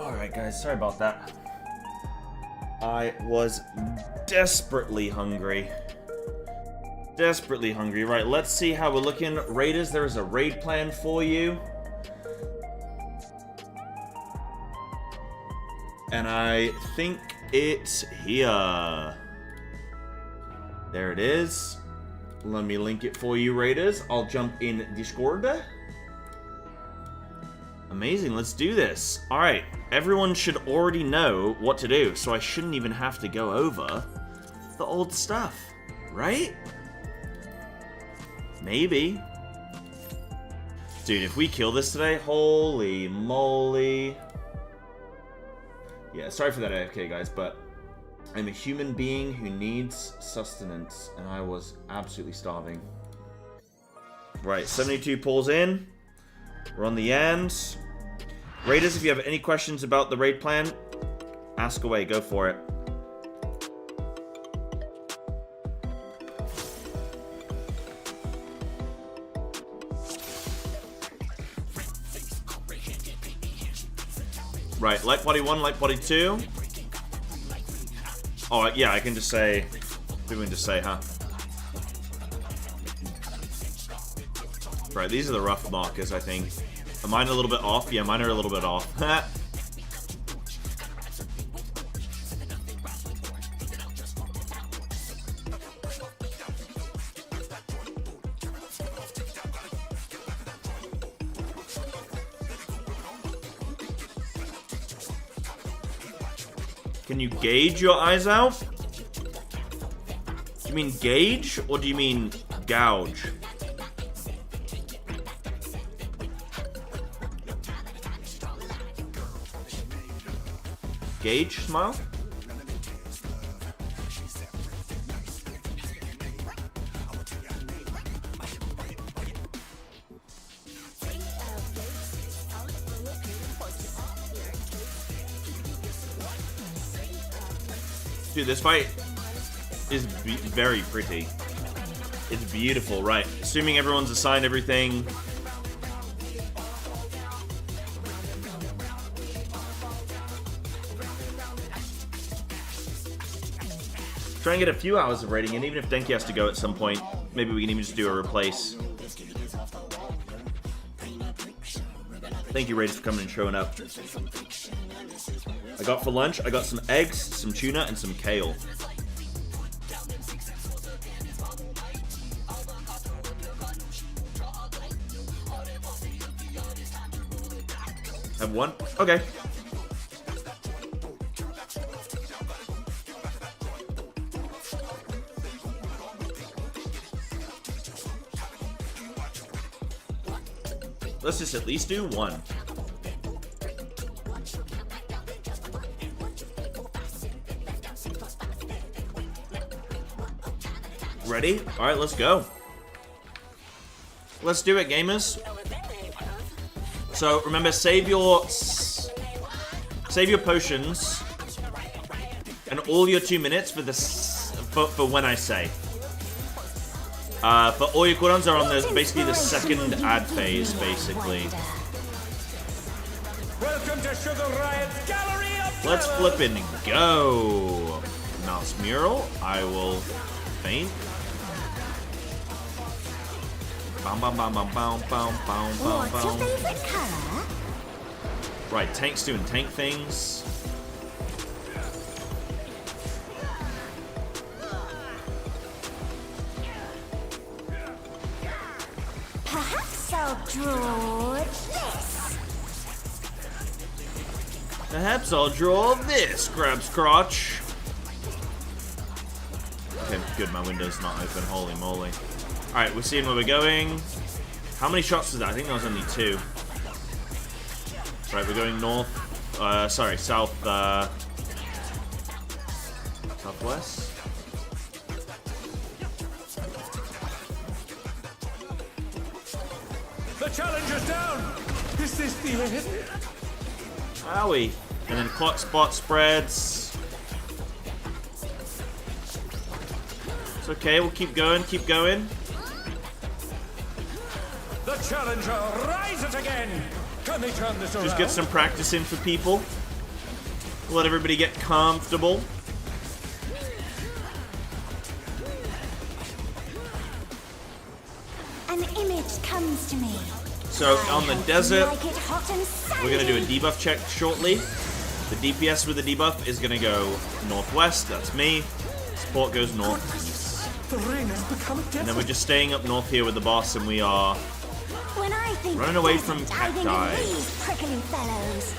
Speaker 1: Alright guys, sorry about that. I was desperately hungry. Desperately hungry. Right, let's see how we're looking. Raiders, there is a raid plan for you. And I think it's here. There it is. Let me link it for you, Raiders. I'll jump in Discord. Amazing, let's do this. Alright, everyone should already know what to do, so I shouldn't even have to go over the old stuff, right? Maybe. Dude, if we kill this today, holy moly. Yeah, sorry for that AFK, guys, but I'm a human being who needs sustenance, and I was absolutely starving. Right, 72 pulls in. We're on the ends. Raiders, if you have any questions about the raid plan, ask away, go for it. Right, like body 1, like body 2. Oh, yeah, I can just say... We can just say, huh? Right, these are the rough markers, I think. Are mine a little bit off? Yeah, mine are a little bit off. Can you gauge your eyes out? Do you mean gauge, or do you mean gouge? Gauge, smile? Dude, this fight is very pretty. It's beautiful, right? Assuming everyone's assigned everything. Try and get a few hours of raiding, and even if Denki has to go at some point, maybe we can even just do a replace. Thank you, Raiders, for coming and showing up. I got for lunch, I got some eggs, some tuna, and some kale. Have one? Okay. Let's just at least do one. Ready? Alright, let's go. Let's do it, gamers. So remember, save your potions and all your 2 minutes for this for when I say. But all your cooldowns are on basically the second ad phase, basically.
Speaker 4: Welcome to Sugar Riot's Gallery of
Speaker 1: Let's flip and go. Mouse mural. I will faint. Bam bam bam bam bam bam bam bam
Speaker 8: What's your favorite color?
Speaker 1: Right, tanks doing tank things.
Speaker 8: Perhaps I'll draw this.
Speaker 1: Perhaps I'll draw this, grabs crotch. Okay, good, my window's not open, holy moly. Alright, we're seeing where we're going. How many shots was that? I think that was only 2. Right, we're going north. Sorry, south, southwest.
Speaker 4: The challenger's down! Is this the end?
Speaker 1: Owie. And then clock spot spreads. It's okay, we'll keep going, keep going.
Speaker 4: The challenger rises again! Can they turn this around?
Speaker 1: Just get some practice in for people.
Speaker 2: Let everybody get comfortable.
Speaker 8: An image comes to me.
Speaker 2: So on the desert,
Speaker 8: Like it hot and
Speaker 2: we're gonna do a
Speaker 8: sandy.
Speaker 2: debuff check shortly. The DPS with the debuff is gonna go northwest, that's me. Support goes northeast.
Speaker 4: The ring has become a
Speaker 2: And then we're just staying up north here with the boss, and we are
Speaker 8: When I think
Speaker 2: running away
Speaker 8: desert,
Speaker 2: from
Speaker 8: I think
Speaker 2: cacti.
Speaker 8: of these prickly fellows.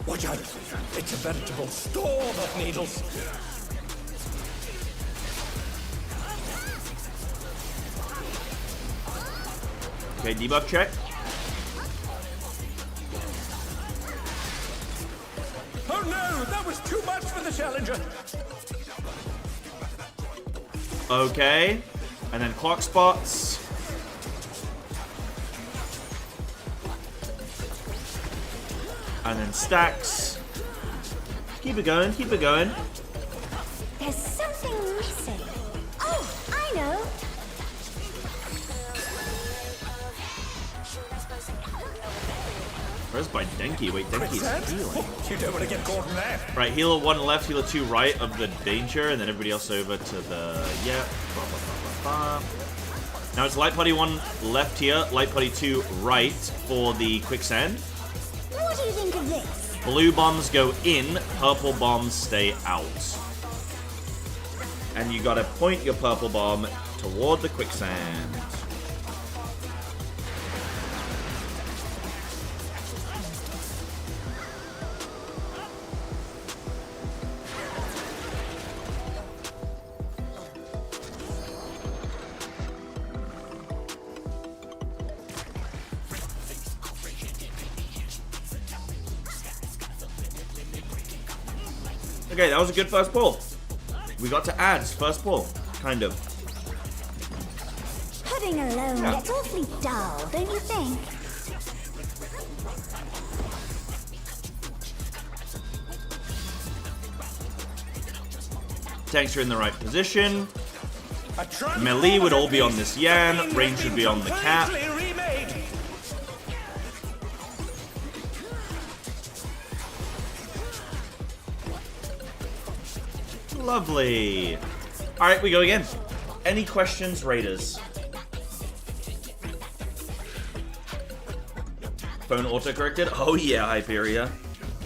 Speaker 4: Watch out! It's a veritable storm of needles.
Speaker 2: Okay, debuff check.
Speaker 4: Oh no! That was too much for the challenger.
Speaker 2: Okay. And then clock spots. And then stacks. Keep it going, keep it going.
Speaker 8: There's something missing. Oh, I know.
Speaker 2: Where's my Denki? Wait, Denki's healing.
Speaker 4: Oh, you don't want to get caught in that.
Speaker 2: Right, healer 1 left, healer 2 right of the danger, and then everybody else over to the... yeah. Blah, blah, blah, blah, blah. Now it's light party 1 left here, light party 2 right for the quicksand.
Speaker 8: What do you think of this?
Speaker 2: Blue bombs go in, purple bombs stay out. And you gotta point your purple bomb toward the quicksand. Okay, that was a good first pull. We got to ads first pull, kind of.
Speaker 8: Pudding alone
Speaker 2: Yeah.
Speaker 8: gets awfully dull, don't you think?
Speaker 2: Tanks are in the right position.
Speaker 4: A transformer
Speaker 2: Melee would all be on
Speaker 4: piece.
Speaker 2: this Yan,
Speaker 4: The beam
Speaker 2: range
Speaker 4: has
Speaker 2: should
Speaker 4: been
Speaker 2: be on the cap.
Speaker 4: completely remade.
Speaker 2: Lovely. Alright, we go again. Any questions, Raiders? Phone auto-corrected? Oh yeah, Hyperia.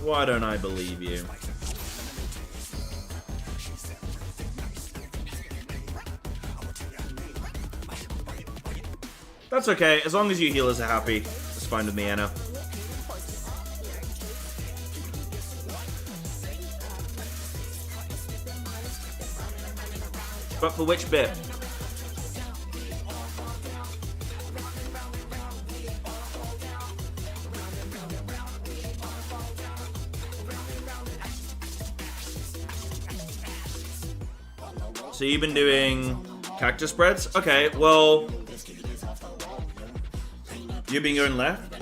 Speaker 2: Why don't I believe you? That's okay, as long as you healers are happy. It's fine with me, Anna. But for which bit? So you've been doing cactus spreads? Okay, well... You've been going left?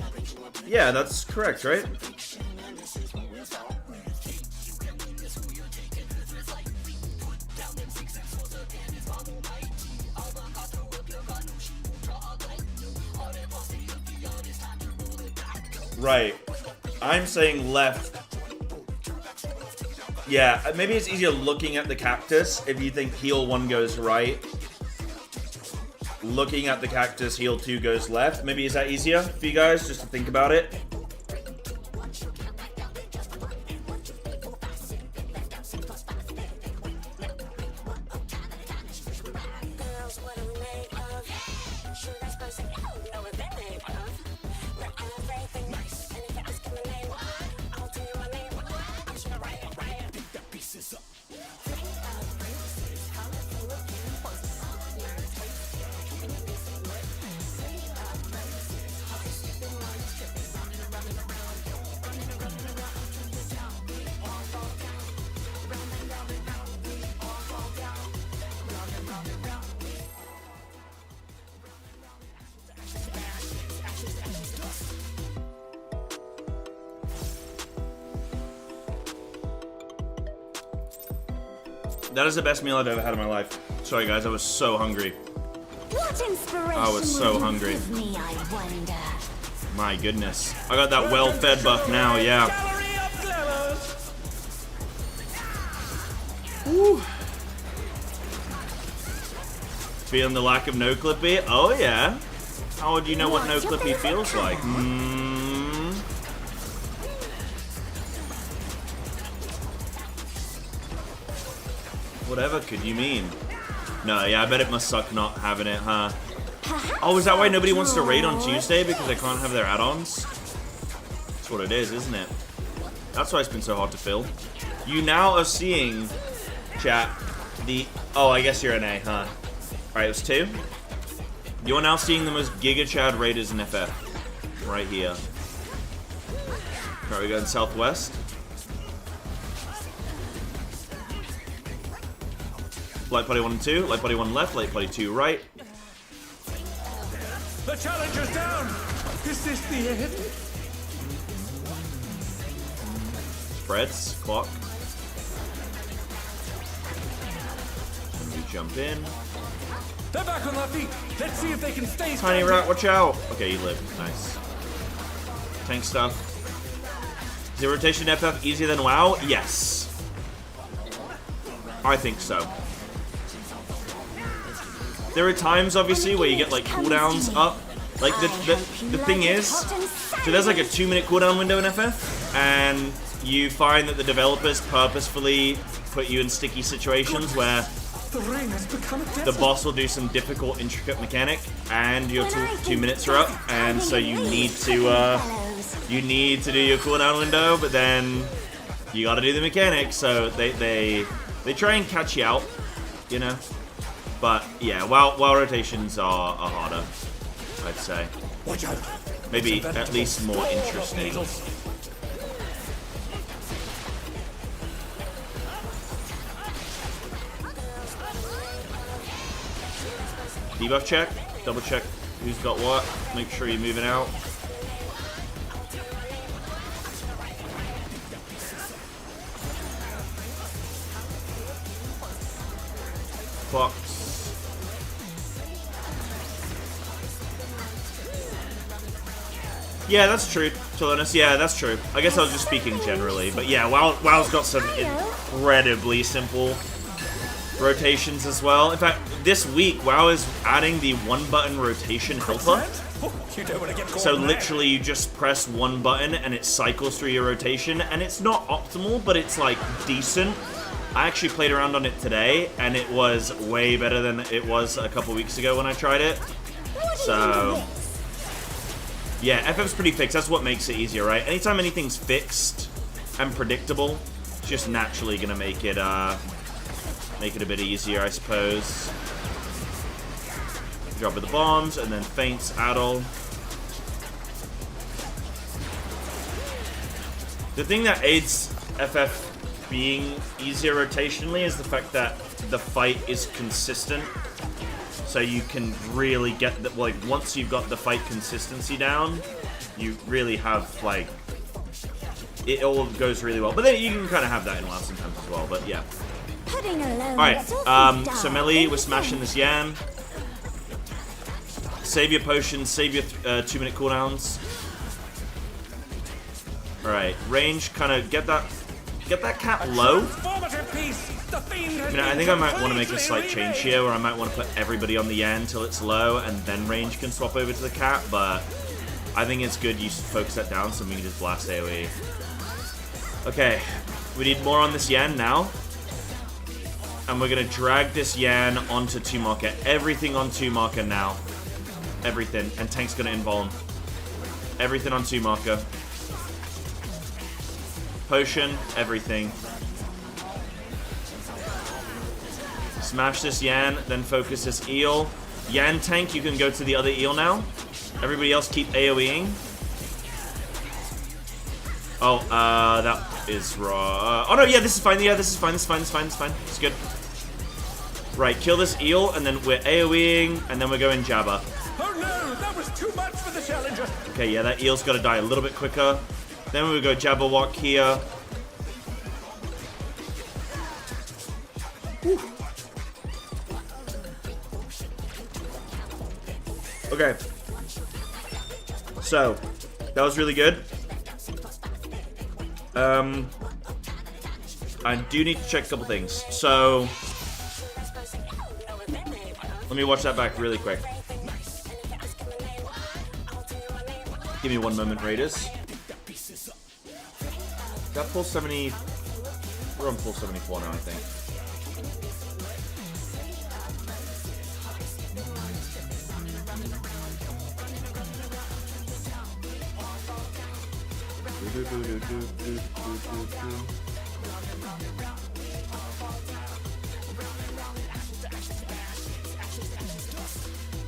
Speaker 2: Yeah, that's correct, right? Right. I'm saying left. Yeah, maybe it's easier looking at the cactus if you think heal 1 goes right. Looking at the cactus, heal 2 goes left. Maybe is that easier for you guys, just to think about it? That is the best meal I've ever had in my life. Sorry guys, I was so hungry.
Speaker 8: What inspiration
Speaker 2: I was so
Speaker 8: will you
Speaker 2: hungry.
Speaker 8: give me, I wonder?
Speaker 2: My goodness. I got that well-fed buff now, yeah.
Speaker 4: Gallery of glamours.
Speaker 2: Woo. Feeling the lack of no clippy? Oh yeah. How would you know what no clippy feels like? Whatever could you mean? No, yeah, I bet it must suck not having it, huh? Oh, is that why nobody wants to raid on Tuesday? Because they can't have their add-ons? That's what it is, isn't it? That's why it's been so hard to fill. You now are seeing, chat, the... Oh, I guess you're an A, huh? Alright, it was 2. You're now seeing the most Giga Chad raiders in FF. Right here. Alright, we go in Southwest. Light Party 1 and 2, Light Party 1 left, Light Party 2 right.
Speaker 4: The challenger's down. Is this the end?
Speaker 2: Spreads, clock. And we jump in.
Speaker 4: They're back on their feet. Let's see if they can stay
Speaker 2: Tiny
Speaker 4: standing.
Speaker 2: rat, watch out! Okay, you live. Nice. Tank stuff. Is the rotation FF easier than WoW? Yes. I think so. There are times, obviously, where you get, like, cooldowns up. Like, the thing is, so there's, like, a 2-minute cooldown window in FF, and you find that the developers purposefully put you in sticky situations where the boss will do some difficult, intricate mechanic, and your 2 minutes are up, and so you need to do your cooldown window, but then you gotta do the mechanic, so they try and catch you out, you know? But yeah, WoW rotations are harder, I'd say. Maybe at least more interesting. Debuff check, double check who's got what, make sure you're moving out. Clocks. Yeah, that's true, Tolonis. Yeah, that's true. I guess I was just speaking generally, but yeah, WoW's got some incredibly simple rotations as well. In fact, this week, WoW is adding the 1-button rotation helper. So literally, you just press 1 button and it cycles through your rotation, and it's not optimal, but it's like decent. I actually played around on it today, and it was way better than it was a couple weeks ago when I tried it. So yeah, FF's pretty fixed. That's what makes it easier, right? Anytime anything's fixed and predictable, it's just naturally gonna make it a bit easier, I suppose. Drop of the bombs, and then feints, Addle. The thing that aids FF being easier rotationally is the fact that the fight is consistent. So you can really get the, like, once you've got the fight consistency down, you really have, like, it all goes really well. But then you can kind of have that in WoW sometimes as well, but yeah. Alright, so melee, we're smashing this Yan. Save your potions, save your 2-minute cooldowns. Alright, range, kind of get that cap low. I mean, I think I might want to make a slight change here, where I might want to put everybody on the Yan until it's low, and then range can swap over to the cap, but I think it's good you focus that down so we can just blast AoE. Okay, we need more on this Yan now. And we're going to drag this Yan onto 2 marker. Everything on 2 marker now. Everything. And Tank's going to invuln. Everything on 2 marker. Potion, everything. Smash this Yan, then focus this Eel. Yan tank, you can go to the other Eel now. Everybody else keep AoEing. Oh, that is raw. Oh no, yeah, this is fine. Yeah, this is fine. This is fine. This is fine. This is fine. It's good. Right, kill this Eel, and then we're AoEing, and then we're going Jabba.
Speaker 4: Oh no, that was too much for the challenger.
Speaker 2: Okay, yeah, that Eel's got to die a little bit quicker. Then we go Jabberwock here. Woo.
Speaker 1: Okay. So, that was really good. I do need to check a couple things. So, let me watch that back really quick. Give me one moment, Raiders. Got full 70. We're on full 74 now, I think.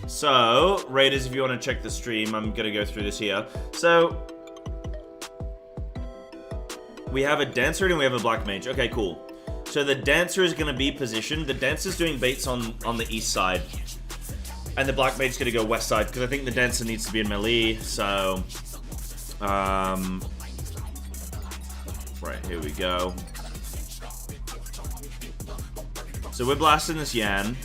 Speaker 1: So, Raiders, if you want to check the stream, I'm going to go through this here. So, we have a Dancer and we have a Black Mage. Okay, cool. So the Dancer is going to be positioned. The Dancer's doing baits on the east side. And the Black Mage's going to go west side, because I think the Dancer needs to be in melee, so... Right, here we go. So we're blasting this Yan.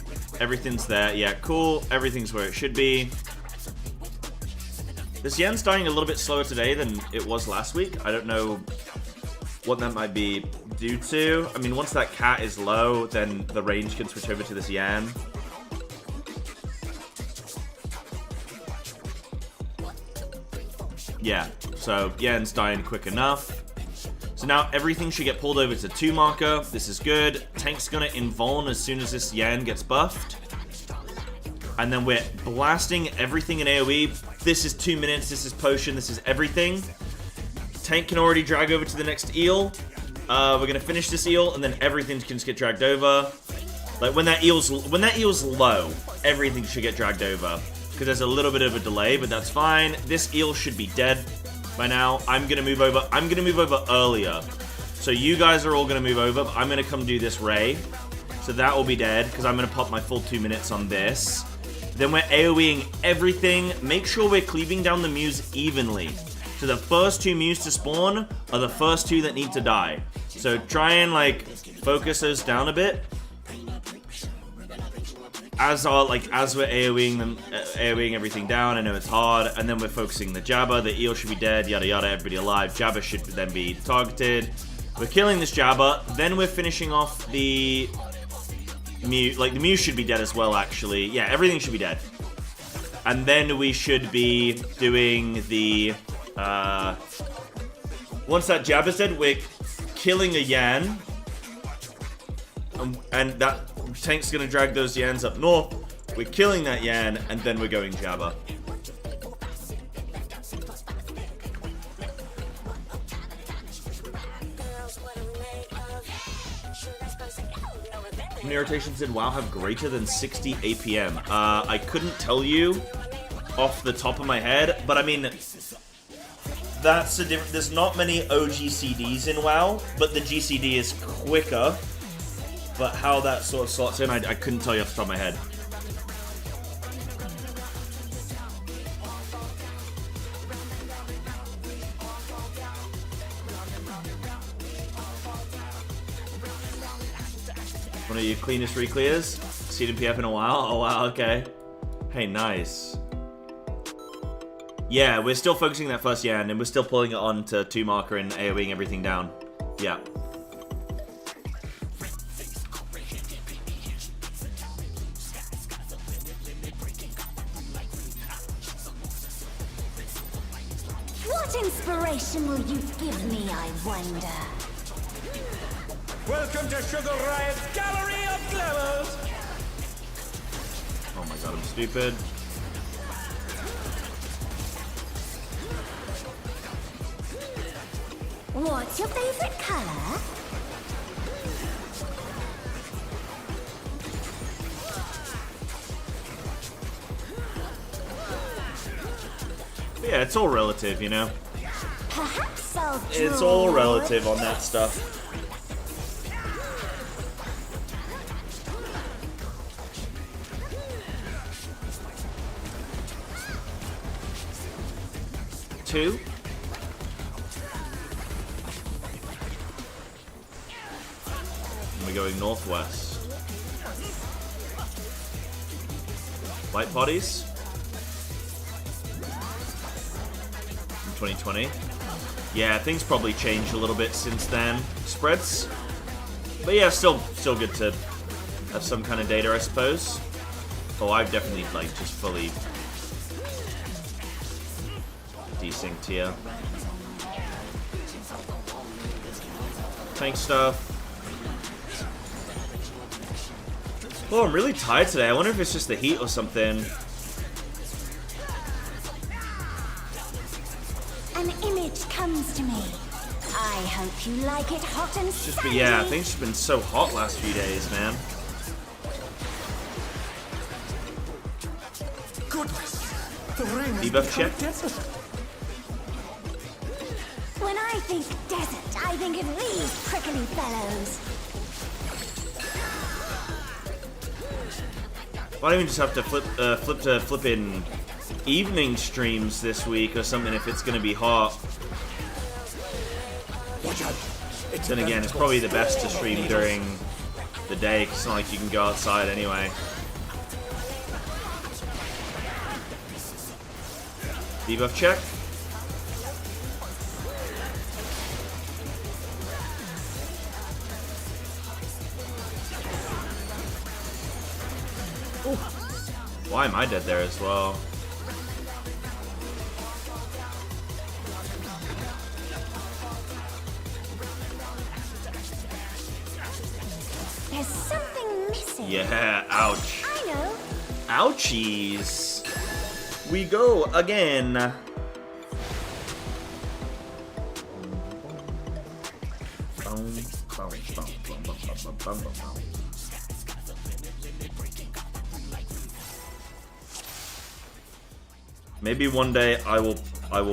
Speaker 1: Everything's there. Yeah, cool. Everything's where it should be. This Yan's dying a little bit slower today than it was last week. I don't know what that might be due to. I mean, once that cat is low, then the range can switch over to this Yan. Yeah, so Yan's dying quick enough. So now everything should get pulled over to 2 marker. This is good. Tank's gonna invuln as soon as this Yan gets buffed. And then we're blasting everything in AoE. This is 2 minutes, this is potion, this is everything. Tank can already drag over to the next eel. We're gonna finish this eel, and then everything can just get dragged over. Like when that eel's low, everything should get dragged over. Because there's a little bit of a delay, but that's fine. This eel should be dead by now. I'm gonna move over earlier. So you guys are all gonna move over, but I'm gonna come do this Ray. So that will be dead, because I'm gonna pop my full 2 minutes on this. Then we're AoEing everything. Make sure we're cleaving down the Mews evenly. So the first 2 Mews to spawn are the first 2 that need to die. So try and like focus those down a bit. As we're AoEing everything down. I know it's hard, and then we're focusing the Jabba. The eel should be dead, yada yada, everybody alive. Jabba should then be targeted. We're killing this Jabba, then we're finishing off the Mew. Like the Mew should be dead as well, actually. Yeah, everything should be dead. And then we should be doing the once that Jabba's dead, we're killing a Yan, and that Tank's gonna drag those Yans up north. We're killing that Yan, and then we're going Jabba. How many rotations did WoW have greater than 60 APM? I couldn't tell you off the top of my head, but I mean, that's a different. There's not many OGCDs in WoW, but the GCD is quicker. But how that sort of slots in, I couldn't tell you off the top of my head. One of your cleanest reclears? Seen PF in a while? Oh wow, okay. Hey, nice. Yeah, we're still focusing that first Yan, and we're still pulling it on to 2 marker and AoEing everything down. Yeah.
Speaker 8: What inspiration will you give me, I wonder?
Speaker 4: Welcome to Sugar Riot's Gallery of Glamours!
Speaker 1: Oh my god, I'm stupid.
Speaker 8: What's your favorite color?
Speaker 1: Yeah, it's all relative, you know?
Speaker 8: Perhaps I'll draw.
Speaker 1: It's all relative on that stuff. Two. And we're going northwest. Light bodies.
Speaker 2: 2020. Yeah, things probably changed a little bit since then. Spreads. But yeah, still good to have some kind of data, I suppose. Oh, I've definitely, like, just fully desynced here. Tank stuff. Oh, I'm really tired today. I wonder if it's just the heat or something.
Speaker 8: An image comes to me. I hope you like it hot and
Speaker 2: Just
Speaker 8: sandy.
Speaker 2: yeah, things have been so hot last few days, man.
Speaker 4: Goodness, the rain has
Speaker 2: Debuff
Speaker 4: become
Speaker 2: check.
Speaker 4: desert.
Speaker 8: When I think desert, I think of these prickly fellows.
Speaker 2: Why don't we just have to flip in evening streams this week or something if it's gonna be hot?
Speaker 4: Watch out. It's
Speaker 2: Then again, it's probably the best to stream during the day, 'cause it's not like you can go outside anyway. Debuff check. Ooh. Why am I dead there as well?
Speaker 8: There's something missing.
Speaker 2: Yeah, ouch.
Speaker 8: I know.
Speaker 2: Ouchies. We go again. Maybe one day I will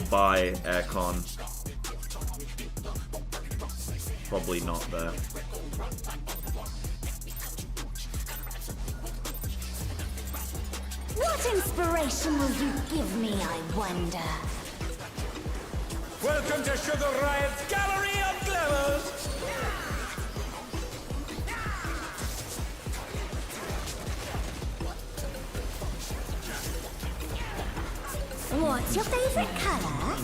Speaker 2: buy aircon. Probably not though.
Speaker 8: What inspiration will you give me, I wonder?
Speaker 4: Welcome to Sugar Riot's Gallery of Glamours.
Speaker 8: What's your favorite color?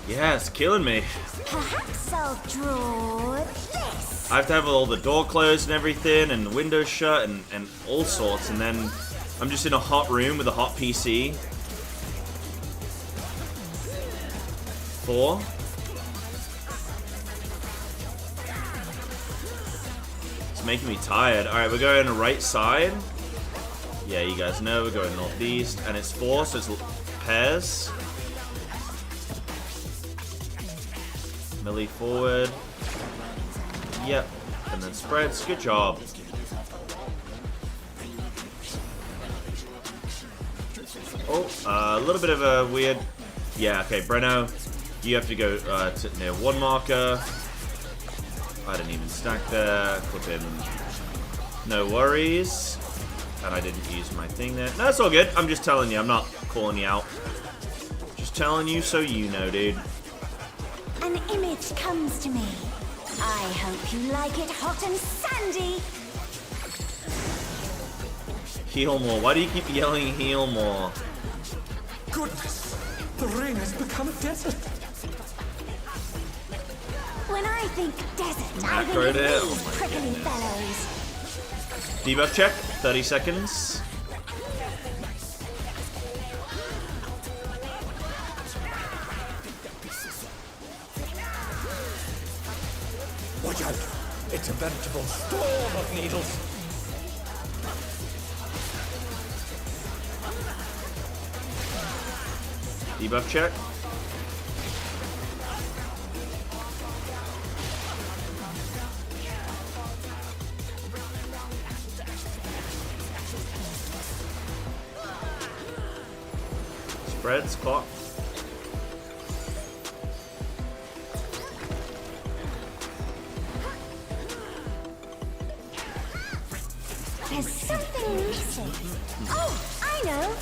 Speaker 2: Yeah, it's killing me.
Speaker 8: Perhaps I'll draw this.
Speaker 2: I have to have all the door closed and everything, and the windows shut, and all sorts, and then I'm just in a hot room with a hot PC. 4. It's making me tired. Alright, we're going to right side. Yeah, you guys know, we're going northeast, and it's 4, so it's pairs. Melee forward. Yep. And then spreads. Good job. Oh, a little bit of a weird... Yeah, okay, Breno, you have to go to near 1 marker. I didn't even stack there. Flip him. No worries. And I didn't use my thing there. No, it's all good. I'm just telling you. I'm not calling you out. Just telling you so you know, dude.
Speaker 8: An image comes to me. I hope you like it hot and sandy.
Speaker 2: Heal more. Why do you keep yelling heal more?
Speaker 4: Goodness, the rain has become a desert.
Speaker 8: When I think desert, I think
Speaker 2: Macro
Speaker 8: of
Speaker 2: there.
Speaker 8: these
Speaker 2: Oh my
Speaker 8: prickly
Speaker 2: goodness.
Speaker 8: fellows.
Speaker 2: Debuff check. 30 seconds.
Speaker 4: Watch out. It's a veritable storm of needles.
Speaker 2: Debuff check. Spreads, clock.
Speaker 8: There's something missing. Oh, I know.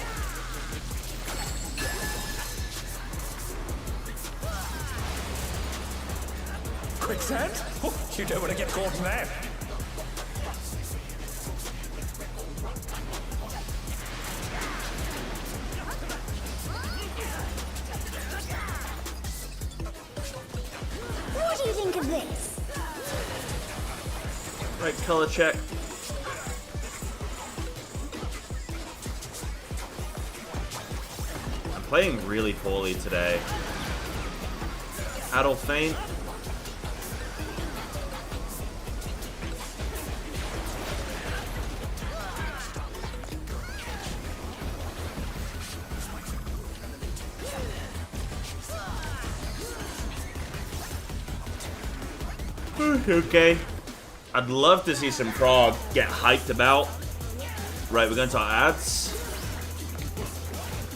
Speaker 4: Quicksand? Oh, you don't want to get caught in that.
Speaker 8: this.
Speaker 1: Right, color check. I'm playing really poorly today. Adult Feint. Okay. I'd love to see some Prog get hyped about. Right, we're going to our ads.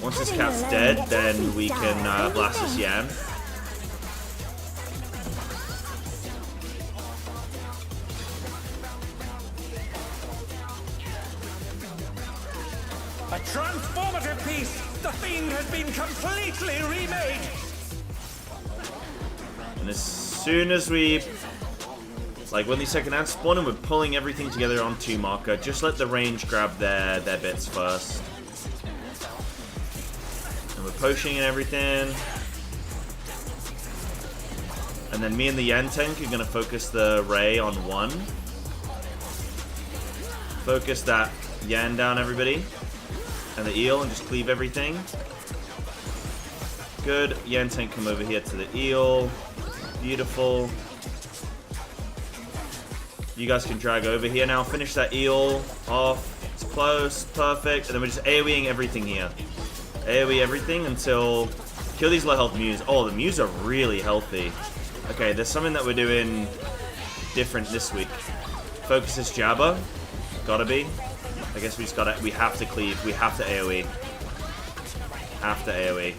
Speaker 1: Once this cat's dead, then we can blast this Yan.
Speaker 4: A transformative piece! The Fiend has been completely remade!
Speaker 1: And as soon as we... Like, when these second ads spawn and we're pulling everything together on 2 marker, just let the range grab their bits first. And we're potion and everything. And then me and the Yan tank are going to focus the Ray on 1. Focus that Yan down, everybody. And the eel, and just cleave everything. Good. Yan tank come over here to the eel. Beautiful. You guys can drag over here now. Finish that eel off. It's close. Perfect. And then we're just AoEing everything here. AoE everything until... Kill these low health Mews. Oh, the Mews are really healthy. Okay, there's something that we're doing different this week. Focus this Jabba. Gotta be. I guess we just gotta... We have to cleave. We have to AoE. Have to AoE.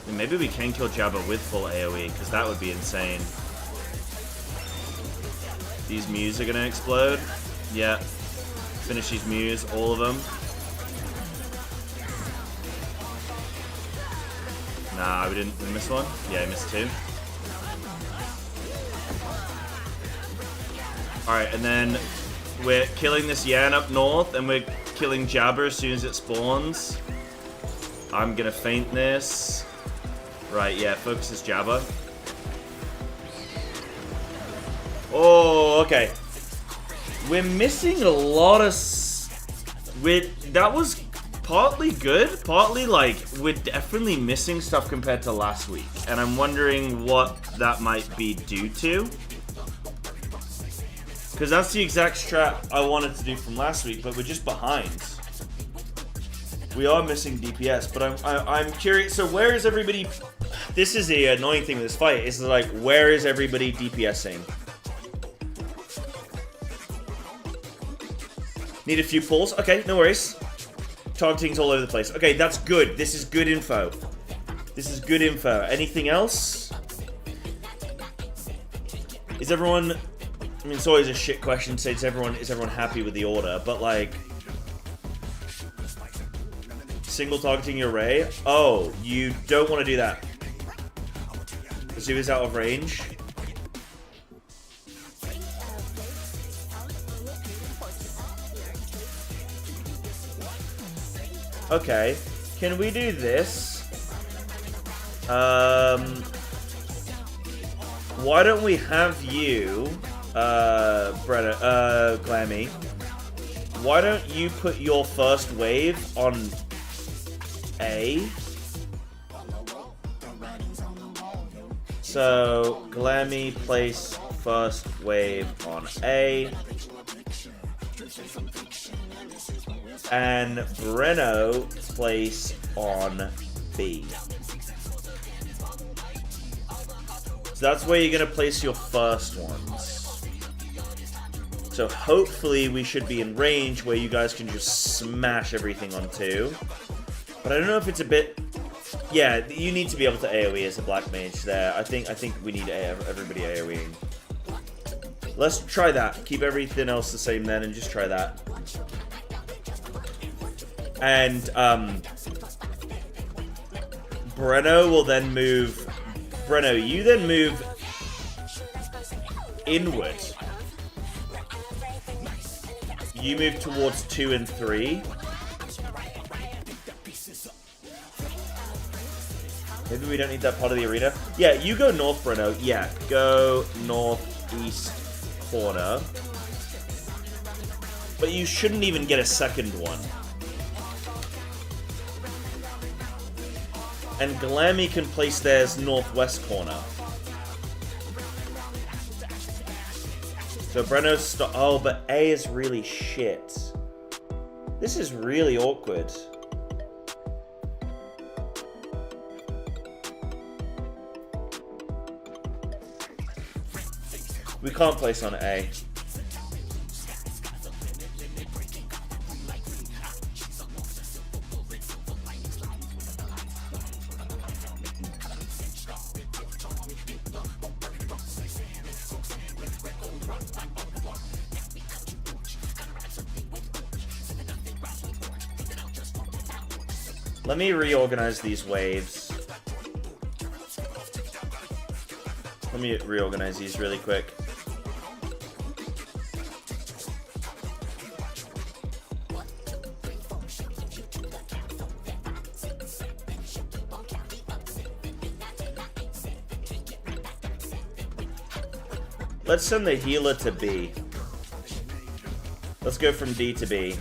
Speaker 1: And maybe we can kill Jabba with full AoE, because that would be insane. These Mews are gonna explode. Yeah. Finish these Mews, all of them. Nah, we didn't. We missed one? Yeah, we missed 2. Alright, and then we're killing this Yan up north, and we're killing Jabba as soon as it spawns. I'm gonna feint this. Right, yeah, focus this Jabba. Oh, okay. We're missing a lot of... That was partly good, partly like, we're definitely missing stuff compared to last week. And I'm wondering what that might be due to. Because that's the exact strat I wanted to do from last week, but we're just behind. We are missing DPS, but I'm curious. So where is everybody... This is the annoying thing with this fight, is like, where is everybody DPSing? Need a few pulls. Okay, no worries. Targeting's all over the place. Okay, that's good. This is good info. This is good info. Anything else? Is everyone... I mean, it's always a shit question to say, is everyone happy with the order? But, like... Single targeting your Ray? Oh, you don't want to do that. The zoo is out of range. Okay, can we do this? Why don't we have you, Glammy? Why don't you put your first wave on A? So, Glammy, place first wave on A. And Breno, place on B. So that's where you're going to place your first ones. So hopefully we should be in range where you guys can just smash everything on 2. But I don't know if it's a bit... Yeah, you need to be able to AoE as a black mage there. I think we need everybody AoEing. Let's try that. Keep everything else the same then and just try that. And Breno will then move... Breno, you then move inward. You move towards 2 and 3. Maybe we don't need that part of the arena. Yeah, you go north, Bruno. Yeah, go northeast corner. But you shouldn't even get a second one. And Glammy can place theirs northwest corner. So Breno's oh, but A is really shit. This is really awkward. We can't place on A. Let me reorganize these waves. Let me reorganize these really quick. Let's send the healer to B. Let's go from D to B.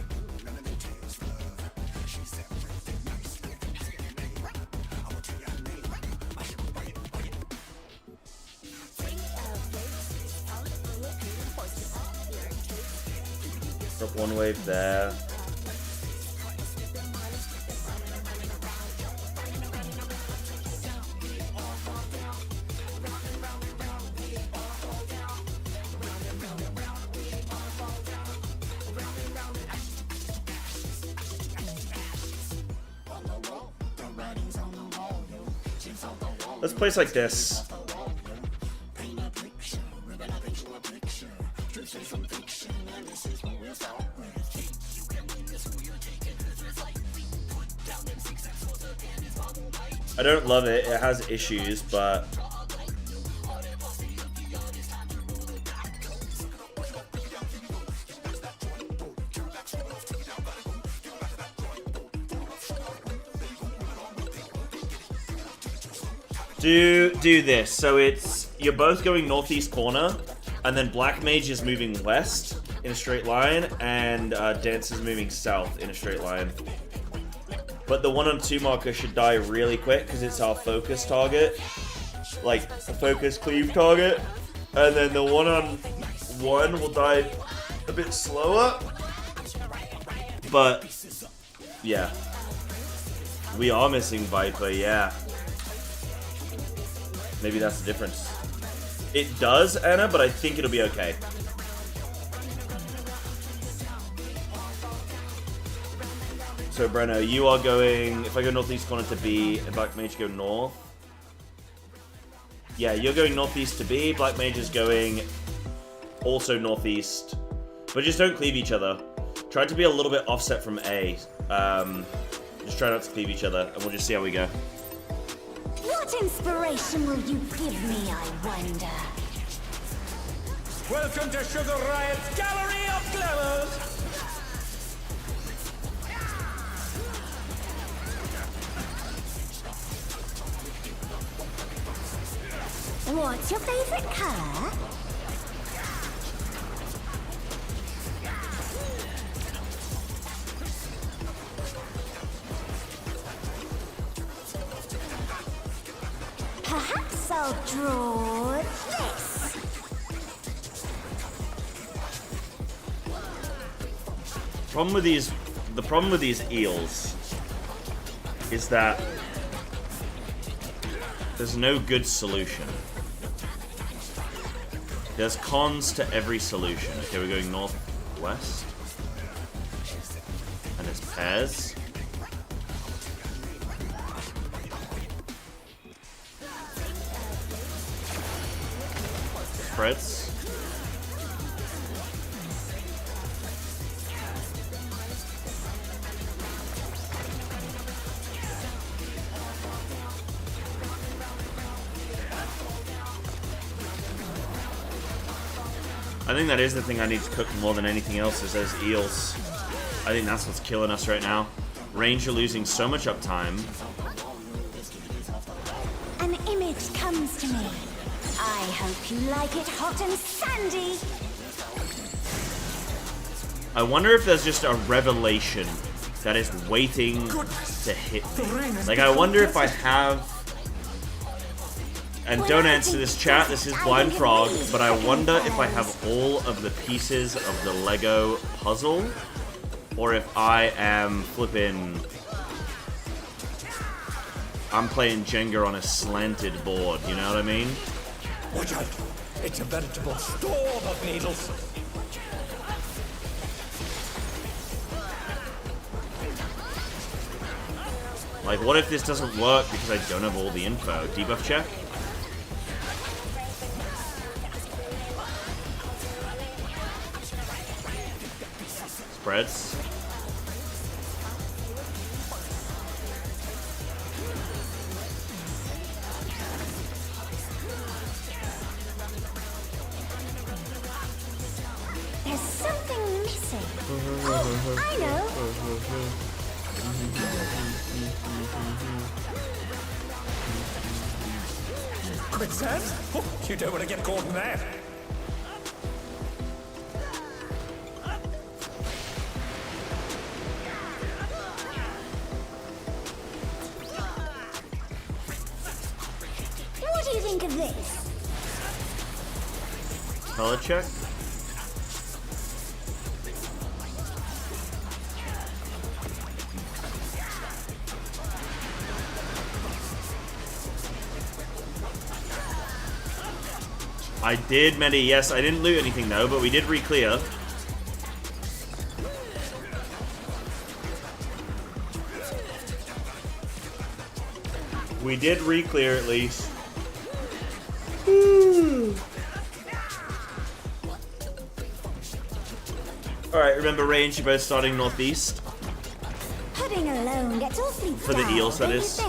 Speaker 1: Drop one wave there. Let's place like this. I don't love it. It has issues, but do this. So it's you're both going northeast corner, and then Black Mage is moving west in a straight line, and Dance is moving south in a straight line. But the 1-on-2 marker should die really quick because it's our focus target, like a focus cleave target, and then the 1-on-1 will die a bit slower. But yeah, we are missing Viper. Yeah. Maybe that's the difference. It does, Anna, but I think it'll be okay. So, Breno, you are going... If I go northeast corner to B, and Black Mage go north. Yeah, you're going northeast to B. Black Mage is going also northeast. But just don't cleave each other. Try to be a little bit offset from A. Just try not to cleave each other, and we'll just see how we go.
Speaker 8: What inspiration will you give me, I wonder?
Speaker 4: Welcome to Sugar Riot's Gallery of Glamours!
Speaker 8: What's your favorite color? Perhaps I'll draw this.
Speaker 1: The problem with these eels is that there's no good solution. There's cons to every solution. Okay, we're going northwest. And it's pairs. Spreads. I think that is the thing I need to cook more than anything else is those eels. I think that's what's killing us right now. Ranger losing so much uptime.
Speaker 8: comes to me. I hope you like it hot and sandy.
Speaker 1: I wonder if there's just a revelation that is waiting to hit me. Like, I wonder if I have... And don't answer this chat, this is Blind Prog, but I wonder if I have all of the pieces of the Lego puzzle, or if I am flipping... I'm playing Jenga on a slanted board, you know what I mean?
Speaker 4: Watch out! It's a veritable storm of needles.
Speaker 1: Like, what if this doesn't work because I don't have all the info? Debuff check? Spreads.
Speaker 8: There's something missing. Oh, I know.
Speaker 4: Quicksand? Oh, you don't want to get caught in that.
Speaker 8: What do you think of this?
Speaker 1: Color check? I did many, yes, I didn't loot anything though, but we did re-clear. We did re-clear at least. Alright, remember range, you're both starting northeast.
Speaker 8: Pudding alone gets awfully
Speaker 1: For the eels, that is.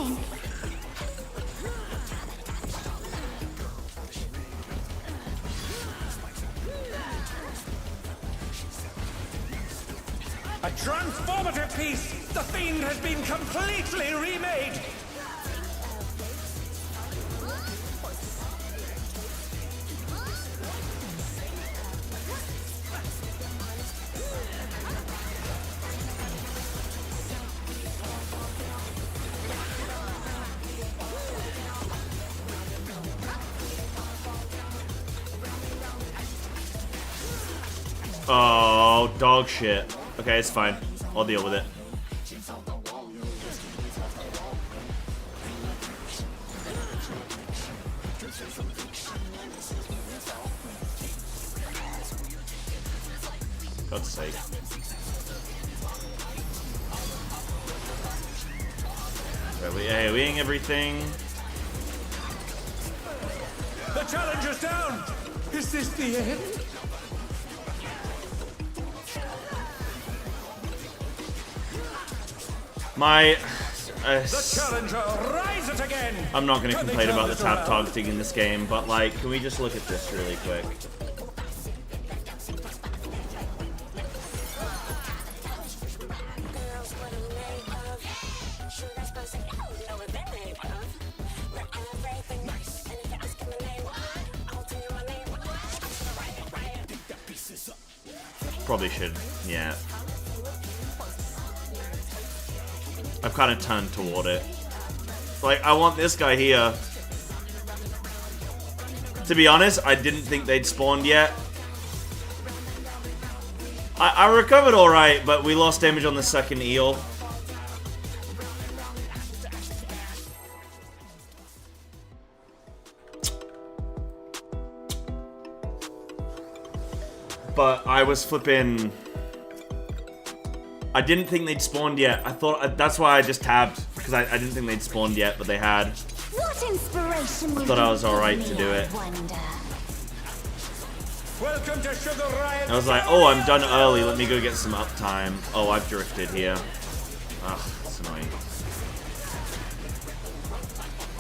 Speaker 4: A transformative piece! The Fiend has been completely remade!
Speaker 1: Oh, dog shit. Okay, it's fine. I'll deal with it. God's sake. Are we AoEing everything?
Speaker 4: The challenger's down! Is this the end? The challenger, rise it again!
Speaker 1: I'm not going to complain about the tap targeting in this game, but like, can we just look at this really quick? Probably should, yeah. I've kind of turned toward it. Like, I want this guy here. To be honest, I didn't think they'd spawned yet. I recovered alright, but we lost damage on the second eel. But I was flipping... I didn't think they'd spawned yet. I thought that's why I just tabbed, because I didn't think they'd spawned yet, but they had.
Speaker 8: What inspiration
Speaker 1: I thought I was alright to do it.
Speaker 4: Welcome to Sugar Riot.
Speaker 1: I was like, oh, I'm done early. Let me go get some uptime. Oh, I've drifted here. Ugh, it's annoying.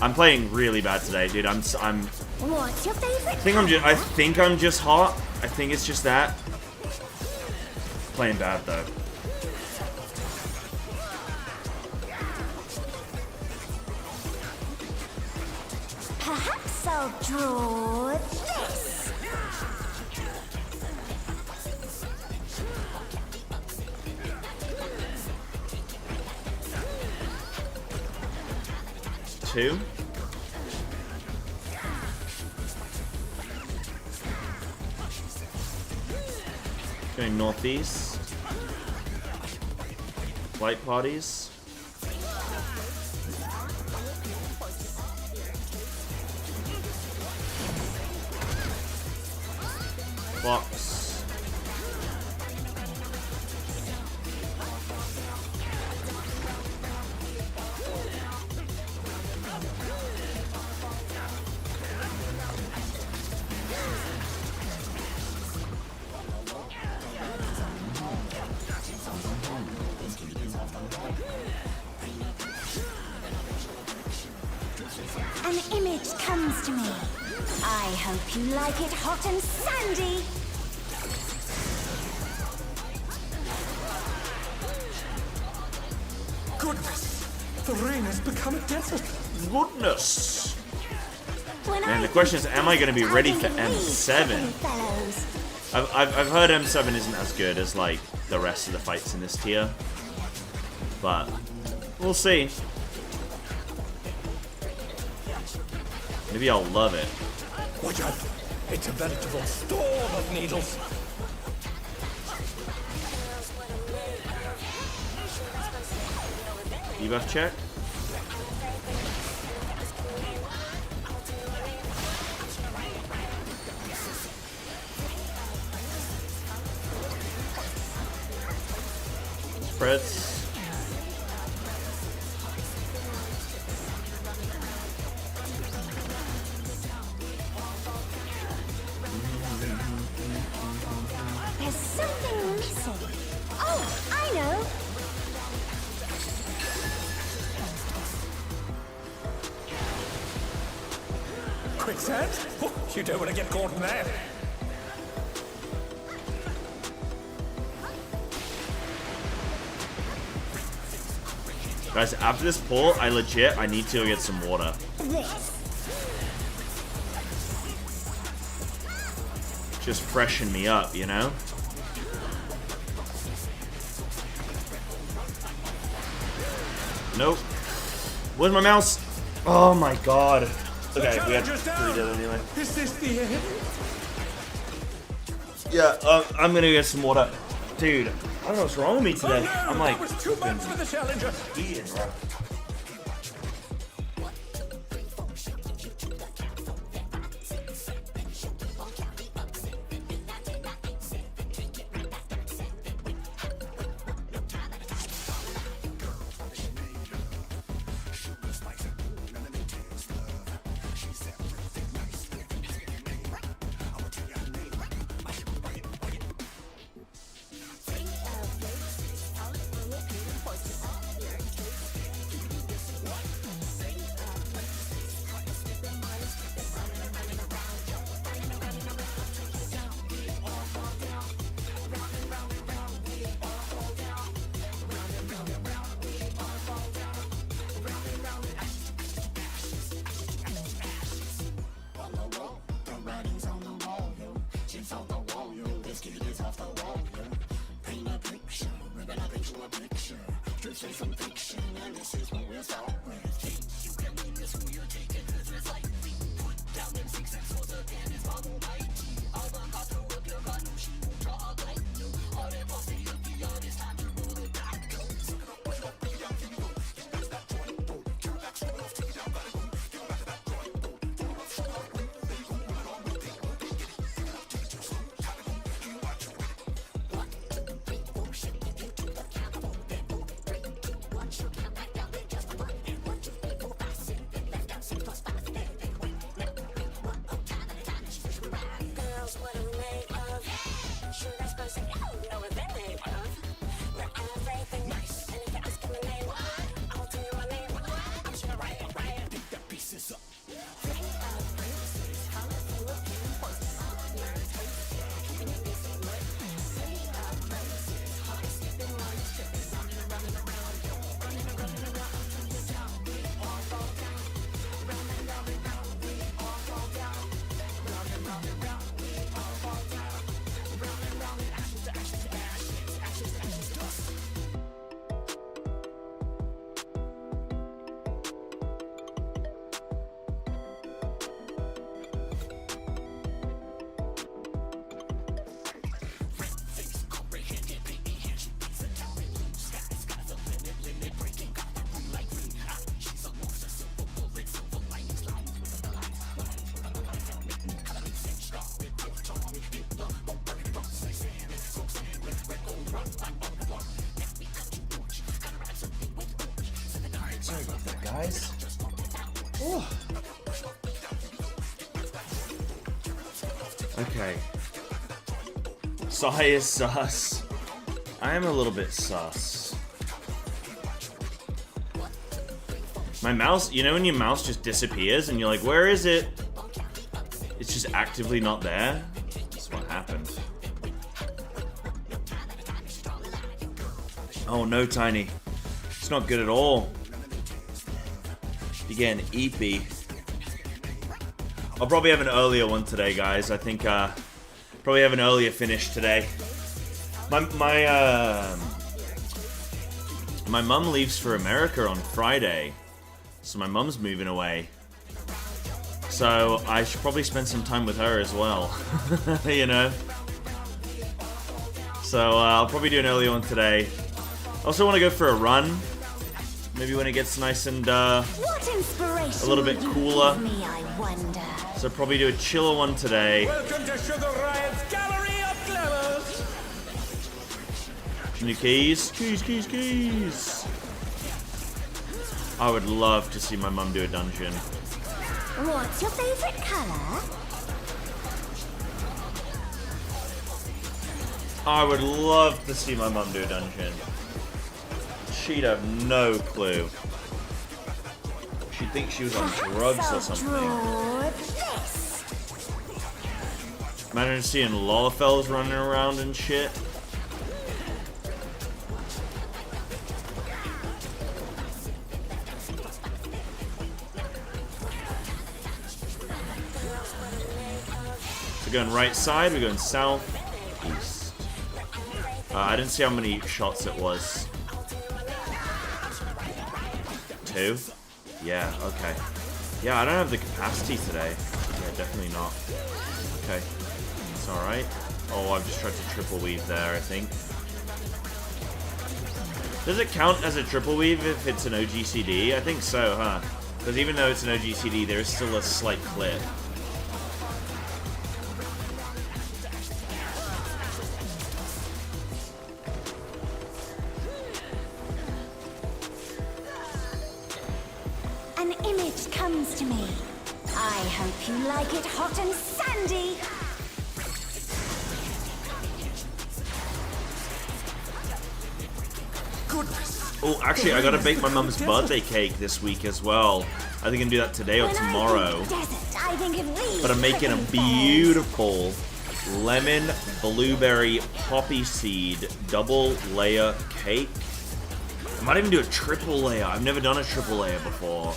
Speaker 1: I'm playing really bad today, dude. I'm.
Speaker 8: What's your favorite?
Speaker 1: I think I'm just hot. I think it's just that. Playing bad though.
Speaker 8: Perhaps I'll draw this.
Speaker 1: Two. Going northeast. Light parties. Box.
Speaker 8: An image comes to me. I hope you like it hot and sandy.
Speaker 4: Goodness, the rain has become a desert.
Speaker 1: Goodness.
Speaker 8: When
Speaker 1: Man,
Speaker 8: I
Speaker 1: the question is,
Speaker 8: think
Speaker 1: am I going to be
Speaker 8: desert,
Speaker 1: ready
Speaker 8: I
Speaker 1: for
Speaker 8: think of
Speaker 1: M7?
Speaker 8: these fellows.
Speaker 1: I've heard M7 isn't as good as like the rest of the fights in this tier, but we'll see. Maybe I'll love it.
Speaker 4: Watch out, it's a veritable storm of needles.
Speaker 1: Debuff check. Spreads.
Speaker 8: There's something missing. Oh, I know.
Speaker 4: Quicksand? Oh, you don't want to get caught in that.
Speaker 1: Guys, after this pull, I need to go get some water.
Speaker 8: This.
Speaker 1: Just freshen me up, you know? Nope. Where's my mouse? Oh my god. Okay, we had 3 dead anyway.
Speaker 4: Is this the end?
Speaker 1: Yeah, I'm gonna get some water. Dude, I don't know what's wrong with me today.
Speaker 4: Oh, no,
Speaker 1: I'm like,
Speaker 4: that was too much for the challenger.
Speaker 1: eating, bro.
Speaker 4: Sorry about that, guys.
Speaker 1: Okay. Sai is sus. I am a little bit sus. My mouse, you know when your mouse just disappears and you're like, where is it? It's just actively not there. That's what happened. Oh no, Tiny. It's not good at all. You're getting eepy. I'll probably have an earlier one today, guys. I think probably have an earlier finish today. My mum leaves for America on Friday, so my mum's moving away. So I should probably spend some time with her as well, you know. So I'll probably do an earlier one today. I also want to go for a run. Maybe when it gets nice and a little bit cooler. So probably do a chiller one today.
Speaker 4: Welcome to Sugar Riot's Gallery of Glamours.
Speaker 1: New keys. Keys. I would love to see my mum do a dungeon.
Speaker 8: What's your favorite color?
Speaker 1: I would love to see my mum do a dungeon. She'd have no clue. She'd think she was on drugs or something. Imagine seeing Lolafels running around and shit. We're going right side, we're going south, east. I didn't see how many shots it was. 2? Yeah, okay. Yeah, I don't have the capacity today. Yeah, definitely not. Okay. It's alright. Oh, I've just tried to triple weave there, I think. Does it count as a triple weave if it's an OGCD? I think so, huh? Because even though it's an OGCD, there is still a slight clip.
Speaker 8: An image comes to me. I hope you like it hot and sandy.
Speaker 1: Oh, actually, I gotta bake my mum's birthday cake this week as well. I think I can do that today or tomorrow. But I'm making a beautiful lemon blueberry poppy seed double layer cake. I might even do a triple layer. I've never done a triple layer before.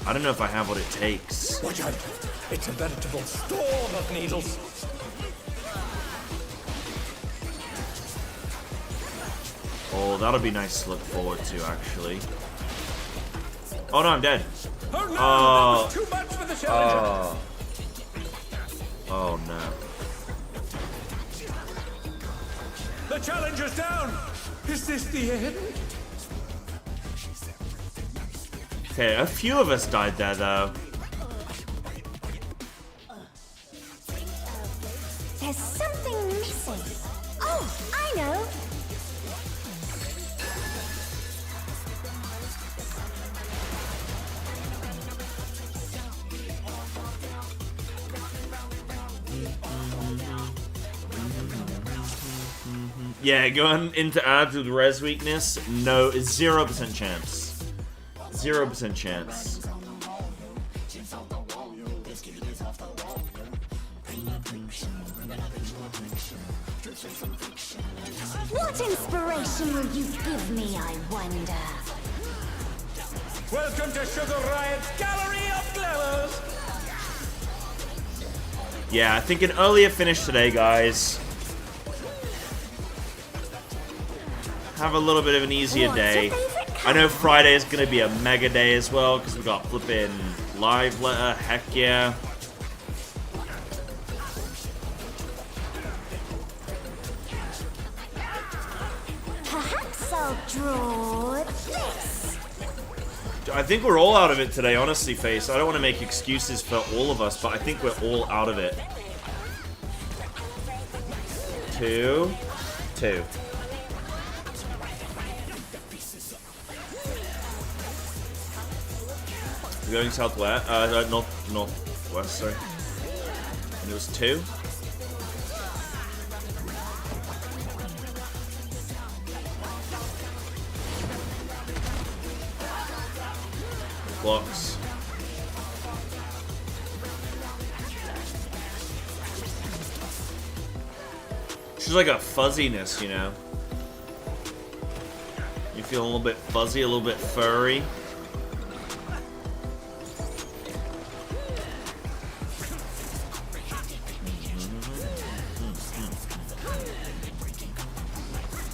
Speaker 1: I don't know if I have what it takes.
Speaker 4: Watch out. It's a veritable storm of needles.
Speaker 1: Oh, that'll be nice to look forward to, actually. Oh no, I'm dead.
Speaker 4: Oh no,
Speaker 1: Oh.
Speaker 4: that was too much for the challenger.
Speaker 1: Oh no.
Speaker 4: The challenger's down. Is this the end?
Speaker 1: Okay, a few of us died there, though.
Speaker 8: There's something missing. Oh, I know.
Speaker 1: Yeah, going into abs with res weakness, no, 0% chance. 0% chance.
Speaker 8: What inspiration will you give me, I wonder?
Speaker 4: Welcome to Sugar Riot's Gallery of Glamours.
Speaker 1: Yeah, I think an earlier finish today, guys. Have a little bit of an easier day. I know Friday is going to be a mega day as well, because we got flipping live letter, heck yeah.
Speaker 8: Perhaps I'll draw this.
Speaker 1: I think we're all out of it today, honestly, Face. I don't want to make excuses for all of us, but I think we're all out of it. 2, 2.
Speaker 2: going southwest, northwest, sorry. And it was 2. Blocks. It's just like a fuzziness, you know? You feel a little bit fuzzy, a little bit furry.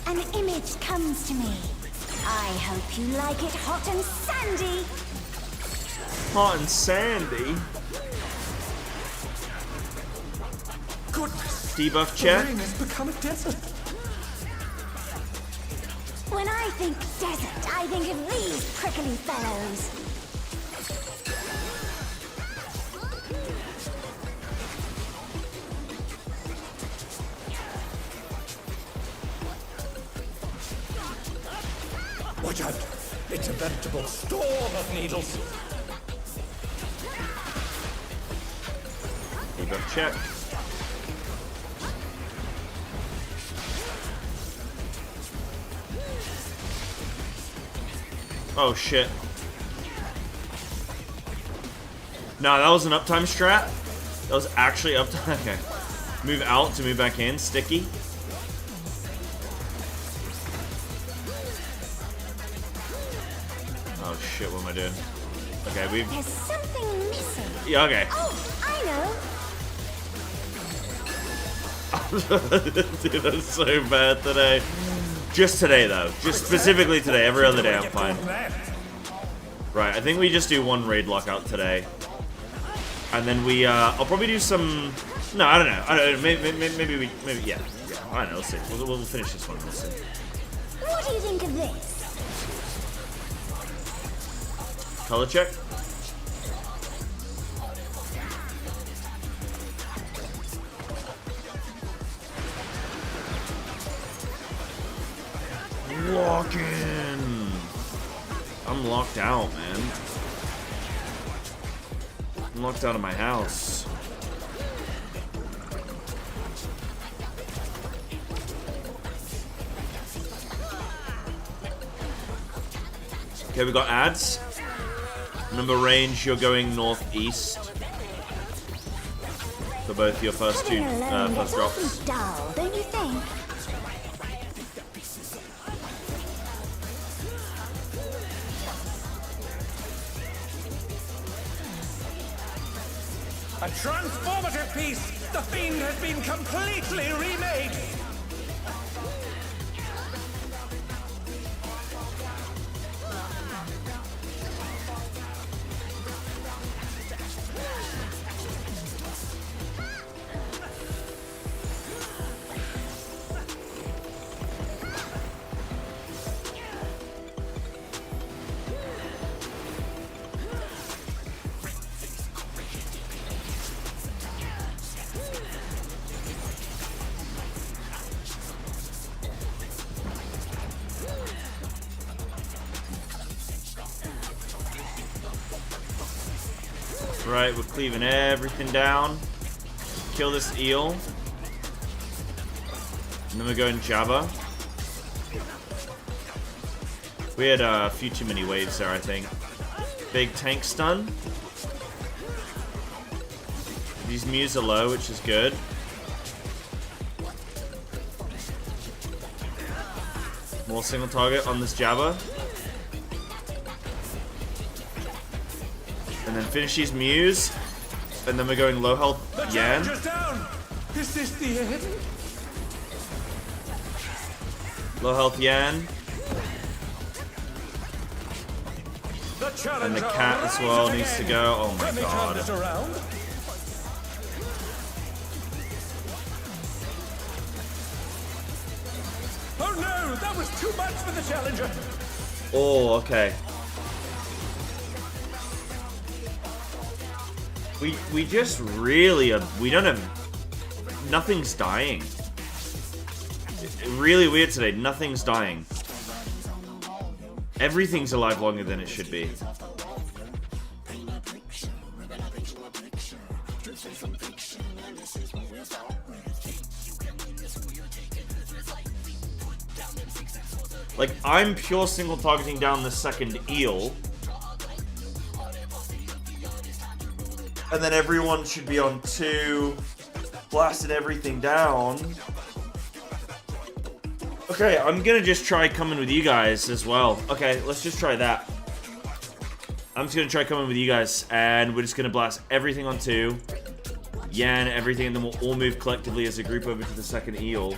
Speaker 8: An image comes to me. I hope you like it hot and sandy.
Speaker 2: Hot and sandy?
Speaker 4: Goodness.
Speaker 2: Debuff
Speaker 4: The
Speaker 2: check.
Speaker 4: ring has become a desert.
Speaker 8: When I think desert, I think of these prickly fellows.
Speaker 4: Watch out. It's a veritable storm of needles.
Speaker 2: Debuff check. Oh shit. No, that was an uptime strat. That was actually uptime. Okay. Move out to move back in. Sticky. Oh shit, what am I doing? Okay, we've...
Speaker 8: There's something missing.
Speaker 2: Yeah, okay.
Speaker 8: Oh, I know.
Speaker 2: Dude, that's so bad today. Just today, though. Just specifically today. Every other day, I'm fine. Right, I think we just do one raid lockout today. And then we, I'll probably do some... No, I don't know. Maybe, yeah. I don't know, we'll see. We'll finish this one, we'll see.
Speaker 8: What do you think of this?
Speaker 2: Color check. Lock in. I'm locked out, man. I'm locked out of my house. Okay, we got ads. Remember range, you're going northeast for both your first two first drops.
Speaker 8: Dull, don't you think?
Speaker 4: A transformative piece! The Fiend has been completely remade!
Speaker 2: Right, we're cleaving everything down. Kill this eel. And then we're going Jabba. We had a few too many waves there, I think. Big tank stun. These Mews are low, which is good. More single target on this Jabba. And then finish these Mews. And then we're going low health Yan.
Speaker 4: Down. Is this the end?
Speaker 2: Low health Yan.
Speaker 4: The
Speaker 2: And the cat as well needs to go. Oh my god.
Speaker 4: Oh no, that was too much for the challenger.
Speaker 2: Oh, okay. We just really we don't have nothing's dying. Really weird today. Nothing's dying. Everything's alive longer than it should be.
Speaker 1: Like, I'm pure single targeting down the second eel. And then everyone should be on 2, blasting everything down. Okay, I'm gonna just try coming with you guys as well. Okay, let's just try that. I'm just gonna try coming with you guys, and we're just gonna blast everything on 2. Yan, everything, and then we'll all move collectively as a group over to the second eel.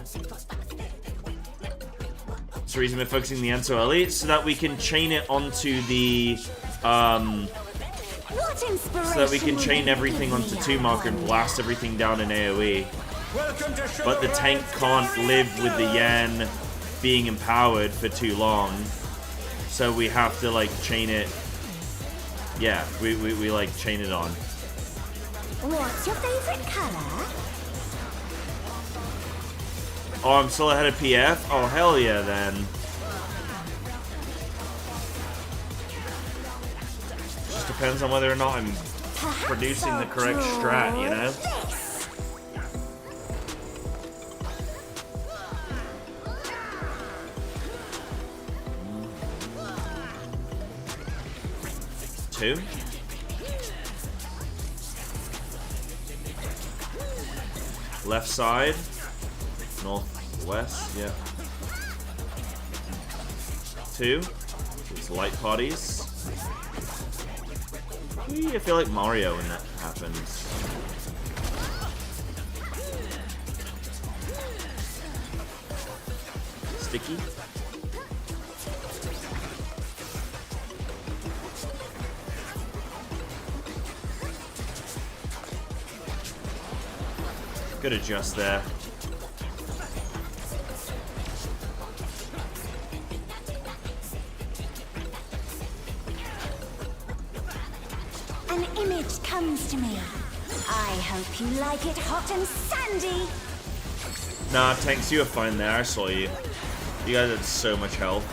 Speaker 1: That's the reason we're focusing the end so early, so that we can chain it onto the, so that we can chain everything onto 2 marker and blast everything down in AoE. But the tank can't live with the Yan being empowered for too long, so we have to like chain it. Yeah, we like chain it on.
Speaker 8: What's your favorite color?
Speaker 1: Oh, I'm still ahead of PF? Oh, hell yeah, then. Just depends on whether or not I'm producing the correct strat, you know? Two. Left side. Northwest, yeah. 2. It's light parties. I feel like Mario when that happens. Sticky. Good adjust there.
Speaker 8: An image comes to me. I hope you like it hot and sandy.
Speaker 1: Nah, tanks, you were fine there. I saw you. You guys had so much health.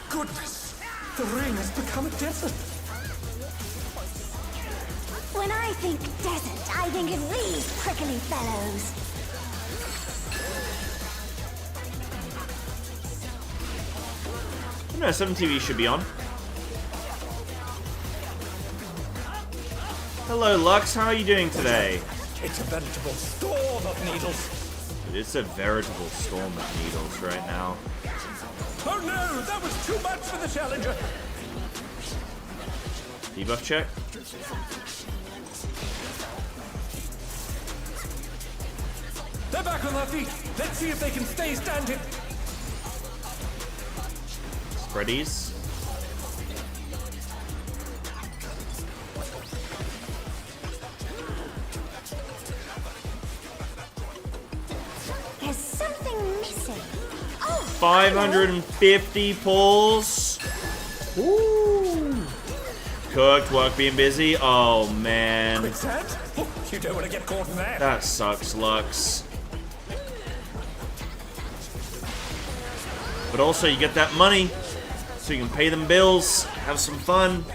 Speaker 4: Goodness, the ring has become a desert.
Speaker 8: When I think desert, I think of these prickly fellows.
Speaker 1: No, 7TV should be on. Hello, Lux. How are you doing today?
Speaker 4: It's a veritable storm of needles.
Speaker 1: It's a veritable storm of needles right now.
Speaker 4: Oh no, that was too much for the challenger.
Speaker 1: Debuff check.
Speaker 4: They're back on their feet. Let's see if they can stay standing.
Speaker 1: Spreadies.
Speaker 8: There's something missing. Oh,
Speaker 1: 550 pulls. Woo. Cooked, work being busy. Oh, man.
Speaker 4: Quicksand? Oh, you don't want to get caught in that.
Speaker 1: That sucks, Lux. But also, you get that money, so you can pay them bills, have some fun,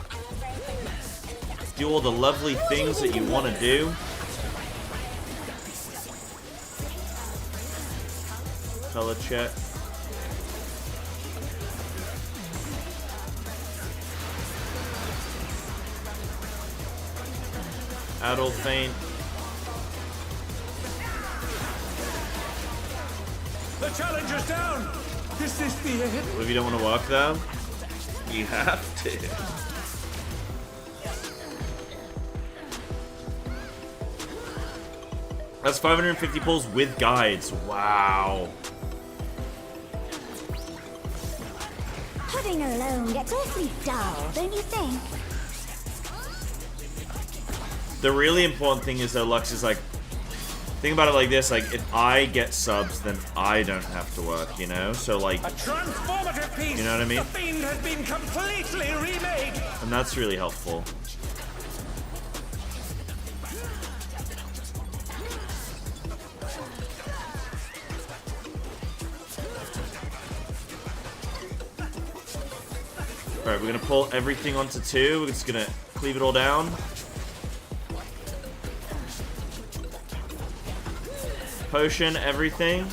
Speaker 1: do all the lovely things that you want to do. Color check. Adult faint.
Speaker 4: The challenger's down. Is this the end?
Speaker 1: What if you don't want to work though? You have to. That's 550 pulls with guides. Wow.
Speaker 8: Pudding alone gets awfully dull, don't you think?
Speaker 1: The really important thing is though, Lux, is like, think about it like this, like, if I get subs, then I don't have to work, you know? So, like,
Speaker 4: A transformative piece.
Speaker 1: You know what I mean?
Speaker 4: The fiend has been completely remade.
Speaker 1: and that's really helpful. Alright, we're gonna pull everything onto 2. We're just gonna cleave it all down. potion, everything.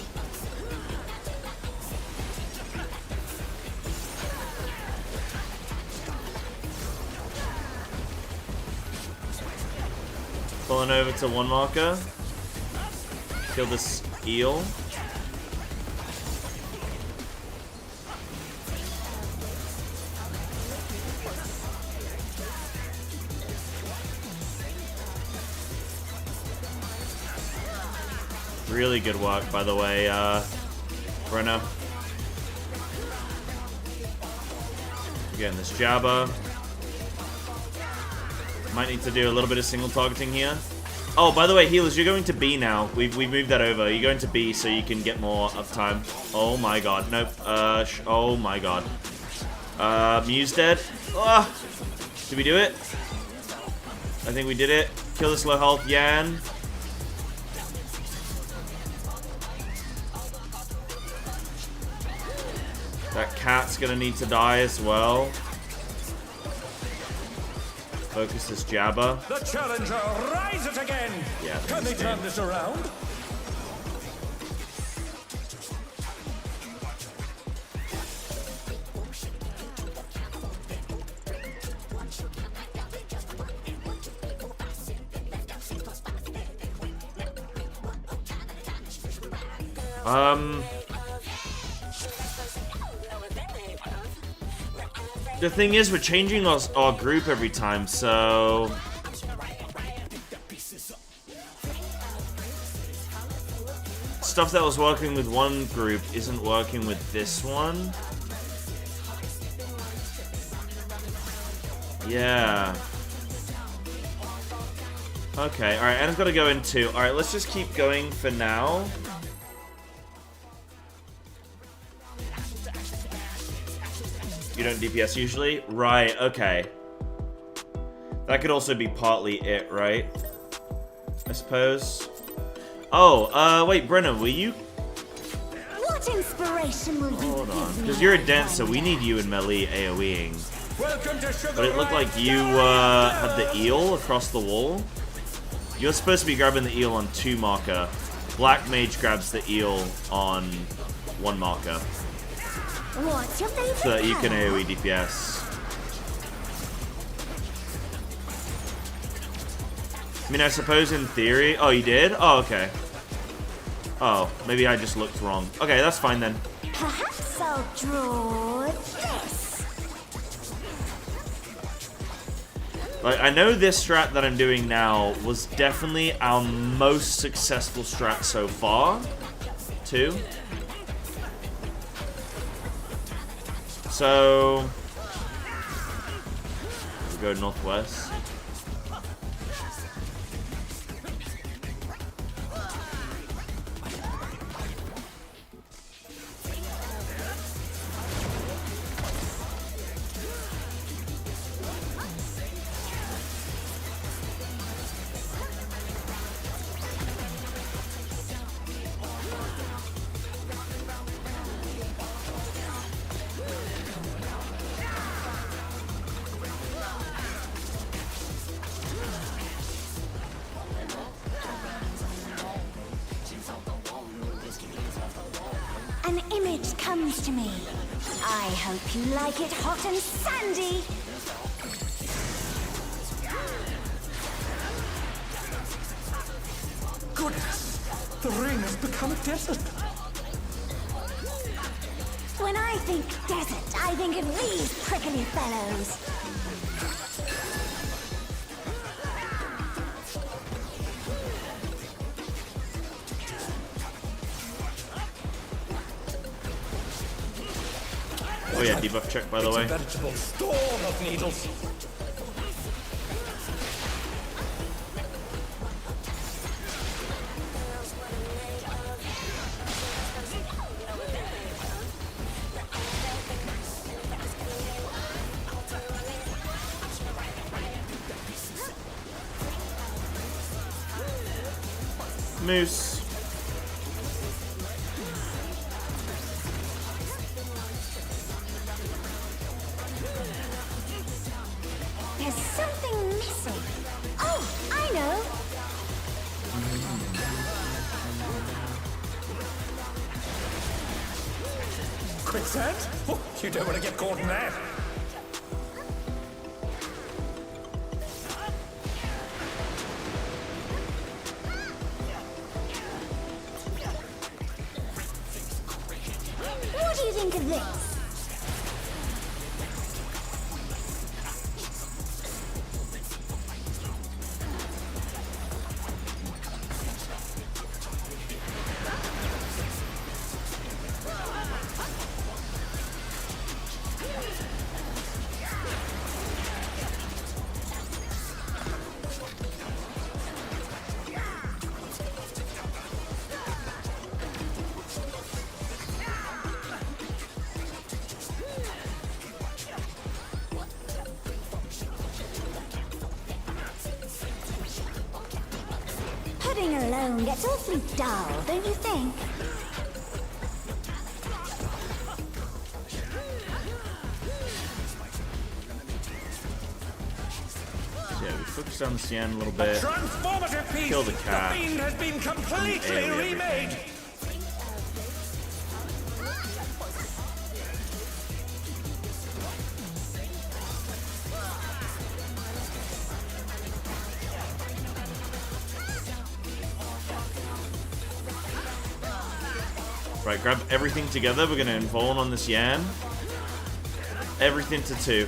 Speaker 1: Pulling over to 1 marker. Kill this eel. Really good work, by the way, Brenna. Again, this Jabba. Might need to do a little bit of single targeting here. Oh, by the way, healers, you're going to B now. We've moved that over. You're going to B so you can get more uptime. Oh my god. Nope. Oh my god. Mew's dead. Ah! Did we do it? I think we did it. Kill this low health Yan. That cat's gonna need to die as well. Focus this Jabba.
Speaker 4: The challenger, rise it again!
Speaker 1: Yeah,
Speaker 4: Can they turn this around?
Speaker 1: The thing is, we're changing our group every time, so... Stuff that was working with one group isn't working with this one. Yeah. Okay, alright, and I've got to go in 2. Alright, let's just keep going for now. You don't DPS usually? Right, okay. That could also be partly it, right? I suppose. Oh, wait, Brenna, will you...
Speaker 8: What inspiration will you
Speaker 1: Hold on,
Speaker 8: give me?
Speaker 1: because you're a dancer, we need you in melee AoEing.
Speaker 4: Welcome to Sugar
Speaker 1: But it looked like you, had the eel across the wall. You're supposed to be grabbing the eel on 2 marker. Black Mage grabs the eel on 1 marker.
Speaker 8: What's your favorite
Speaker 1: So that you can
Speaker 8: color?
Speaker 1: AoE DPS. I mean, I suppose in theory... Oh, you did? Oh, okay. Oh, maybe I just looked wrong. Okay, that's fine then.
Speaker 8: Perhaps I'll draw this.
Speaker 1: Like, I know this strat that I'm doing now was definitely our most successful strat so far, too. So, we'll go northwest.
Speaker 8: An image comes to me. I hope you like it hot and sandy.
Speaker 4: Goodness, the ring has become a desert.
Speaker 8: When I think desert, I think of these prickly fellows.
Speaker 1: Oh yeah, debuff check, by the way.
Speaker 4: It's a veritable storm of needles.
Speaker 1: Moose.
Speaker 8: There's something missing. Oh, I know.
Speaker 4: quicksand? Oh, you don't want to get caught in that.
Speaker 8: What do you think of this? Pudding alone gets awfully dull, don't you think?
Speaker 2: Yeah, we focus on the Cyan a little bit.
Speaker 4: Transformative piece!
Speaker 2: Kill the cat.
Speaker 4: The fiend has been completely
Speaker 2: AoE
Speaker 4: remade!
Speaker 2: Right, grab everything together. We're gonna invuln on this Yan. Everything to 2.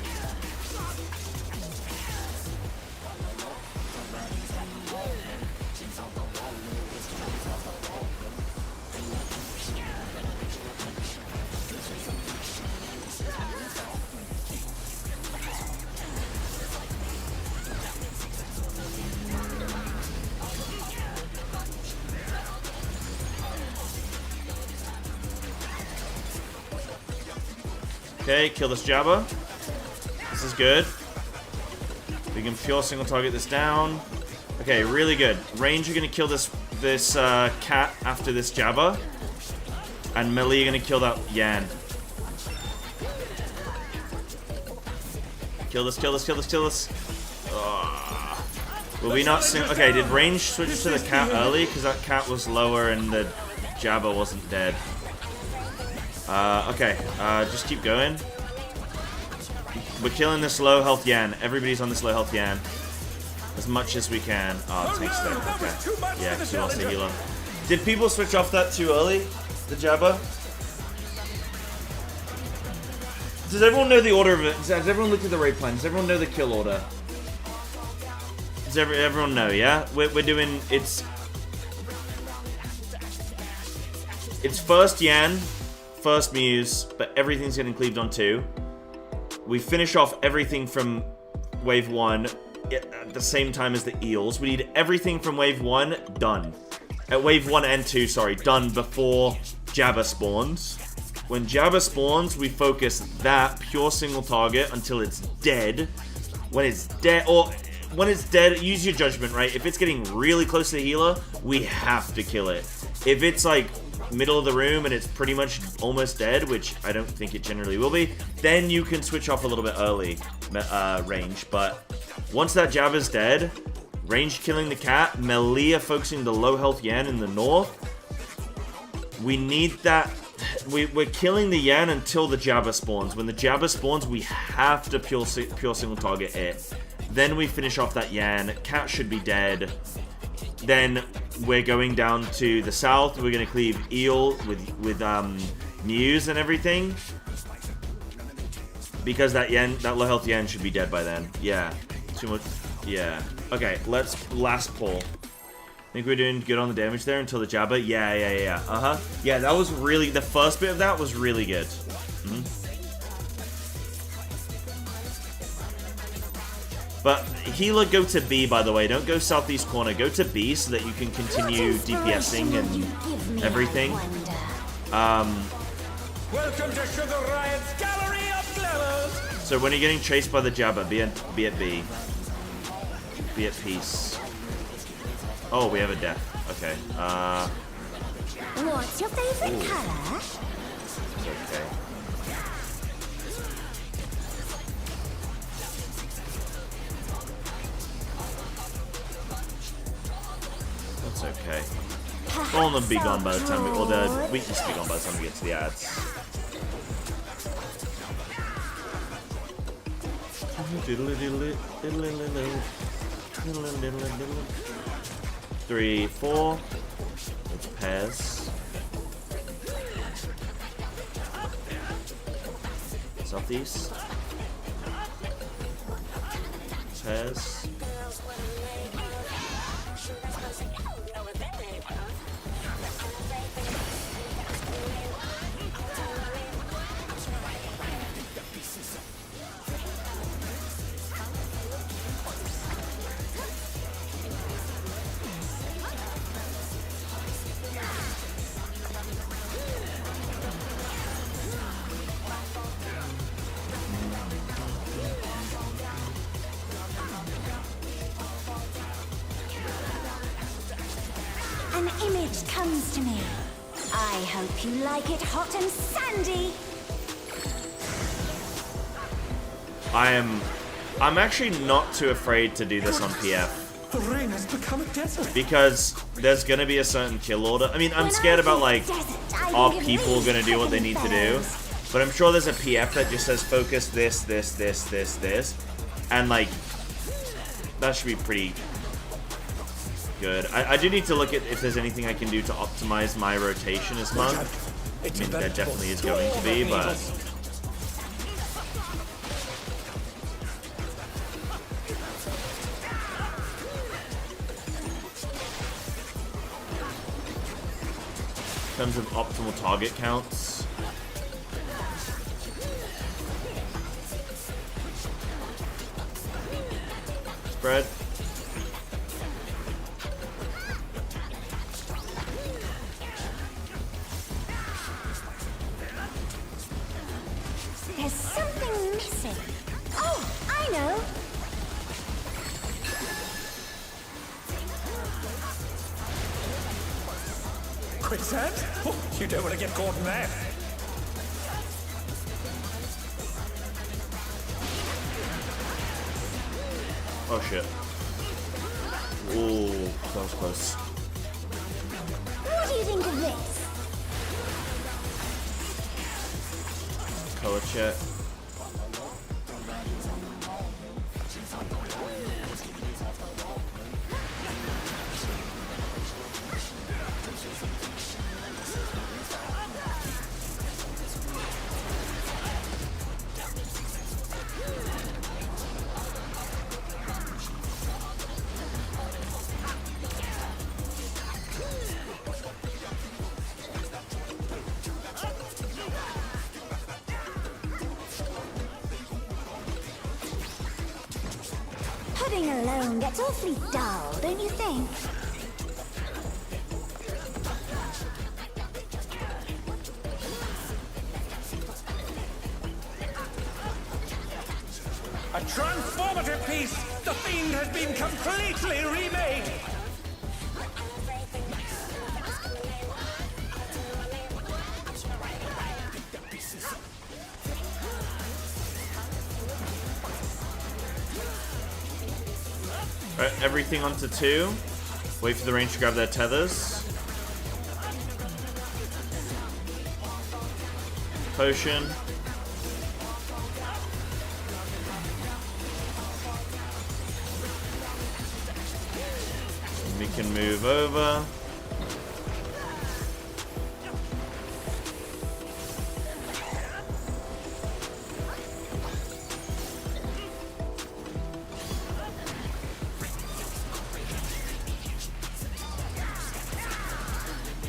Speaker 2: Okay, kill this Jabba. This is good. We can pure single target this down. Okay, really good. Range, you're gonna kill this cat after this Jabba. And melee, you're gonna kill that Yan. Kill this, kill this, kill this, kill this. Will we not sing? Okay, did range switch to the cat early? Because that cat was lower and the Jabba wasn't dead. Okay, just keep going. We're killing this low health Yan. Everybody's on this low health Yan. As much as we can. Oh, tank's dead. Okay. Yeah, because we lost the healer. Did people switch off that too early? The Jabba? Does everyone know the order of it? Has everyone looked at the raid plan? Does everyone know the kill order? Does everyone know, yeah? We're doing... It's first Yan, first Muse, but everything's getting cleaved on 2. We finish off everything from Wave 1 at the same time as the Eels. We need everything from Wave 1 done. At Wave 1 and 2, sorry, done before Jabba spawns. When Jabba spawns, we focus that pure single target until it's dead. When it's dead, or when it's dead, use your judgment, right? If it's getting really close to the healer, we have to kill it. If it's like middle of the room and it's pretty much almost dead, which I don't think it generally will be, then you can switch off a little bit early range. But once that Jabba's dead, range killing the cat, melee focusing the low health Yan in the north. We need that. We're killing the Yan until the Jabba spawns. When the Jabba spawns, we have to pure single target it. Then we finish off that Yan. Cat should be dead. Then we're going down to the south. We're gonna cleave Eel with Muse and everything, because that low health Yan should be dead by then. Yeah, too much. Yeah. Okay, let's last pull. Think we're doing good on the damage there until the Jabba. Yeah. Yeah, that was really, the first bit of that was really good. But healer, go to B, by the way. Don't go southeast corner. Go to B so that you can continue DPSing and everything.
Speaker 4: Welcome to Sugar Riot's Gallery of Glamours!
Speaker 2: So when you're getting chased by the Jabba, be at B. Be at peace. Oh, we have a death. Okay.
Speaker 8: What's your favorite color?
Speaker 2: It's okay. That's okay. All of them be gone by the time or the weakness be gone by the time we get to the ads.
Speaker 1: Three, four. It's pairs. Southeast. Pairs.
Speaker 8: An image comes to me. I hope you like it hot and sandy.
Speaker 1: I'm actually not too afraid to do this on PF.
Speaker 4: The ring has become a desert.
Speaker 1: Because there's gonna be a certain kill order. I mean, I'm scared about, like, are people gonna do what they need to do? But I'm sure there's a PF that just says focus this, this, this, this, this. And, like, that should be pretty good. I do need to look at if there's anything I can do to optimize my rotation as monk. I mean, there definitely is going to be, but... in terms of optimal target counts. Spread.
Speaker 8: There's something missing. Oh, I know.
Speaker 4: Quicksand? Oh, you don't want to get caught in that.
Speaker 1: Oh shit. Ooh, that was close.
Speaker 8: What do you think of this?
Speaker 1: Color check.
Speaker 8: Pudding alone gets awfully dull, don't you think?
Speaker 4: A transformative piece! The Fiend has been completely remade!
Speaker 1: Alright, everything onto 2. Wait for the range to grab their tethers. Potion. And we can move over.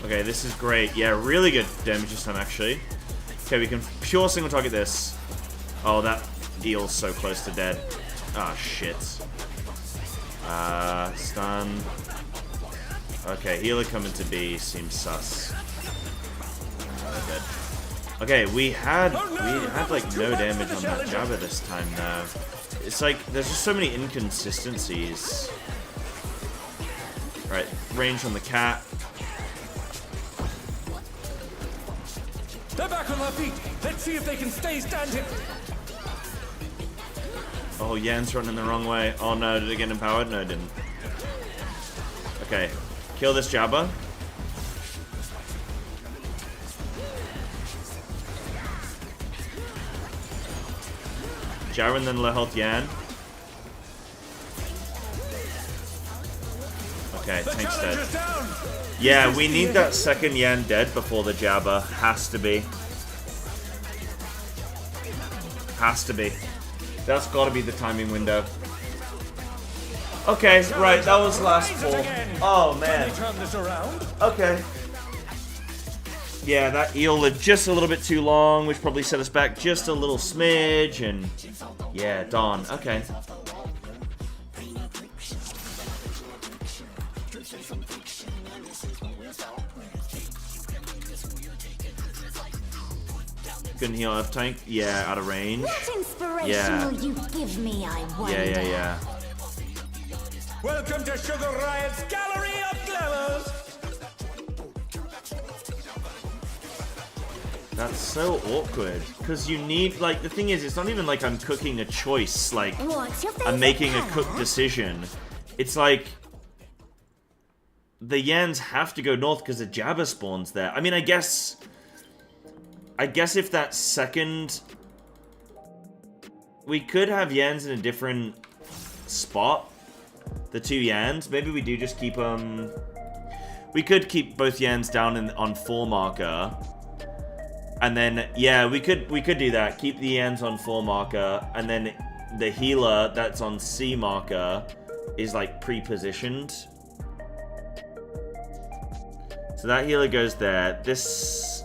Speaker 1: Okay, this is great. Yeah, really good damage this time, actually. Okay, we can pure single target this. Oh, that eel's so close to dead. Ah, shit. Stun. Okay, healer coming to B seems sus. Dead. Okay, we had like no damage on that Jabba this time though. It's like there's just so many inconsistencies. Right, range on the cat.
Speaker 4: They're back on their feet. Let's see if they can stay standing.
Speaker 1: Oh, Yan's running the wrong way. Oh no, did it get empowered? No, it didn't. Okay, kill this Jabba.
Speaker 2: Jaren, then low health Yan. Okay, tank's dead. Yeah, we need that second Yan dead before the Jabba. Has to be. Has to be. That's gotta be the timing window. Okay, right, that was last fall. Oh, man. Okay. Yeah, that eel lived just a little bit too long, which probably set us back just a little smidge, and... Yeah, Dawn. Okay. Couldn't heal off tank? Yeah, out of range.
Speaker 8: What inspiration
Speaker 2: Yeah.
Speaker 8: will you give me, I wonder?
Speaker 2: Yeah.
Speaker 4: Welcome to Sugar Riot's Gallery of Clevers!
Speaker 2: That's so awkward. Because you need, like, the thing is, it's not even like I'm cooking a choice, like,
Speaker 8: What's your
Speaker 2: I'm
Speaker 8: favorite
Speaker 2: making a
Speaker 8: color?
Speaker 2: cooked decision. It's like, the Yans have to go north because the Jabba spawns there. I mean, I guess if that second... We could have Yans in a different spot. The two Yans. Maybe we do just keep them... We could keep both Yans down on 4 marker. And then, yeah, we could do that. Keep the Yans on 4 marker. And then the healer that's on C marker is, like, pre-positioned. So that healer goes there. This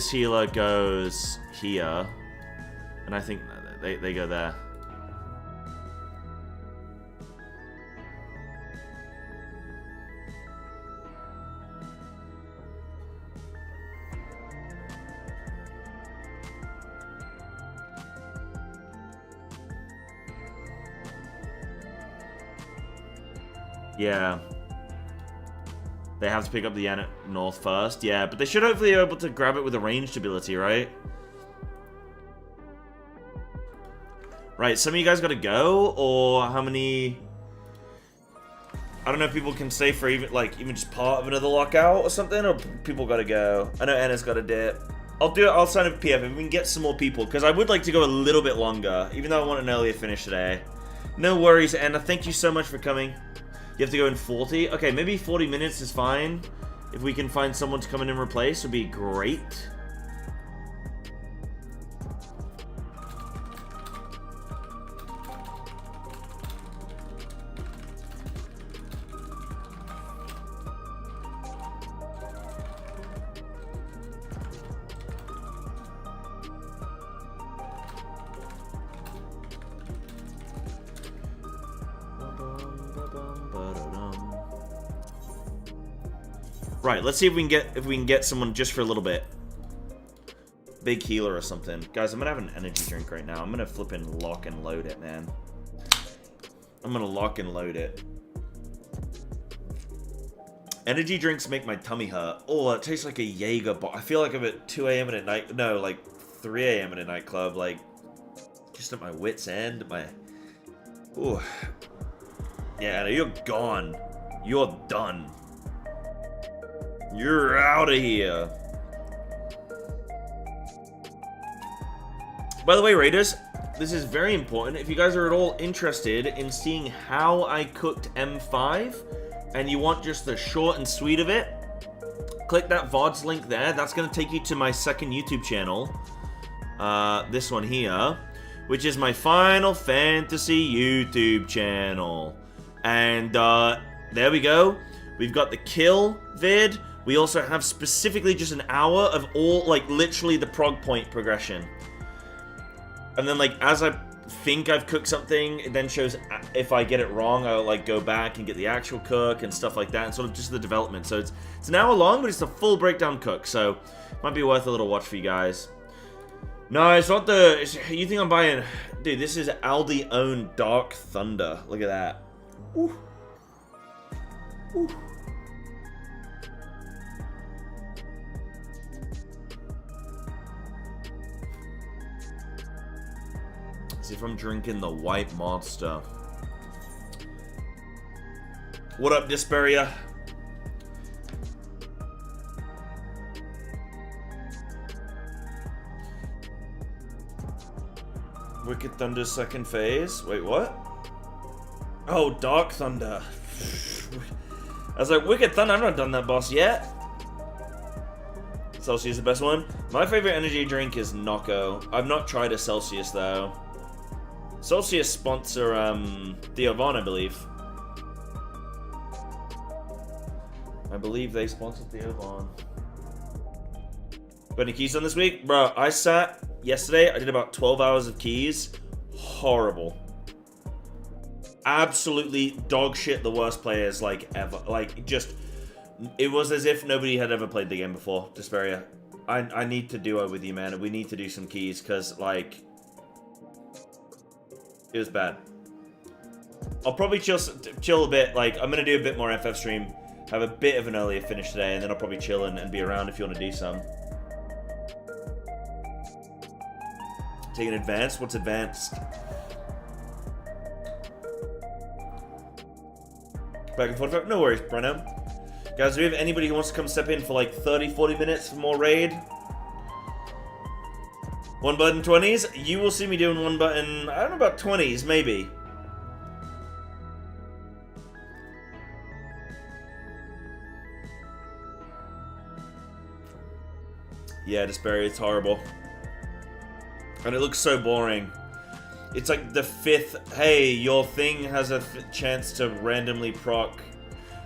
Speaker 2: healer goes here. And I think they go there. Yeah. They have to pick up the Yan at north first. Yeah, but they should hopefully be able to grab it with a ranged ability, right? Right, some of you guys gotta go, or how many... I don't know if people can stay for even just part of another lockout or something, or people gotta go. I know Anna's gotta dip. I'll sign up PF if we can get some more people, because I would like to go a little bit longer, even though I want an earlier finish today. No worries, Anna. Thank you so much for coming. You have to go in 40? Okay, maybe 40 minutes is fine. If we can find someone to come in and replace, would be great. Right, let's see if we can get someone just for a little bit. Big healer or something. Guys, I'm gonna have an energy drink right now. I'm gonna flip and lock and load it, man. I'm gonna lock and load it. Energy drinks make my tummy hurt. Oh, it tastes like a Jaeger bar. I feel like I'm at 2 a.m. in a night. No, like 3 a.m. in a nightclub. Like, just at my wit's end. Ooh. Yeah, you're gone. You're done. You're out of here. By the way, Raiders, this is very important. If you guys are at all interested in seeing how I cooked M5, and you want just the short and sweet of it, click that VODs link there. That's going to take you to my second YouTube channel. This one here, which is my Final Fantasy YouTube channel. And there we go. We've got the kill vid. We also have specifically just an hour of all, like, literally the prog point progression. And then, like, as I think I've cooked something, it then shows if I get it wrong, I'll, like, go back and get the actual cook and stuff like that, and sort of just the development. So it's an hour long, but it's a full breakdown cook, so might be worth a little watch for you guys. No, it's not you think I'm buying... Dude, this is Aldi-owned Dark Thunder. Look at that. Ooh. Ooh. See if I'm drinking the White Monster. What up, Disperia?
Speaker 1: Wicked Thunder's second phase. Wait, what? Oh, Dark Thunder. I was like, Wicked Thunder, I've not done that boss yet. Celsius is the best one. My favorite energy drink is Nocco. I've not tried a Celsius though. Celsius sponsor Theovon, I believe. I believe they sponsored Theovon. Got any keys done this week? Bro, I sat yesterday, I did about 12 hours of keys. Horrible. Absolutely dog shit, the worst players like ever. Like, just, it was as if nobody had ever played the game before. Desperia, I need to duo with you, man. We need to do some keys, because, like, it was bad. I'll probably chill a bit. Like, I'm going to do a bit more FF stream. Have a bit of an earlier finish today, and then I'll probably chill and be around if you want to do some. Taking advanced? What's advanced? Back and forth. No worries, Brenno. Guys, do we have anybody who wants to come step in for like 30-40 minutes for more raid? One button 20s? You will see me doing one button, I don't know about 20s, maybe. Yeah, Despair, it's horrible. And it looks so boring. It's like the 5th, hey, your thing has a chance to randomly proc.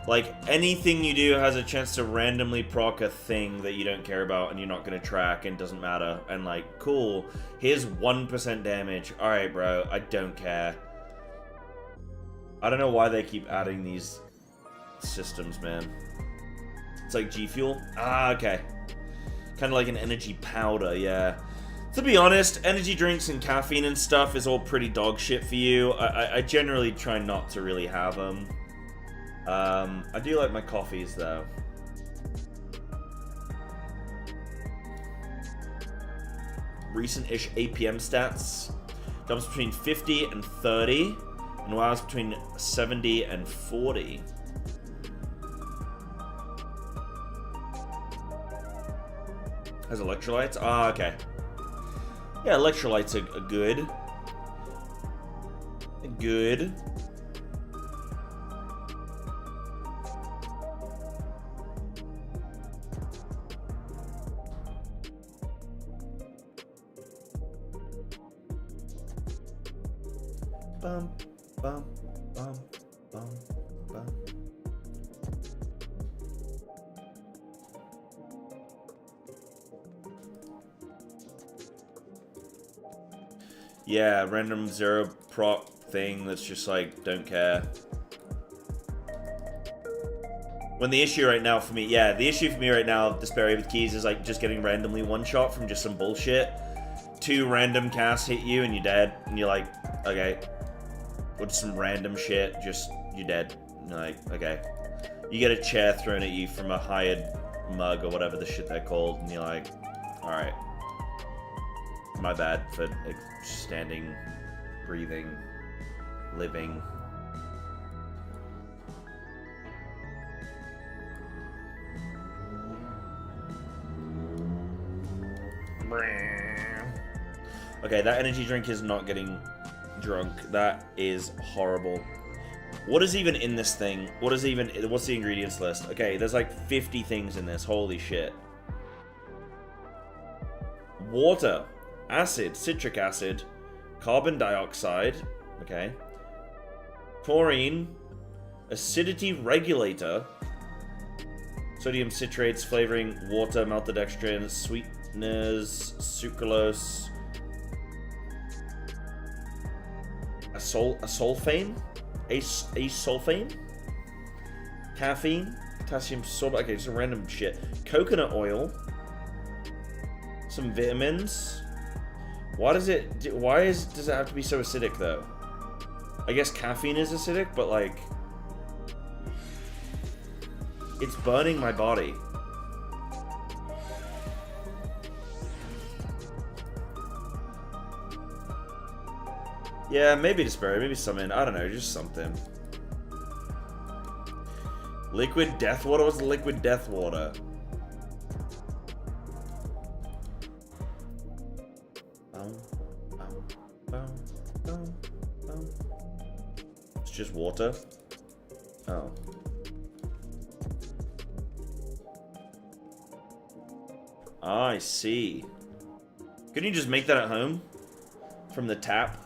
Speaker 1: Like, anything you do has a chance to randomly proc a thing that you don't care about and you're not going to track and doesn't matter. And like, cool, here's 1% damage. Alright, bro, I don't care. I don't know why they keep adding these systems, man. It's like G Fuel. Ah, okay. Kind of like an energy powder, yeah. To be honest, energy drinks and caffeine and stuff is all pretty dog shit for you. I generally try not to really have them. I do like my coffees though. Recent-ish APM stats. Jumps between 50 and 30, and WoW's between 70 and 40. Has electrolytes? Ah, okay. Yeah, electrolytes are good. Good. Bum, bum, bum, bum, bum. Yeah, random 0 proc thing that's just like, don't care. When the issue right now for me, yeah, the issue for me right now, Despair with keys, is like just getting randomly one-shot from just some bullshit. 2 random casts hit you and you're dead, and you're like, okay. Or just some random shit, just, you're dead. And you're like, okay. You get a chair thrown at you from a hired mug or whatever the shit they're called, and you're like, alright. My bad for standing, breathing, living. Okay, that energy drink is not getting drunk. That is horrible. What is even in this thing? What's the ingredients list? Okay, there's like 50 things in this. Holy shit. Water. Acid, citric acid, carbon dioxide, okay, chlorine, acidity regulator, sodium citrates, flavoring, water, maltodextrin, sweeteners, sucralose, asulfame, caffeine, potassium sorbate, okay, some random shit, coconut oil, some vitamins. Why does it have to be so acidic though? I guess caffeine is acidic, but like, it's burning my body. Yeah, maybe Despair, maybe something, I don't know, just something. Liquid death water? What's liquid death water?
Speaker 2: just water? Oh. I see. Couldn't you just make that at home? From the tap?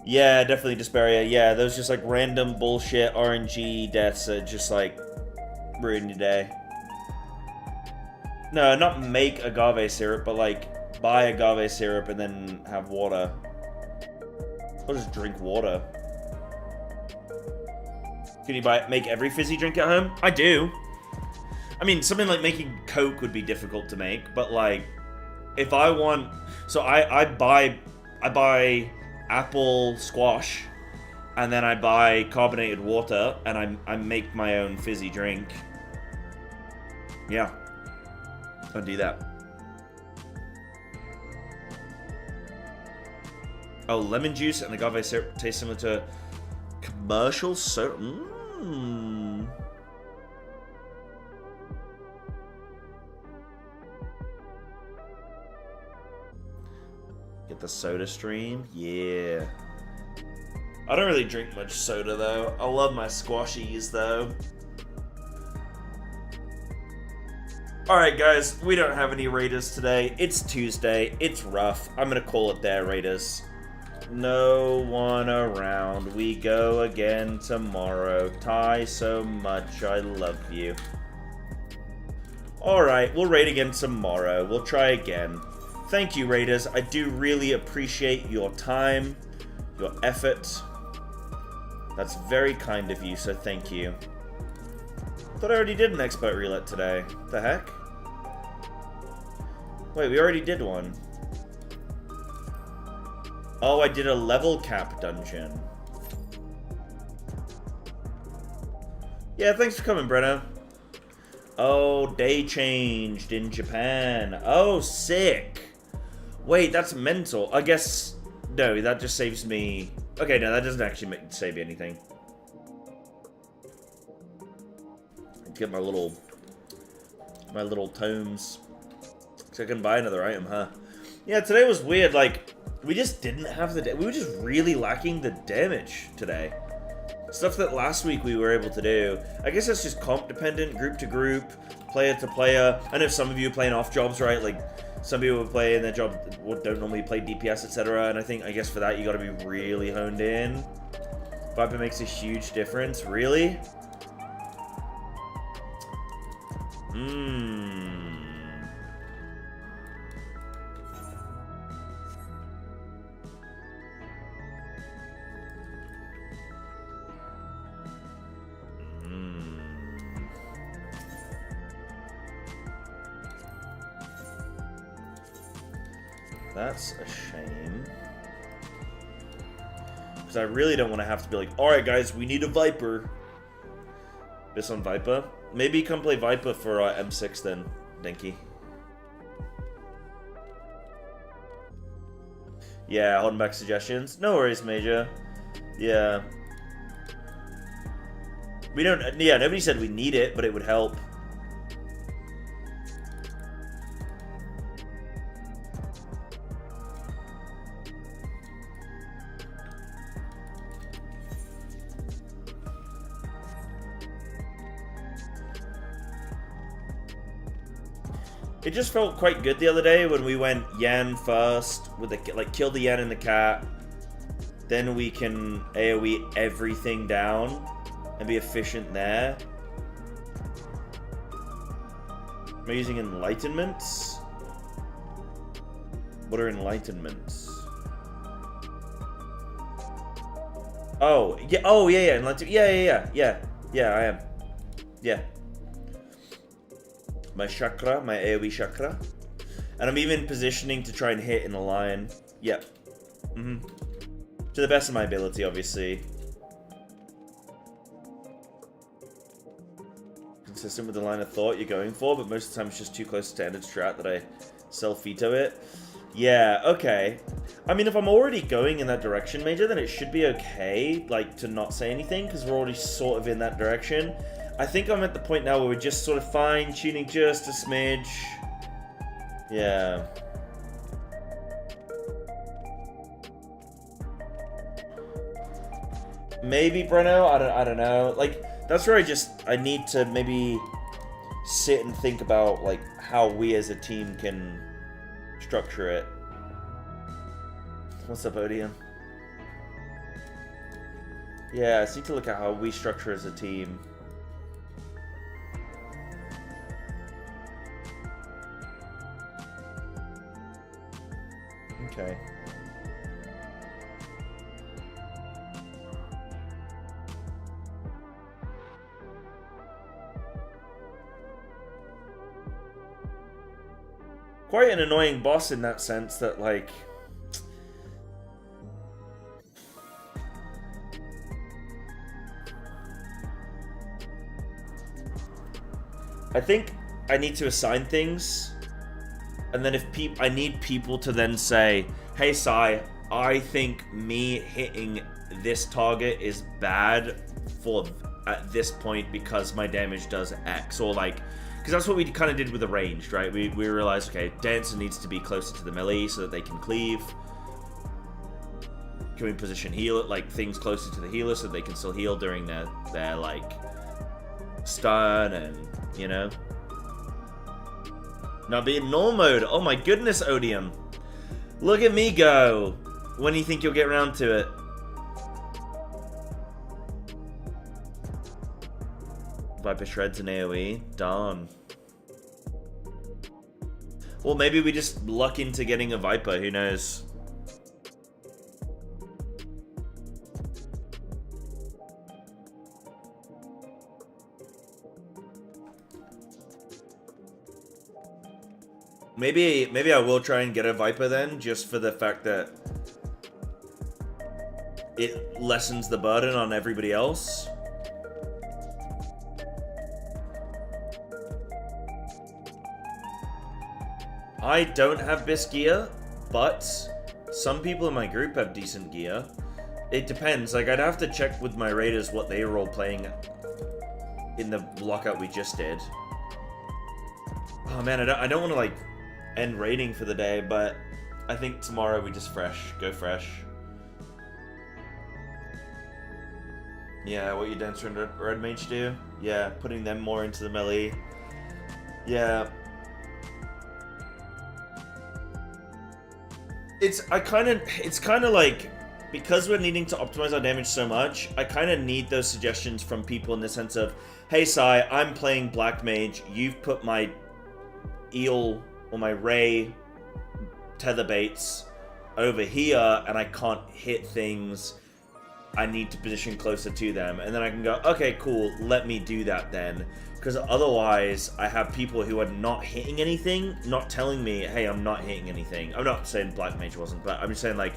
Speaker 2: Yeah, definitely Desparia. Yeah, those just like random bullshit RNG deaths that just like ruin your day. No, not make agave syrup, but like buy agave syrup and then have water. Or just drink water. Can you make every fizzy drink at home? I do. I mean, something like making Coke would be difficult to make, but like, if I want, so I buy apple squash, and then I buy carbonated water, and I make my own fizzy drink. Yeah, I'll do that. Oh, lemon juice and agave syrup taste similar to commercial soda. Get the soda stream? Yeah. I don't really drink much soda though. I love my squashies though. Alright guys, we don't have any raiders today. It's Tuesday. It's rough. I'm gonna call it there, raiders. No one around. We go again tomorrow. Ty, so much. I love you. Alright, we'll raid again tomorrow. We'll try again. Thank you, raiders. I do really appreciate your time, your effort. That's very kind of you, so thank you. Thought I already did an expert roulette today. The heck? Wait, we already did one. Oh, I did a level cap dungeon. Yeah, thanks for coming, Brenna. Oh, day changed in Japan. Oh, sick. Wait, that's mental. I guess... No, that just saves me... Okay, no, that doesn't actually save me anything. Get my little tomes. So I can buy another item, huh? Yeah, today was weird, like... We just didn't have the... We were just really lacking the damage today. Stuff that last week we were able to do. I guess that's just comp dependent, group to group, player to player. I know some of you are playing off jobs, right? Like, some people would play in their job don't normally play DPS, etc. And I guess for that you gotta be really honed in. Viper makes a huge difference. Really? That's a shame. Because I really don't want to have to be like, alright guys, we need a Viper. This on Viper? Maybe come play Viper for M6 then, Dinky. Yeah, holding back suggestions. No worries, Major. Yeah. We don't... Yeah, nobody said we need it, but it would help. It just felt quite good the other day when we went Yan first with the like kill the Yan and the cat. Then we can AoE everything down and be efficient there. Am I using enlightenments? What are enlightenments? Oh yeah! Oh yeah! Enlightenment. Yeah. I am. Yeah. My chakra, my AoE chakra. And I'm even positioning to try and hit in a line. Yep. To the best of my ability, obviously. Consistent with the line of thought you're going for, but most of the time it's just too close to standard strat that I self-veto it. Yeah, okay. I mean, if I'm already going in that direction, Major, then it should be okay, like, to not say anything, because we're already sort of in that direction. I think I'm at the point now where we're just sort of fine-tuning just a smidge. Yeah.
Speaker 1: Maybe Breno. I don't know. Like that's where I need to maybe sit and think about like how we as a team can structure it. What's up, Odium? Yeah, I need to look at how we structure as a team. Okay. Quite an annoying boss in that sense that, like... I think I need to assign things, and then if I need people to then say, hey, Sai, I think me hitting this target is bad for at this point because my damage does X, or like, because that's what we kind of did with the ranged, right? We realized, okay, Dancer needs to be closer to the melee so that they can cleave. Can we position heal like things closer to the healer so they can still heal during their like stun and, you know? Now be in null mode. Oh my goodness, Odium. Look at me go. When do you think you'll get around to it? Viper shreds and AoE. Darn. Well, maybe we just luck into getting a Viper. Who knows? Maybe I will try and get a Viper then, just for the fact that it lessens the burden on everybody else. I don't have best gear, but some people in my group have decent gear. It depends. Like, I'd have to check with my raiders what they were all playing in the lockout we just did. Oh man, I don't want to like end raiding for the day, but I think tomorrow we just go fresh. Yeah, what you Dancer and Red Mage do? Yeah, putting them more into the melee. Yeah. It's kind of like, because we're needing to optimize our damage so much, I kind of need those suggestions from people in the sense of, hey Sai, I'm playing Black Mage, you've put my Eel or my Ray tether baits over here and I can't hit things. I need to position closer to them, and then I can go, okay, cool, let me do that then. Because otherwise, I have people who are not hitting anything, not telling me, hey, I'm not hitting anything. I'm not saying Black Mage wasn't, but I'm just saying, like,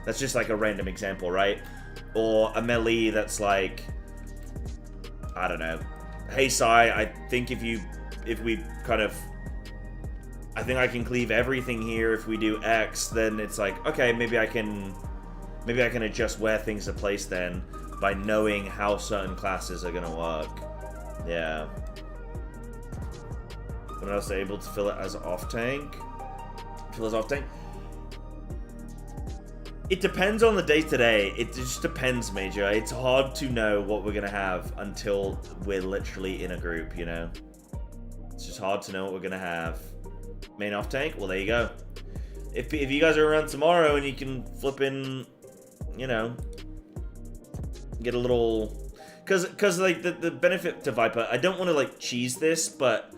Speaker 1: that's just like a random example, right? Or a melee that's like, I don't know, hey, Sai, I think if we kind of, I think I can cleave everything here if we do X, then it's like, okay, maybe I can adjust where things are placed then by knowing how certain classes are gonna work. Yeah. When I was able to fill it as off tank. It depends on the day to day. It just depends, Major. It's hard to know what we're gonna have until we're literally in a group, you know? It's just hard to know what we're gonna have. Main off tank? Well, there you go. If you guys are around tomorrow and you can flip in, you know, get a little, because like the benefit to Viper, I don't want to like cheese this, but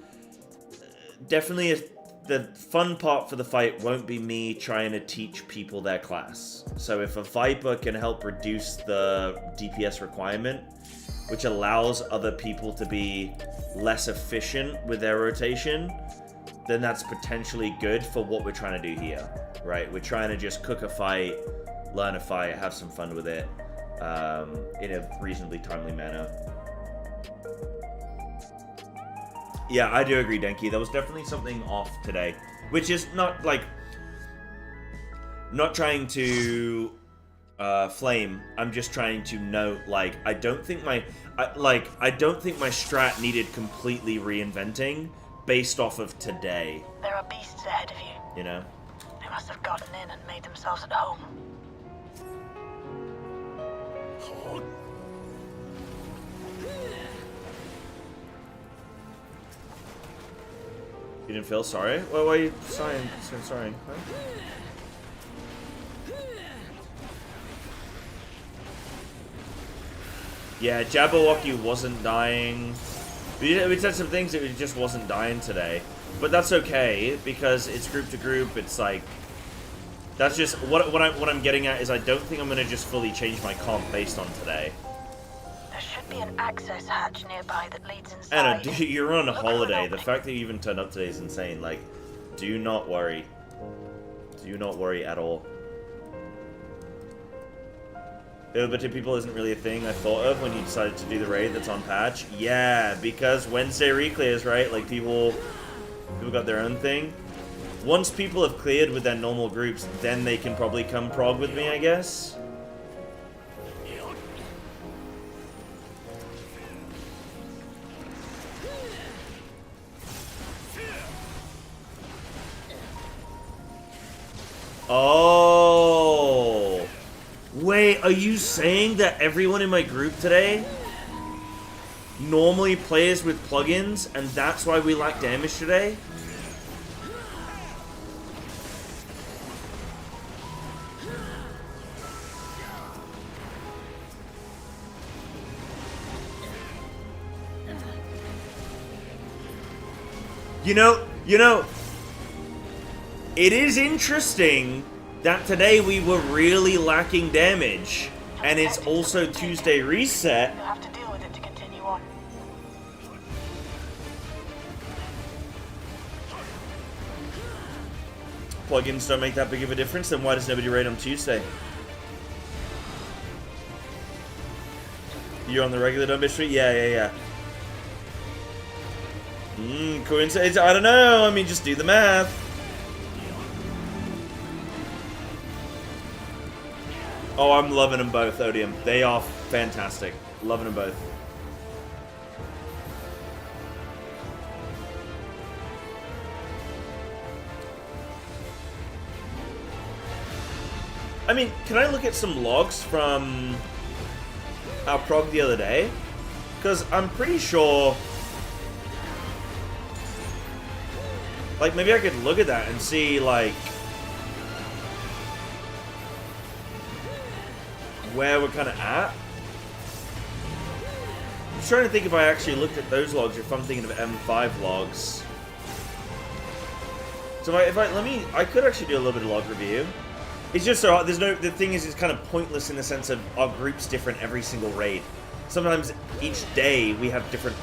Speaker 1: definitely the fun part for the fight won't be me trying to teach people their class. So if a Viper can help reduce the DPS requirement, which allows other people to be less efficient with their rotation, then that's potentially good for what we're trying to do here, right? We're trying to just cook a fight, learn a fight, have some fun with it, in a reasonably timely manner. Yeah, I do agree, Denki. There was definitely something off today, which is not like, not trying to flame. I'm just trying to note, like, I don't think my strat needed completely reinventing based off of today.
Speaker 9: There are beasts ahead of you.
Speaker 1: You know?
Speaker 9: They must have gotten in and made themselves at home.
Speaker 2: You didn't feel sorry? Well, why are you sorry? Sorry. Huh? Yeah, Jabberwocky wasn't dying. We said some things that it just wasn't dying today. But that's okay, because it's group to group, it's like... That's just... What I'm getting at is I don't think I'm going to just fully change my comp based on today.
Speaker 9: There should be an access hatch nearby that leads inside.
Speaker 2: Anna, dude, you're on a holiday. The fact that you even turned up today is insane. Like, do not worry. Do not worry at all. But to people isn't really a thing I thought of when you decided to do the raid that's on patch. Yeah, because Wednesday Reclears, right? Like, people got their own thing. Once people have cleared with their normal groups, then they can probably come prog with me, I guess. Oh, wait, are you saying that everyone in my group today normally plays with plugins and that's why we lack damage today? You know, it is interesting that today we were really lacking damage, and it's also Tuesday reset.
Speaker 9: You'll have to deal with it to continue on.
Speaker 2: Plugins don't make that big of a difference, then why does nobody raid on Tuesday? You're on the regular dumb street? Yeah. Coincidence? I don't know. I mean, just do the math. Oh, I'm loving them both, Odium. They are fantastic. Loving them both. I mean, can I look at some logs from our prog the other day? Because I'm pretty sure... Like, maybe I could look at that and see, like... where we're kind of at. I'm trying to think if I actually looked at those logs, or if I'm thinking of M5 logs. So I could actually do a little bit of log review. It's just so the thing is, it's kind of pointless in the sense of our group's different every single raid. Sometimes each day we have different...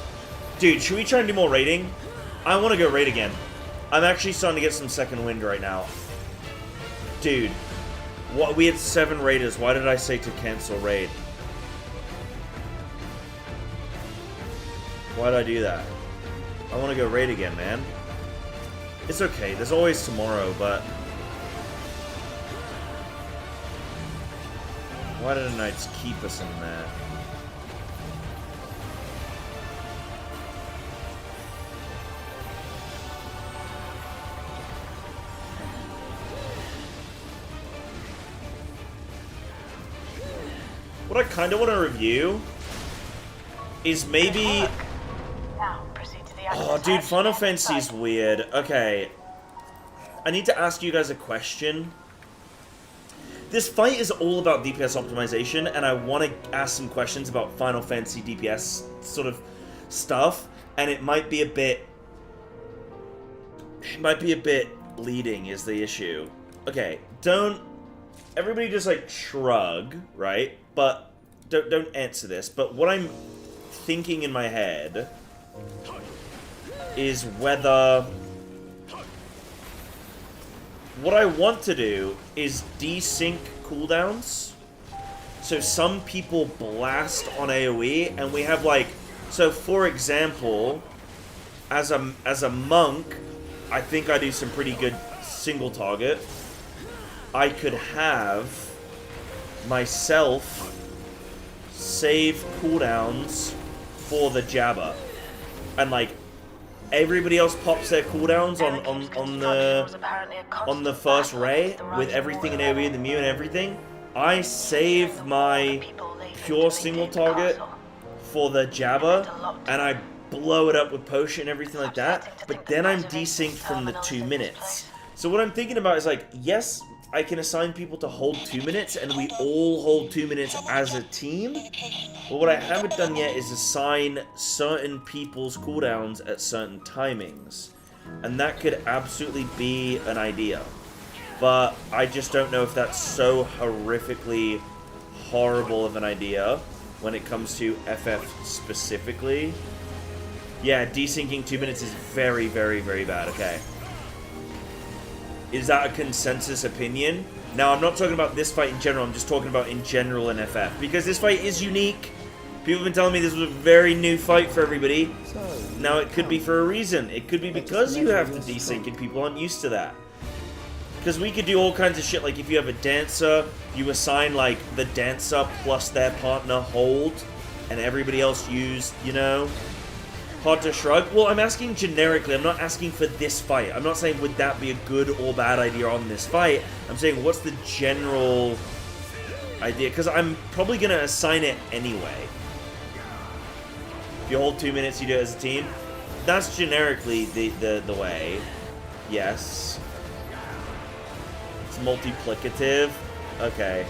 Speaker 2: Dude, should we try and do more raiding? I want to go raid again. I'm actually starting to get some second wind right now. Dude. What, we had 7 raiders. Why did I say to cancel raid? Why did I do that? I want to go raid again, man. It's okay. There's always tomorrow, but... Why did the Knights keep us in there? What I kind of want to review is maybe...
Speaker 9: Now, proceed to the
Speaker 2: Oh, dude, Final Fantasy's weird. Okay. I need to ask you guys a question. This fight is all about DPS optimization, and I want to ask some questions about Final Fantasy DPS sort of stuff, and it might be a bit... It might be a bit leading is the issue. Okay, don't... Everybody just, like, shrug, right? But don't answer this. But what I'm thinking in my head is whether... What I want to do is desync cooldowns. So some people blast on AoE, and we have, like... So, for example, as a monk, I think I do some pretty good single target. I could have myself save cooldowns for the Jabba, and like everybody else pops their cooldowns on the first ray with everything in AoE, the Mew and everything. I save my pure single target for the Jabba, and I
Speaker 1: blow it up with potion and everything like that, but then I'm desynced from the 2 minutes. So what I'm thinking about is like, yes, I can assign people to hold 2 minutes, and we all hold 2 minutes as a team. But what I haven't done yet is assign certain people's cooldowns at certain timings. And that could absolutely be an idea. But I just don't know if that's so horrifically horrible of an idea when it comes to FF specifically. Yeah, desyncing 2 minutes is very, very, very bad. Okay. Is that a consensus opinion? Now, I'm not talking about this fight in general. I'm just talking about in general in FF. Because this fight is unique. People have been telling me this was a very new fight for everybody. Now, it could be for a reason. It could be because you have to desync and people aren't used to that. Because we could do all kinds of shit. Like, if you have a dancer, you assign, like, the dancer plus their partner hold. And everybody else use, you know... Hard to shrug? Well, I'm asking generically. I'm not asking for this fight. I'm not saying would that be a good or bad idea on this fight. I'm saying what's the general idea? Because I'm probably going to assign it anyway. If you hold 2 minutes, you do it as a team. That's generically the way. Yes. It's multiplicative. Okay.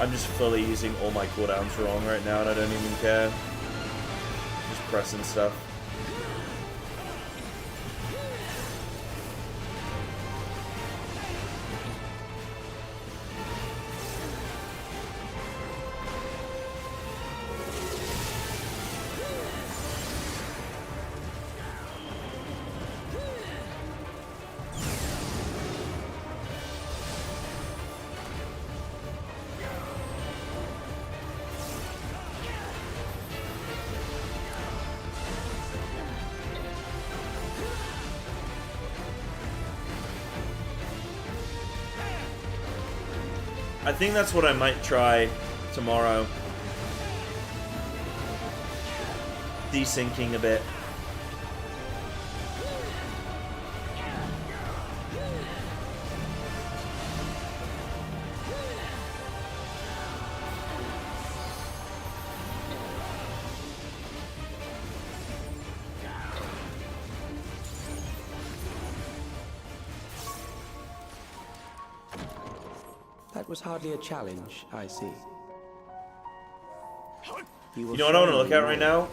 Speaker 1: I'm just fully using all my cooldowns wrong right now and I don't even care. Just pressing stuff. I think that's what I might try tomorrow. Desyncing a bit.
Speaker 10: That was hardly a challenge, I see.
Speaker 1: You know what I want to look at right now?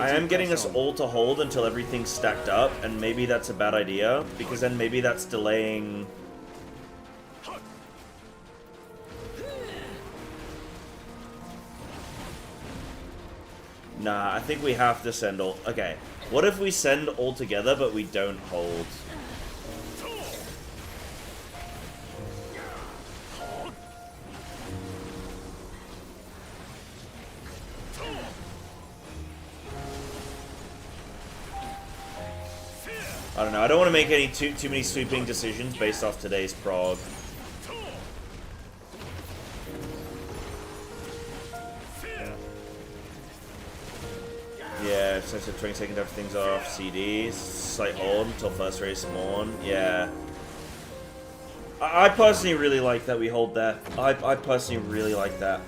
Speaker 1: I am getting us all to hold until everything's stacked up, and maybe that's a bad idea, because then maybe that's delaying... Nah, I think we have to send all... Okay, what if we send all together, but we don't hold? I don't know. I don't want to make any too many sweeping decisions based off today's prog. Yeah, since the 22nd, everything's off. CD, slight hold until first race morn. Yeah. I personally really like that we hold that. I personally really like that.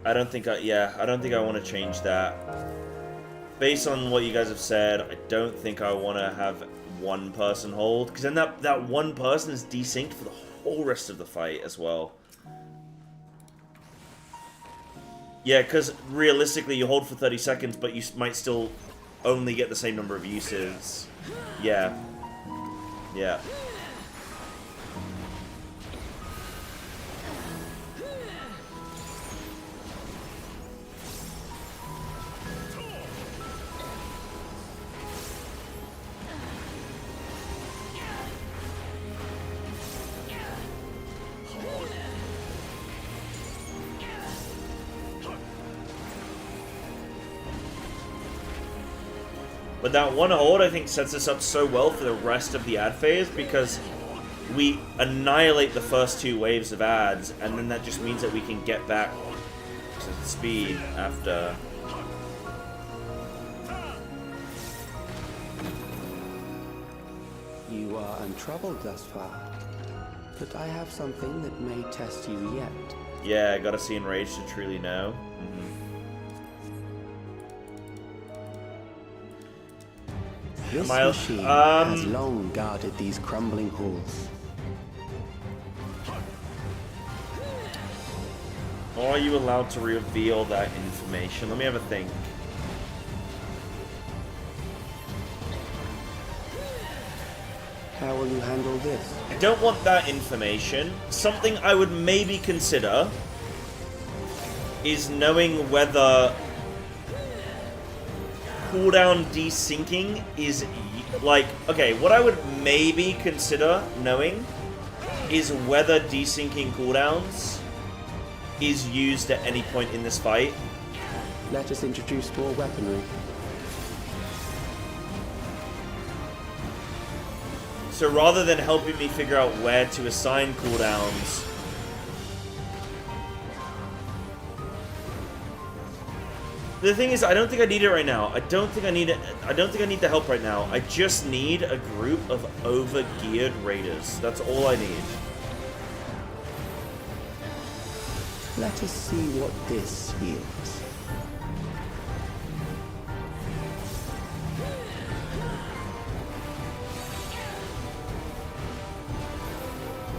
Speaker 1: I don't think I want to change that. Based on what you guys have said, I don't think I want to have one person hold, because then that one person is desynced for the whole rest of the fight as well. Yeah, because realistically you hold for 30 seconds, but you might still only get the same number of uses. Yeah. Yeah. But that one hold, I think, sets us up so well for the rest of the ad phase, because we annihilate the first two waves of ads, and then that just means that we can get back to speed after.
Speaker 10: You are untroubled thus far, but I have something that may test you yet.
Speaker 1: Yeah, gotta see Enraged to truly know.
Speaker 10: This machine has long guarded these crumbling halls.
Speaker 1: Are you allowed to reveal that information? Let me have a think.
Speaker 10: How will you handle this?
Speaker 1: I don't want that information. Something I would maybe consider is knowing whether cooldown desyncing is like, okay, what I would maybe consider knowing is whether desyncing cooldowns is used at any point in this fight.
Speaker 10: Let us introduce more weaponry.
Speaker 1: So rather than helping me figure out where to assign cooldowns, the thing is, I don't think I need it right now. I don't think I need it. I don't think I need the help right now. I just need a group of over-geared raiders. That's all I need.
Speaker 10: Let us see what this yields.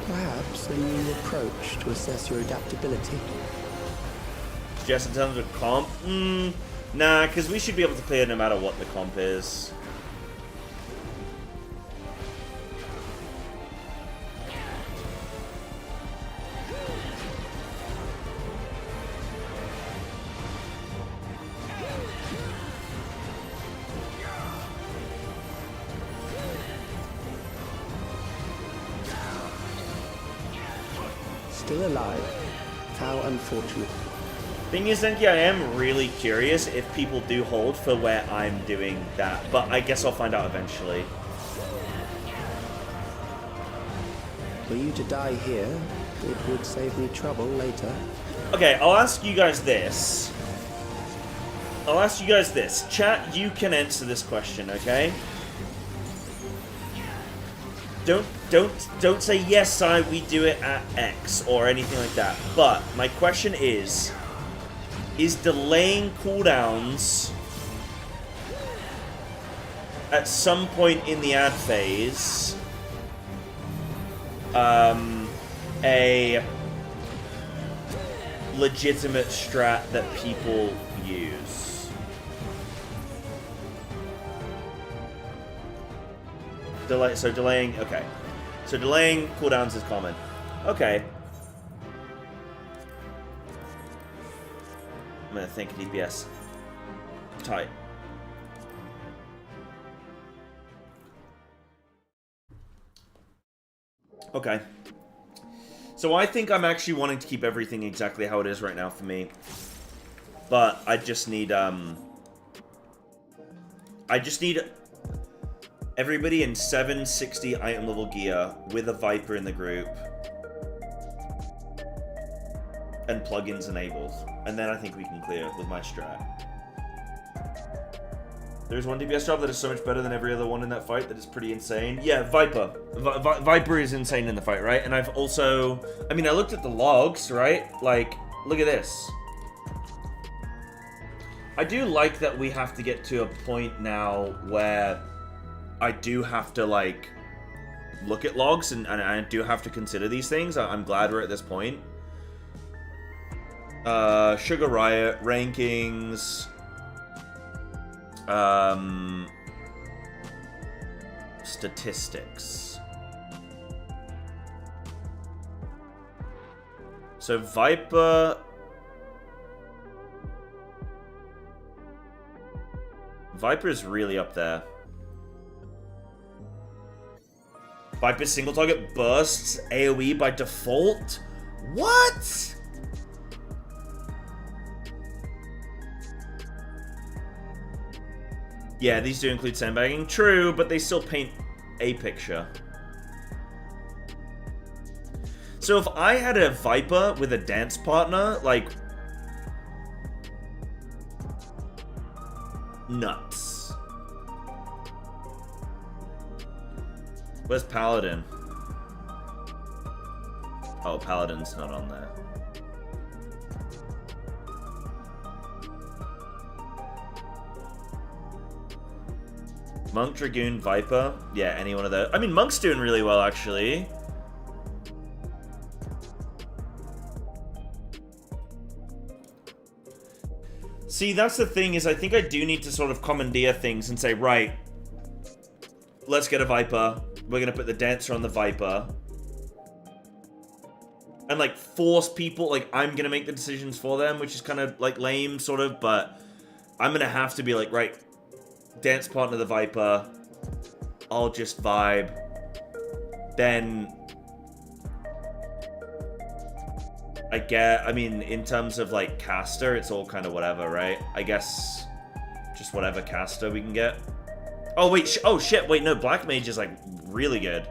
Speaker 10: Perhaps a new approach to assess your adaptability.
Speaker 1: Just in terms of comp? Nah, because we should be able to clear no matter what the comp is.
Speaker 10: Still alive. How unfortunate.
Speaker 1: Thing is, Zenki, I am really curious if people do hold for where I'm doing that, but I guess I'll find out eventually.
Speaker 10: Were you to die here, it would save me trouble later.
Speaker 1: Okay, I'll ask you guys this. Chat, you can answer this question, okay? Don't say yes, we do it at X or anything like that. But my question is delaying cooldowns at some point in the ad phase a legitimate strat that people use? Delaying, okay. So delaying cooldowns is common. Okay. I'm gonna think DPS. Tight. Okay. So I think I'm actually wanting to keep everything exactly how it is right now for me. But I just need everybody in 760 item level gear with a Viper in the group. And plugins enabled. And then I think we can clear with my strat. There's one DPS job that is so much better than every other one in that fight that is pretty insane. Yeah, Viper. Viper is insane in the fight, right? And I've also... I mean, I looked at the logs, right? Like, look at this. I do like that we have to get to a point now where I do have to, like, look at logs and I do have to consider these things. I'm glad we're at this point. Sugar Riot, rankings... statistics. So Viper's really up there. Viper's single target bursts AoE by default? What? Yeah, these do include sandbagging. True, but they still paint a picture. So if I had a Viper with a dance partner, like... nuts. Where's Paladin? Oh, Paladin's not on there. Monk, Dragoon, Viper. Yeah, any one of those. I mean, Monk's doing really well, actually. See, that's the thing, is I think I do need to sort of commandeer things and say, right, let's get a Viper. We're going to put the Dancer on the Viper. And, like, force people, like, I'm going to make the decisions for them, which is kind of, like, lame, sort of, but I'm going to have to be like, right, Dance partner the Viper. I'll just vibe. Then I mean, in terms of like caster, it's all kind of whatever, right? I guess just whatever caster we can get. Oh wait, oh shit, wait, no, Black Mage is like really good.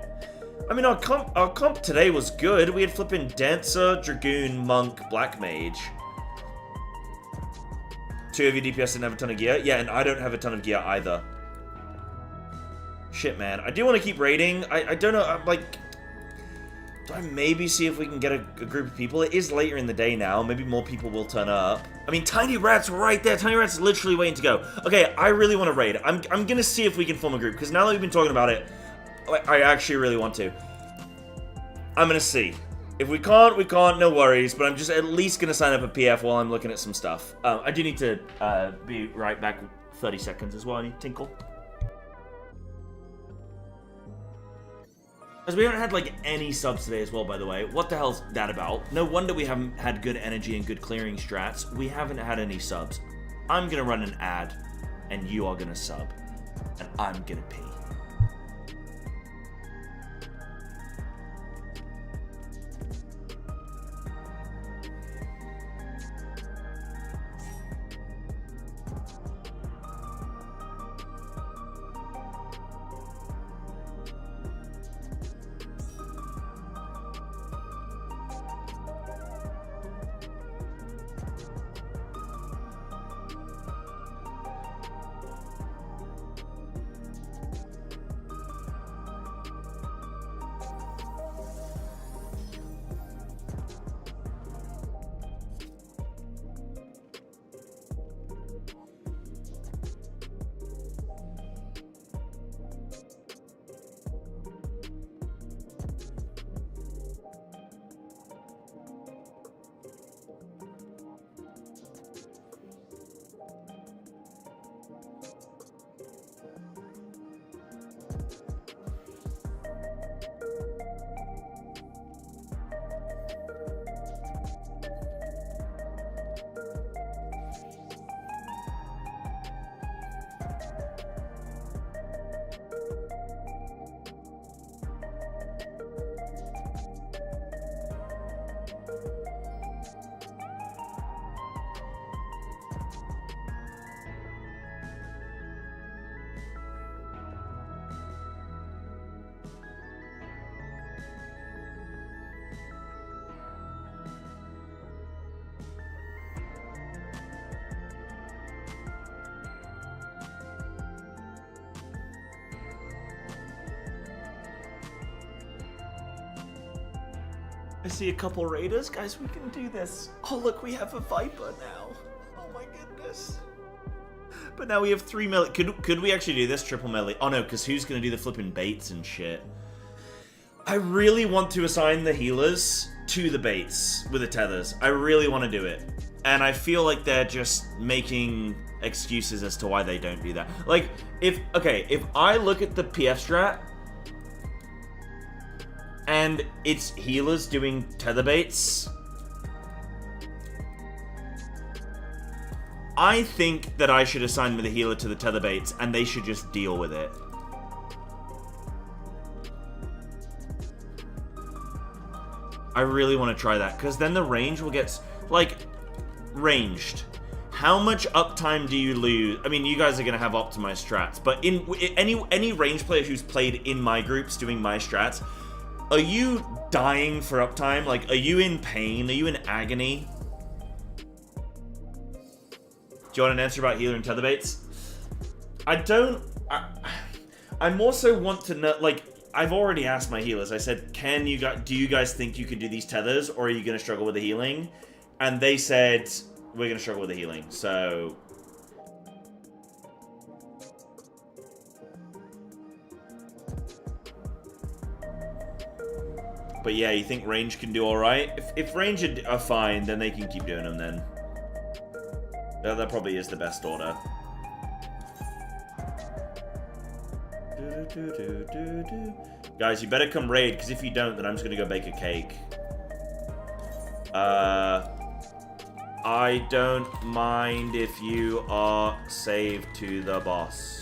Speaker 1: I mean, our comp today was good. We had flipping Dancer, Dragoon, Monk, Black Mage. 2 of your DPS didn't have a ton of gear. Yeah, and I don't have a ton of gear either. Shit, man. I do want to keep raiding. I don't know, I'm like... Do I maybe see if we can get a group of people? It is later in the day now. Maybe more people will turn up. I mean, Tiny Rat's right there. Tiny Rat's literally waiting to go. Okay, I really want to raid. I'm gonna see if we can form a group, because now that we've been talking about it, I actually really want to. I'm gonna see. If we can't, we can't, no worries, but I'm just at least going to sign up a PF while I'm looking at some stuff. I do need to be right back 30 seconds as well. I need to tinkle. As we haven't had, like, any subs today as well, by the way. What the hell's that about? No wonder we haven't had good energy and good clearing strats. We haven't had any subs. I'm going to run an ad, and you are going to sub. And I'm going to pee. I see a couple raiders. Guys, we can do this. Oh, look, we have a Viper now. Oh my goodness. But now we have 3 melee. Could we actually do this triple melee? Oh no, because who's going to do the flipping baits and shit? I really want to assign the healers to the baits with the tethers. I really want to do it. And I feel like they're just making excuses as to why they don't do that. Like, if I look at the PF strat, and it's healers doing tether baits, I think that I should assign the healer to the tether baits, and they should just deal with it. I really want to try that, because then the range will get, like, ranged. How much uptime do you lose? I mean, you guys are going to have optimized strats, but in any range player who's played in my groups doing my strats, are you dying for uptime? Like, are you in pain? Are you in agony? Do you want an answer about healer and tether baits? I don't... I more so want to know... Like,
Speaker 2: I've already asked my healers. I said, do you guys think you can do these tethers, or are you going to struggle with the healing? And they said, we're going to struggle with the healing. So... But yeah, you think range can do alright? If range are fine, then they can keep doing them then. That probably is the best order. Guys, you better come raid, because if you don't, then I'm just going to go bake a cake. I don't mind if you are saved to the boss.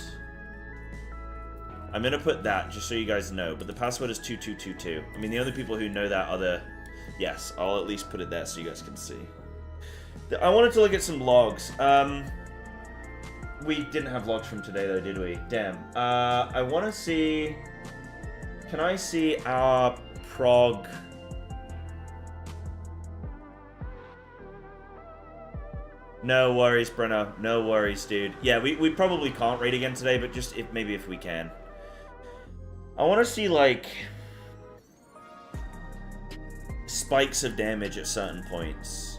Speaker 2: I'm going to put that, just so you guys know, but the password is 2222. I mean, the only people who know that are the... Yes, I'll at least put it there so you guys can see. I wanted to look at some logs. We didn't have logs from today, though, did we? Damn. I want to see... Can I see our Prog... No worries, Brenna. No worries, dude. Yeah, we probably can't raid again today, but just maybe if we can. I want to see, like, spikes of damage at certain points.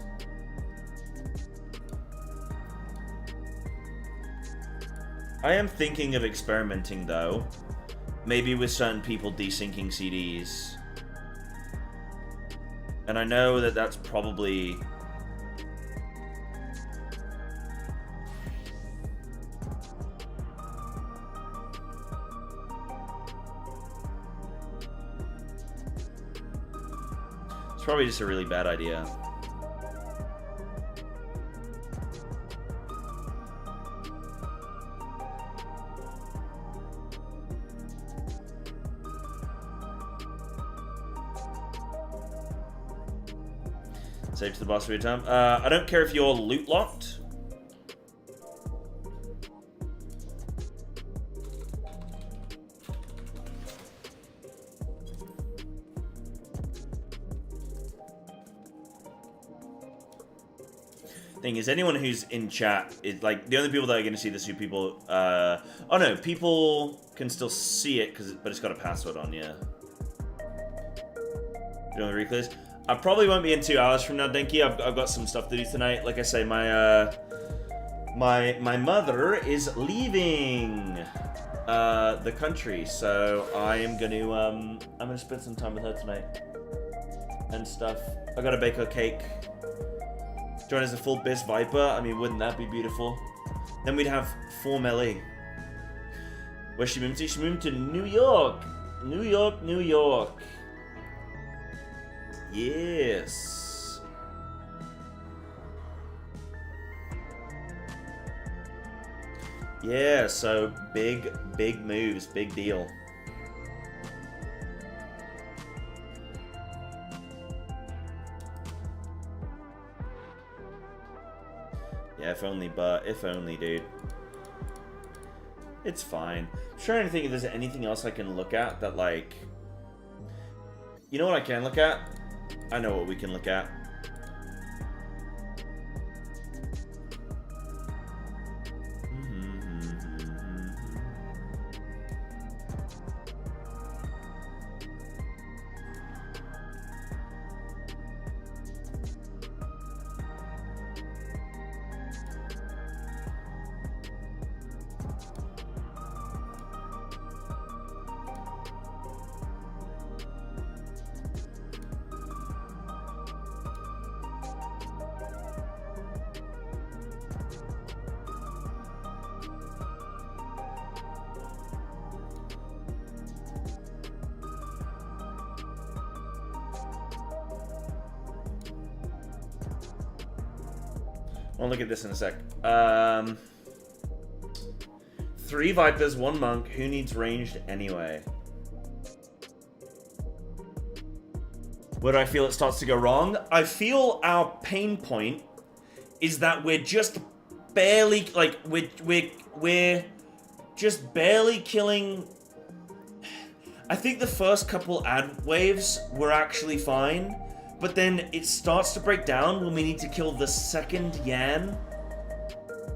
Speaker 2: I am thinking of experimenting, though. Maybe with certain people desyncing CDs. And I know that that's probably... It's probably just a really bad idea. Save to the boss every time. I don't care if you're loot locked. Thing is, anyone who's in chat is like the only people that are going to see this are people. Oh no, people can still see it but it's got a password on. Yeah. Doing the Reclears. I probably won't be in 2 hours from now, Dinky. I've got some stuff to do tonight. Like I say, my mother is leaving the country, so I am gonna spend some time with her tonight and stuff. I gotta bake her cake. Join as a full Biz Viper. I mean, wouldn't that be beautiful? Then we'd have 4 melee. Where's she moved to? She moved to New York. New York, New York. Yes. Yeah, so big moves, big deal. Yeah, if only, dude. It's fine. I'm trying to think if there's anything else I can look at that, like... You know what I can look at? I know what we can look at. I'll look at this in a sec. 3 Vipers, 1 Monk. Who needs ranged anyway? Where do I feel it starts to go wrong? I feel our pain point is that we're just barely, like, we're just barely killing... I think the first couple ad waves were actually fine. But then it starts to break down when we need to kill the second Yan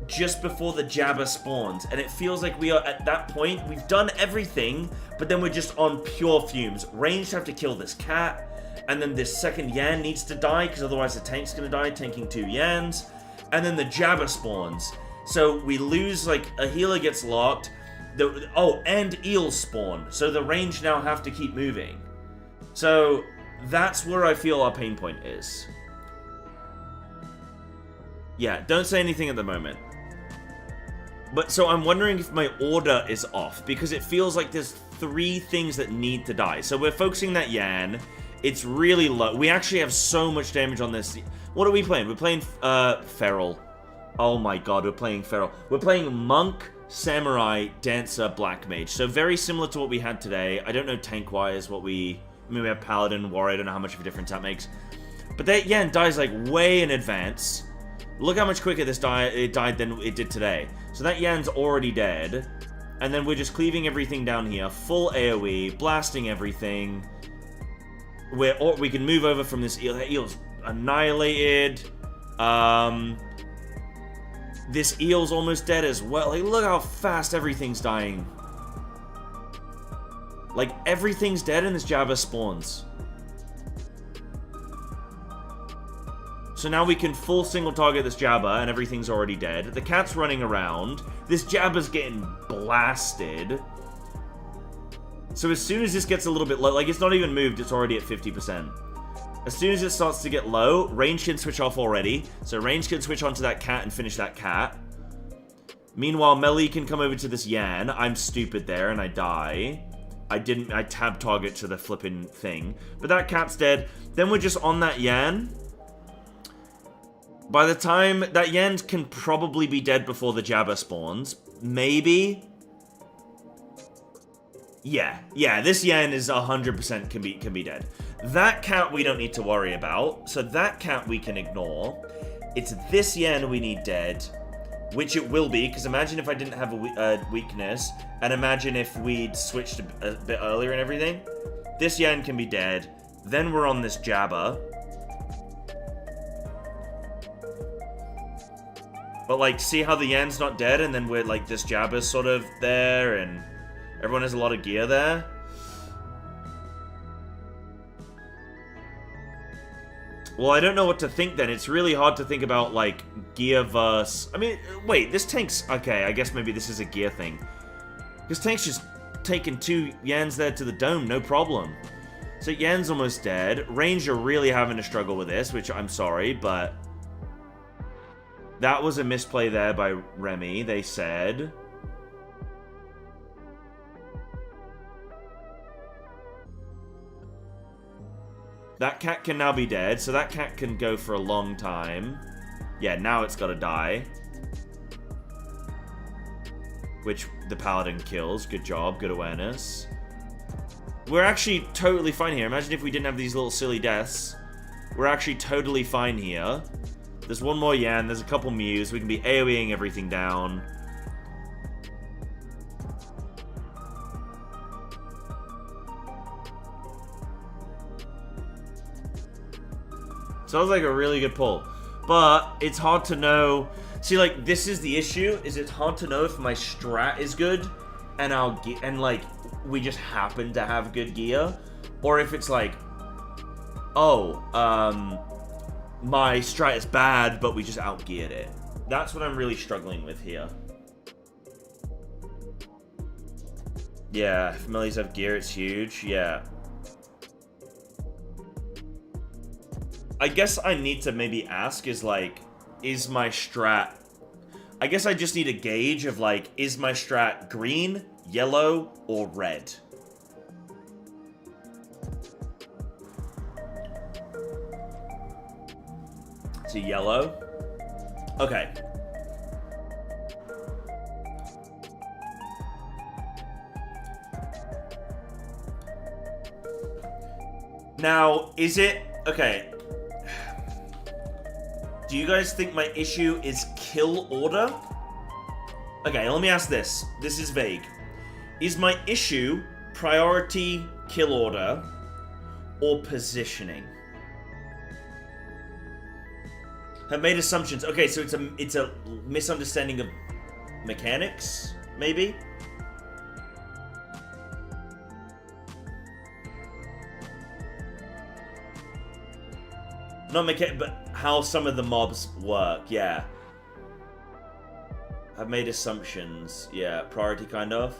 Speaker 1: just before the Jabba spawns, and it feels like we are at that point. We've done everything, but then we're just on pure fumes. Ranged have to kill this cat, and then this second Yan needs to die, because otherwise the tank's gonna die, tanking 2 Yans, and then the Jabba spawns. So we lose, like, a healer gets locked, and eels spawn, so the range now have to keep moving. So that's where I feel our pain point is. Yeah, don't say anything at the moment. But so I'm wondering if my order is off, because it feels like there's 3 things that need to die. So we're focusing that Yan. It's really low. We actually have so much damage on this. What are we playing? We're playing Feral. Oh my god, we're playing Feral. We're playing Monk, Samurai, Dancer, Black Mage. So very similar to what we had today. I don't know tank-wise what we... I mean, we have Paladin, Warrior. I don't know how much of a difference that makes. But that Yan dies like way in advance. Look how much quicker it died than it did today. So that Yan's already dead. And then we're just cleaving everything down here. Full AoE, blasting everything. We can move over from this eel. That eel's annihilated. This eel's almost dead as well. Like, look how fast everything's dying. Like, everything's dead and this Jabba spawns. So now we can full single target this Jabba, and everything's already dead. The cat's running around. This Jabba's getting blasted. So as soon as this gets a little bit low, like it's not even moved, it's already at 50%. As soon as it starts to get low, range can switch off already. So range can switch onto that cat and finish that cat. Meanwhile, melee can come over to this Yan. I'm stupid there, and I die. I tab target to the flipping thing. But that cat's dead. Then we're just on that Yan. By the time... That Yan can probably be dead before the Jabba spawns. Maybe. Yeah, this Yan is 100% can be dead. That cat we don't need to worry about. So that cat we can ignore. It's this Yan we need dead. Which it will be, because imagine if I didn't have a weakness. And imagine if we'd switched a bit earlier and everything. This Yan can be dead. Then we're on this Jabba. But, like, see how the Yan's not dead, and then we're, like, this Jabba's sort of there, and everyone has a lot of gear there? Well, I don't know what to think then. It's really hard to think about, like, gear versus... I mean, wait, this tank's... Okay, I guess maybe this is a gear thing. This tank's just taking 2 Yans there to the dome, no problem. So Yan's almost dead. Ranger really having to struggle with this, which I'm sorry, but... That was a misplay there by Remy, they said. That cat can now be dead, so that cat can go for a long time. Yeah, now it's gotta die. Which the Paladin kills. Good job, good awareness. We're actually totally fine here. Imagine if we didn't have these little silly deaths. We're actually totally fine here. There's one more Yan, there's a couple Mews, we can be AoEing everything down. Sounds like a really good pull. But it's hard to know. See, like, this is the issue, is it's hard to know if my strat is good and like we just happen to have good gear, or if it's like, oh, my strat is bad, but we just outgeared it. That's what I'm really struggling with here. Yeah, if melees have gear, it's huge. Yeah. I guess I need to maybe ask is, like, is my strat... I guess I just need a gauge of, like, is my strat green, yellow, or red? To yellow. Okay. Now, is it... Okay. Do you guys think my issue is kill order? Okay, let me ask this. This is vague. Is my issue priority kill order or positioning? Have made assumptions. Okay, so it's a misunderstanding of mechanics, maybe? Not but how some of the mobs work, yeah. I've made assumptions, yeah. Priority, kind of.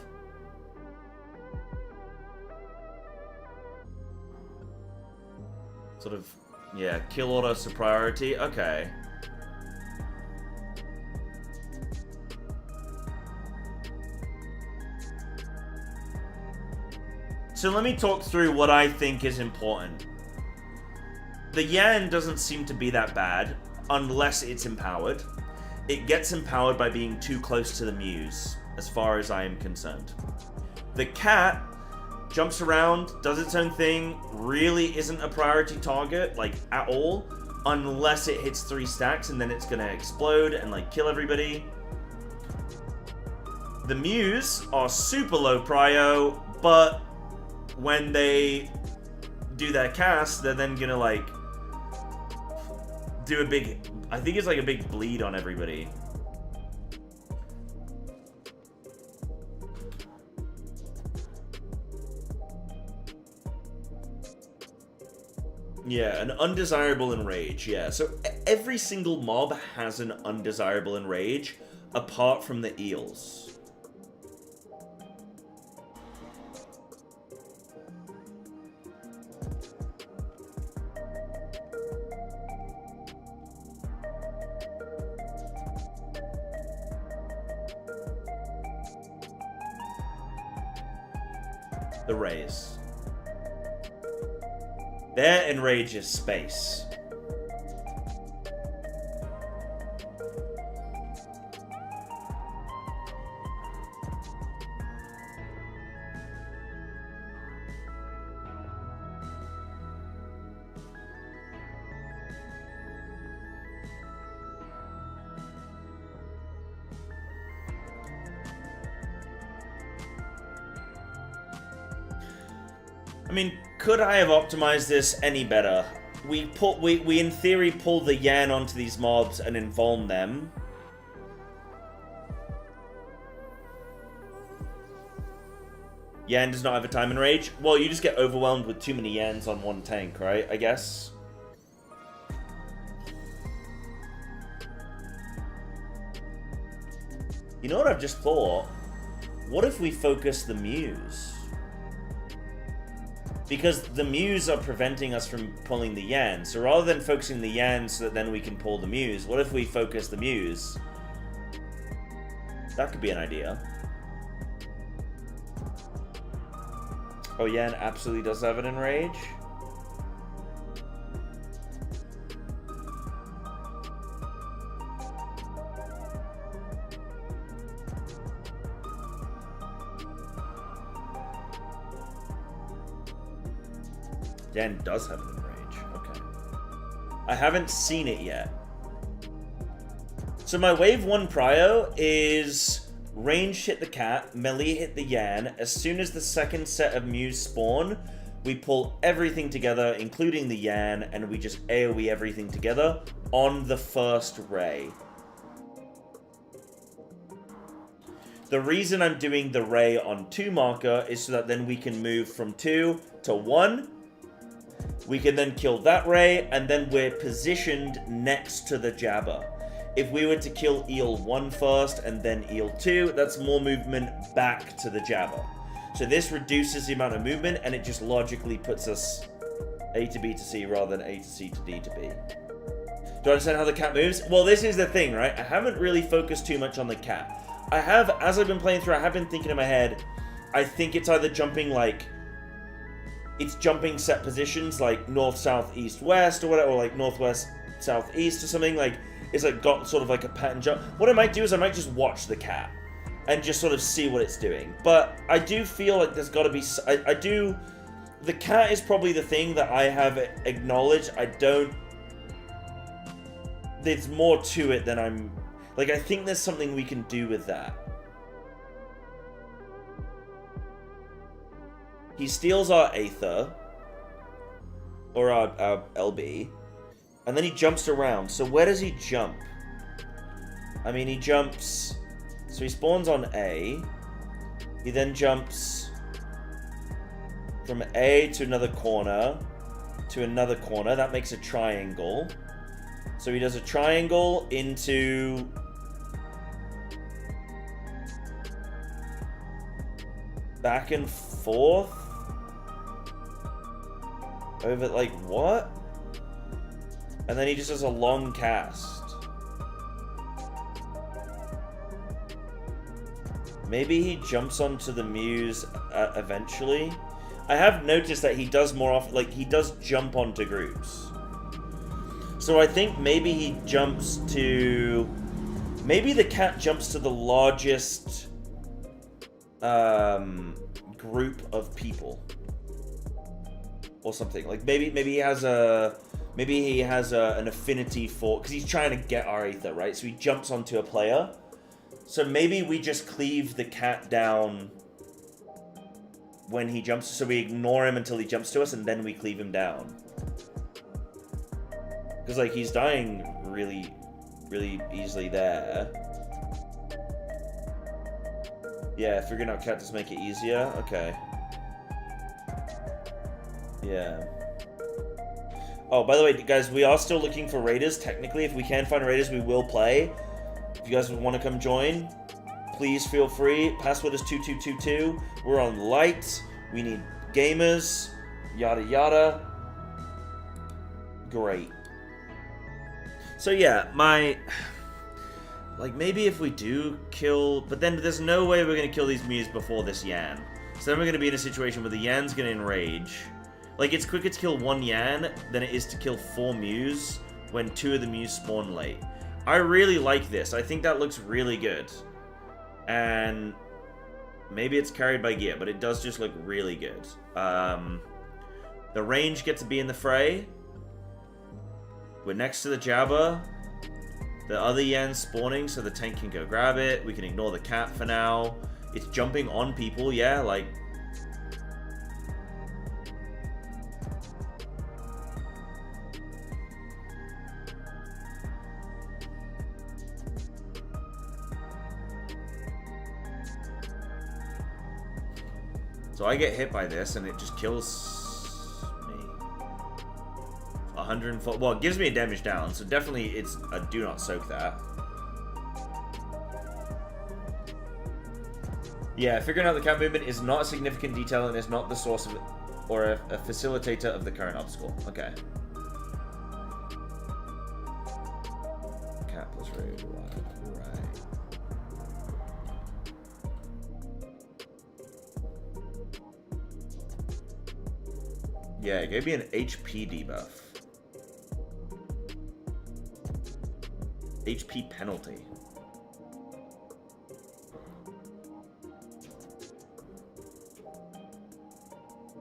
Speaker 1: Sort of, yeah. Kill orders to priority, okay. So let me talk through what I think is important. The Yan doesn't seem to be that bad, unless it's empowered. It gets empowered by being too close to the Muse, as far as I am concerned. The cat jumps around, does its own thing, really isn't a priority target, like, at all, unless it hits 3 stacks, and then it's gonna explode and, like, kill everybody. The Muse are super low prio, but when they do their cast, they're then gonna, like, do a big, I think it's like a big bleed on everybody. Yeah, an undesirable enrage, yeah. So every single mob has an undesirable enrage, apart from the eels. The rays. Their enrage is space. I mean, could I have optimized this any better? We in theory pull the Yan onto these mobs and invuln them. Yan does not have a time enrage. Well, you just get overwhelmed with too many Yans on one tank, right? I guess. You know what I've just thought? What if we focus the Muse? Because the Muse are preventing us from pulling the Yan. So rather than focusing the Yan so that then we can pull the Muse, what if we focus the Muse? That could be an idea. Oh, Yan absolutely does have an enrage. Yan does have an enrage. Okay. I haven't seen it yet. So my wave 1 prio is range hit the cat, melee hit the Yan. As soon as the second set of Muse spawn, we pull everything together, including the Yan, and we just AoE everything together on the first ray. The reason I'm doing the ray on 2 marker is so that then we can move from 2 to 1. We can then kill that ray, and then we're positioned next to the Jabber. If we were to kill Eel 1 first, and then Eel 2, that's more movement back to the Jabber. So this reduces the amount of movement, and it just logically puts us A to B to C rather than A to C to D to B. Do I understand how the cat moves? Well, this is the thing, right? I haven't really focused too much on the cat. I have, as I've been playing through, I have been thinking in my head, I think it's either jumping, like, it's jumping set positions like north, south, east, west, or whatever, or like northwest, southeast, or something. Like, it's like got sort of like a pattern jump. What I might do is I might just watch the cat and just sort of see what it's doing. But I do feel like there's got to be. The cat is probably the thing that I have acknowledged. I don't. There's more to it than I'm. Like, I think there's something we can do with that. He steals our Aether, or our LB. And then he jumps around. So where does he jump? I mean, he jumps... So he spawns on A. He then jumps from A to another corner. To another corner. That makes a triangle. So he does a triangle into... back and forth? Over, like, what? And then he just does a long cast. Maybe he jumps onto the Muse eventually. I have noticed that he does more often, like, he does jump onto groups. So I think maybe he jumps to... Maybe the cat jumps to the largest group of people. Or something. Like, maybe he has a... Maybe he has an affinity for... Because he's trying to get our Aether, right? So he jumps onto a player. So maybe we just cleave the cat down when he jumps. So we ignore him until he jumps to us, and then we cleave him down. Because, like, he's dying really, really easily there. Yeah, figuring out cat does make it easier. Okay. Yeah. Oh, by the way, guys, we are still looking for raiders, technically. If we can find raiders, we will play. If you guys want to come join, please feel free. Password is 2222. We're on light. We need gamers. Yada, yada. Great. So, yeah, like, maybe if we do kill... But then there's no way we're going to kill these Mews before this Yan. So then we're going to be in a situation where the Yan's going to enrage. Like, it's quicker to kill one Yan than it is to kill 4 Mews when 2 of the Mews spawn late. I really like this. I think that looks really good. And maybe it's carried by gear, but it does just look really good. The range gets to be in the fray. We're next to the Jabba. The other Yan's spawning, so the tank can go grab it. We can ignore the cat for now. It's jumping on people, yeah, like... So I get hit by this, and it just kills me. 104. Well, it gives me a damage down, so definitely it's a do not soak that. Yeah, figuring out the cat movement is not a significant detail and is not the source of it, or a facilitator of the current obstacle. Okay. Cat plus raid. Right. Yeah, it gave me an HP debuff. HP penalty.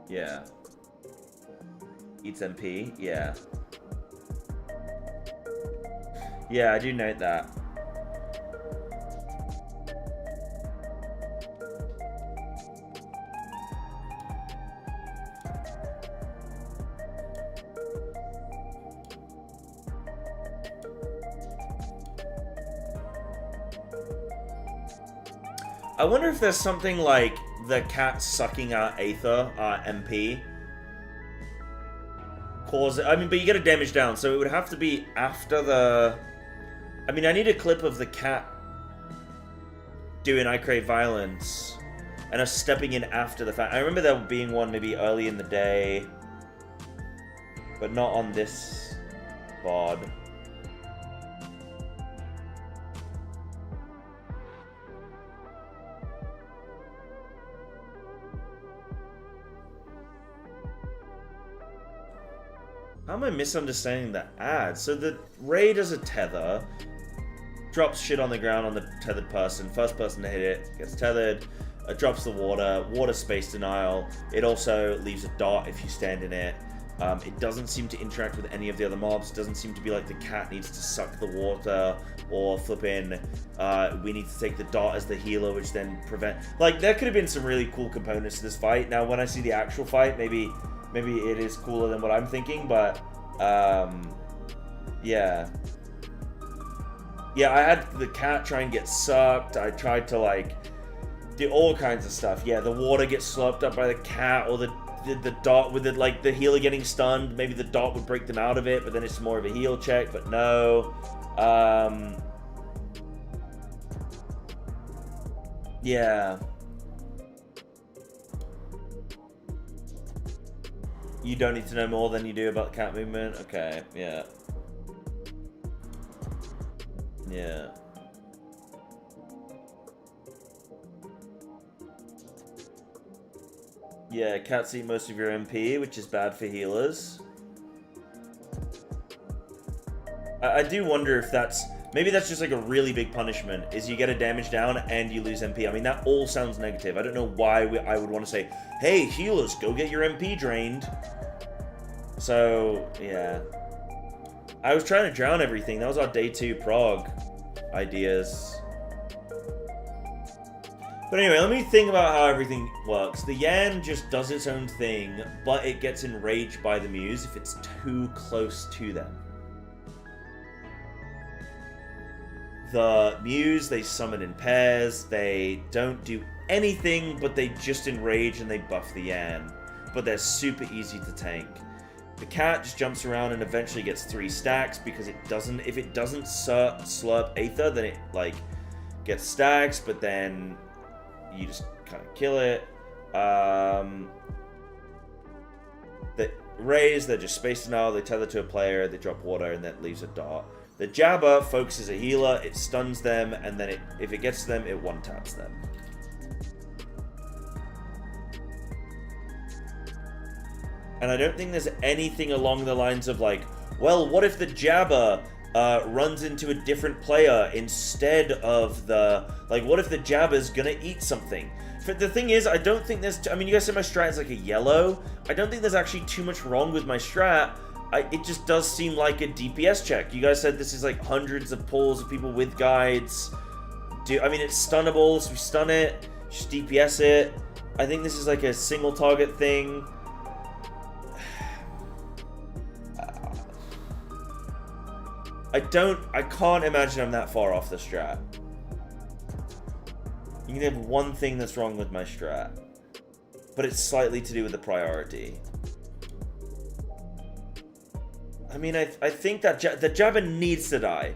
Speaker 1: Yeah. Eats MP, yeah. Yeah, I do note that. I wonder if there's something like the cat sucking our Aether, our MP. Cause, I mean, but you get a damage down, so it would have to be after the... I mean, I need a clip of the cat doing I Crave Violence and us stepping in after the fact. I remember there being one maybe early in the day, but not on this VOD. How am I misunderstanding the ad? So the raid does a tether, drops shit on the ground on the tethered person. First person to hit it gets tethered. Drops the water space denial. It also leaves a dot if you stand in it. It doesn't seem to interact with any of the other mobs. It doesn't seem to be like the cat needs to suck the water or flipping. We need to take the dot as the healer, which then prevent. Like, there could have been some really cool components to this fight. Now, when I see the actual fight, maybe it is cooler than what I'm thinking, but Yeah. Yeah, I had the cat try and get sucked. I tried to, like, do all kinds of stuff. Yeah, the water gets slurped up by the cat, or the dot with the healer getting stunned. Maybe the dot would break them out of it, but then it's more of a heal check, but no. Yeah. You don't need to know more than you do about the cat movement? Okay, yeah. Yeah. Yeah, cats eat most of your MP, which is bad for healers. I do wonder if that's... Maybe that's just like a really big punishment, is you get a damage down and you lose MP. I mean, that all sounds negative. I don't know why I would want to say, hey, healers, go get your MP drained. So, yeah. I was trying to drown everything. That was our day 2 Prog ideas. But anyway, let me think about how everything works. The Yan just does its own thing, but it gets enraged by the Muse if it's too close to them. The Muse, they summon in pairs. They don't do anything, but they just enrage and they buff the Yan. But they're super easy to tank. The cat just jumps around and eventually gets 3 stacks because it doesn't... If it doesn't slurp Aether, then it, like, gets stacks, but then you just kind of kill it. The Rays, they're just space denial. They tether to a player, they drop water, and that leaves a dot. The Jabber focuses a healer, it stuns them, and then if it gets to them, it one-taps them. And I don't think there's anything along the lines of like, well, what if the Jabber runs into a different player instead of the... Like, what if the Jabber's gonna eat something? But the thing is, I don't think there's... I mean, you guys said my strat is like a yellow. I don't think there's actually too much wrong with my strat. It just does seem like a DPS check. You guys said this is like hundreds of pulls of people with guides. I mean, it's stunnable, so we stun it. Just DPS it. I think this is like a single target thing. I can't imagine I'm that far off the strat. You can have one thing that's wrong with my strat, but it's slightly to do with the priority. I mean, I think that the Jabber needs to die.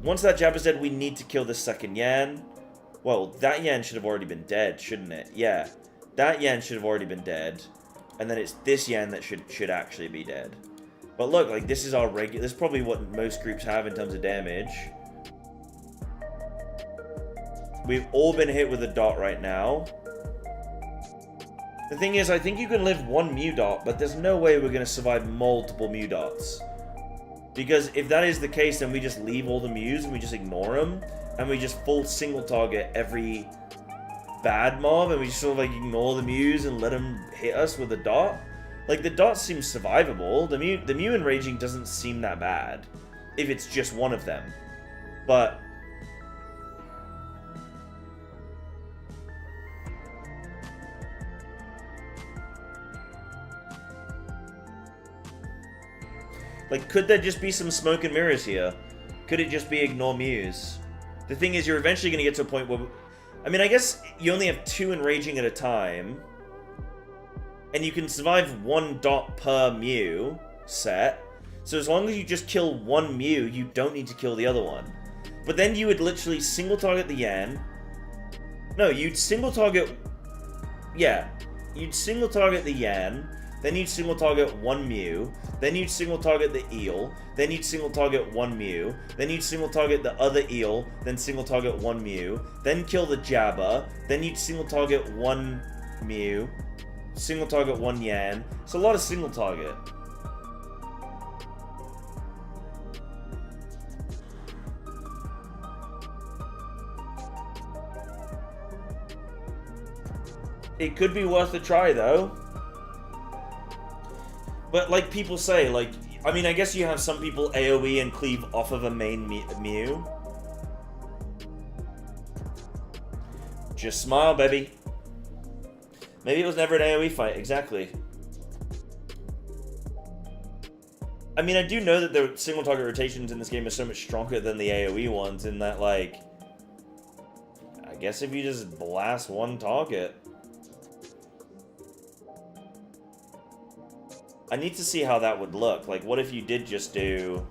Speaker 1: Once that Jabber's dead, we need to kill the second Yan. Well, that Yan should have already been dead, shouldn't it? Yeah, that Yan should have already been dead, and then it's this Yan that should actually be dead. But look, like, this is our regular... This is probably what most groups have in terms of damage. We've all been hit with a dot right now. The thing is, I think you can live one Mew dot, but there's no way we're going to survive multiple Mew dots. Because if that is the case, then we just leave all the Mews and we just ignore them. And we just full single target every bad mob, and we just sort of, like, ignore the Mews and let them hit us with a dot. Like, the dot seems survivable. The Mew enraging doesn't seem that bad, if it's just one of them. But... like, could there just be some smoke and mirrors here? Could it just be ignore Mews? The thing is, you're eventually going to get to a point where... I mean, I guess you only have 2 enraging at a time. And you can survive 1 dot per Mew set. So as long as you just kill 1 Mew, you don't need to kill the other one. But then you would literally single target the Yan. No, you'd single target... Yeah. You'd single target the Yan. Then you'd single target 1 Mew. Then you'd single target the Eel. Then you'd single target 1 Mew. Then you'd single target the other Eel. Then single target 1 Mew. Then kill the Jabber. Then you'd single target 1 Mew. Single target 1 Yan. It's a lot of single target. It could be worth a try, though. But like people say, like, I mean, I guess you have some people AoE and cleave off of a main Mew. Just smile, baby. Maybe it was never an AoE fight, exactly. I mean, I do know that the single target rotations in this game are so much stronger than the AoE ones in that, like, I guess if you just blast one target. I need to see how that would look. Like, what if you did just do...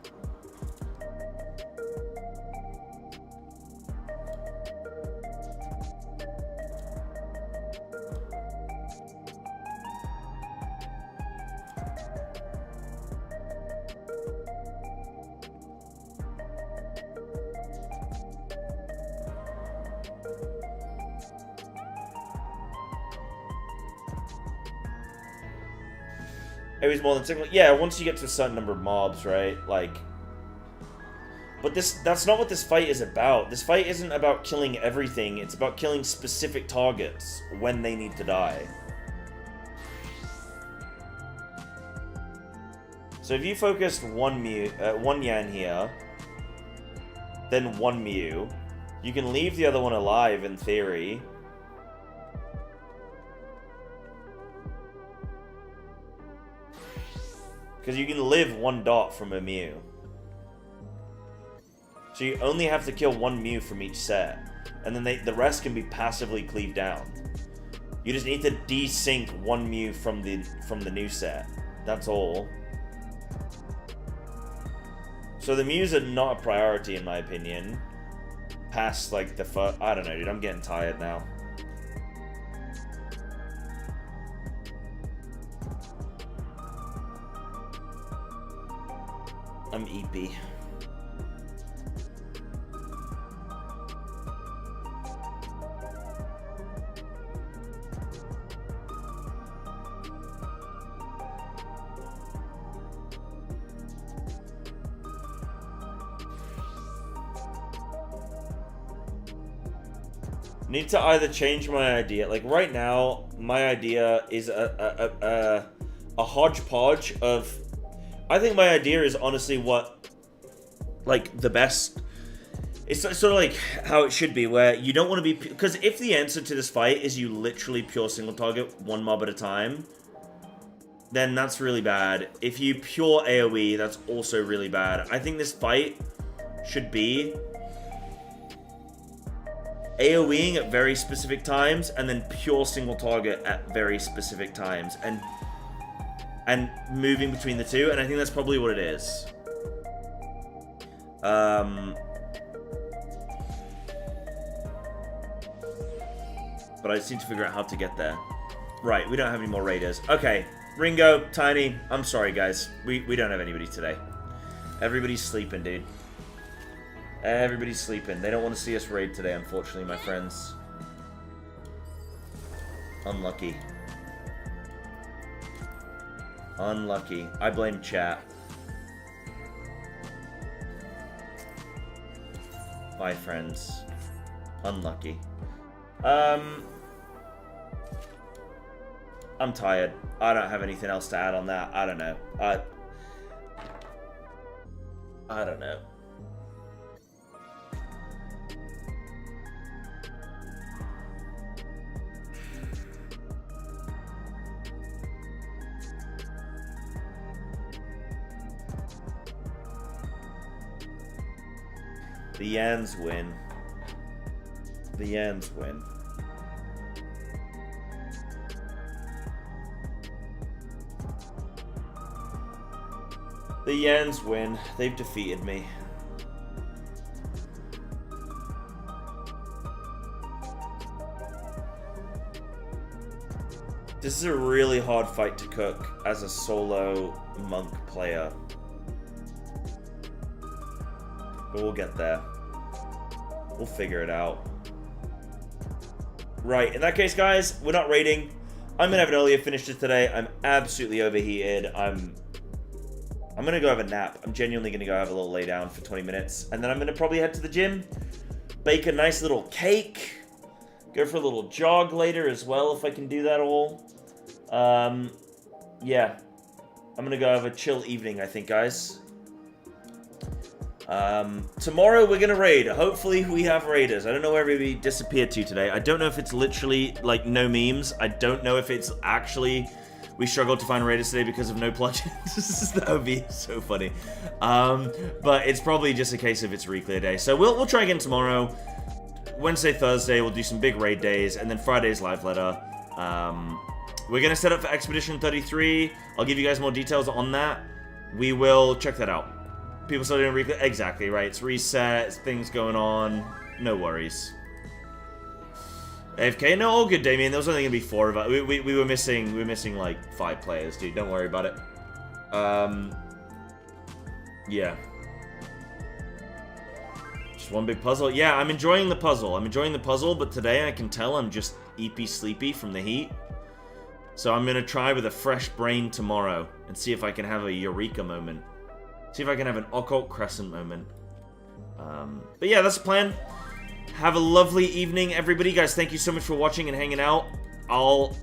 Speaker 1: It was more than single. Yeah, once you get to a certain number of mobs, right? Like, but that's not what this fight is about. This fight isn't about killing everything. It's about killing specific targets when they need to die. So if you focused one Yan here, then one Mew, you can leave the other one alive in theory. Because you can live one dot from a Mew. So you only have to kill one Mew from each set. And then the rest can be passively cleaved down. You just need to desync one Mew from the new set. That's all. So the Mews are not a priority in my opinion. Past like the first... I don't know, dude. I'm getting tired now. I'm EP. Need to either change my idea. Like right now, my idea is a hodgepodge of... I think my idea is honestly what, like, the best... It's sort of like how it should be, where you don't want to be... Because if the answer to this fight is you literally pure single target one mob at a time, then that's really bad. If you pure AoE, that's also really bad. I think this fight should be AoEing at very specific times, and then pure single target at very specific times, and moving between the two, and I think that's probably what it is. But I just need to figure out how to get there. Right, we don't have any more raiders. Okay, Ringo, Tiny, I'm sorry guys. We don't have anybody today. Everybody's sleeping, dude. Everybody's sleeping. They don't want to see us raid today, unfortunately, my friends. Unlucky. Unlucky. I blame chat. Bye, friends. Unlucky. I'm tired. I don't have anything else to add on that. I don't know. I don't know. The Yans win. The Yans win. The Yans win. They've defeated me. This is a really hard fight to cook as a solo monk player. But we'll get there. We'll figure it out. Right, in that case, guys, we're not raiding. I'm gonna have an earlier finish to today. I'm absolutely overheated. I'm gonna go have a nap. I'm genuinely gonna go have a little lay down for 20 minutes. And then I'm gonna probably head to the gym, bake a nice little cake, go for a little jog later as well if I can do that all. Yeah. I'm gonna go have a chill evening, I think, guys. Tomorrow we're gonna raid. Hopefully we have raiders. I don't know where everybody disappeared to today. I don't know if it's literally like no memes. I don't know if it's actually we struggled to find raiders today because of no plugins. That would be so funny. But it's probably just a case of it's reclear day. So we'll try again tomorrow. Wednesday, Thursday, we'll do some big raid days, and then Friday's live letter. We're going to set up for Expedition 33. I'll give you guys more details on that. We will check that out. People still doing reclear. Exactly, right. It's reset. It's things going on. No worries. AFK? No, all good, Damien. There was only going to be 4 of us. We were missing like 5 players, dude. Don't worry about it. Yeah. Just one big puzzle. Yeah, I'm enjoying the puzzle. But today I can tell I'm just EP sleepy from the heat. So I'm going to try with a fresh brain tomorrow and see if I can have a eureka moment. See if I can have an occult crescent moment. But yeah, that's the plan. Have a lovely evening, everybody. Guys, thank you so much for watching and hanging out. I'll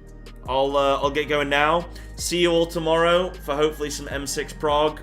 Speaker 1: get going now. See you all tomorrow for hopefully some M6 Prog.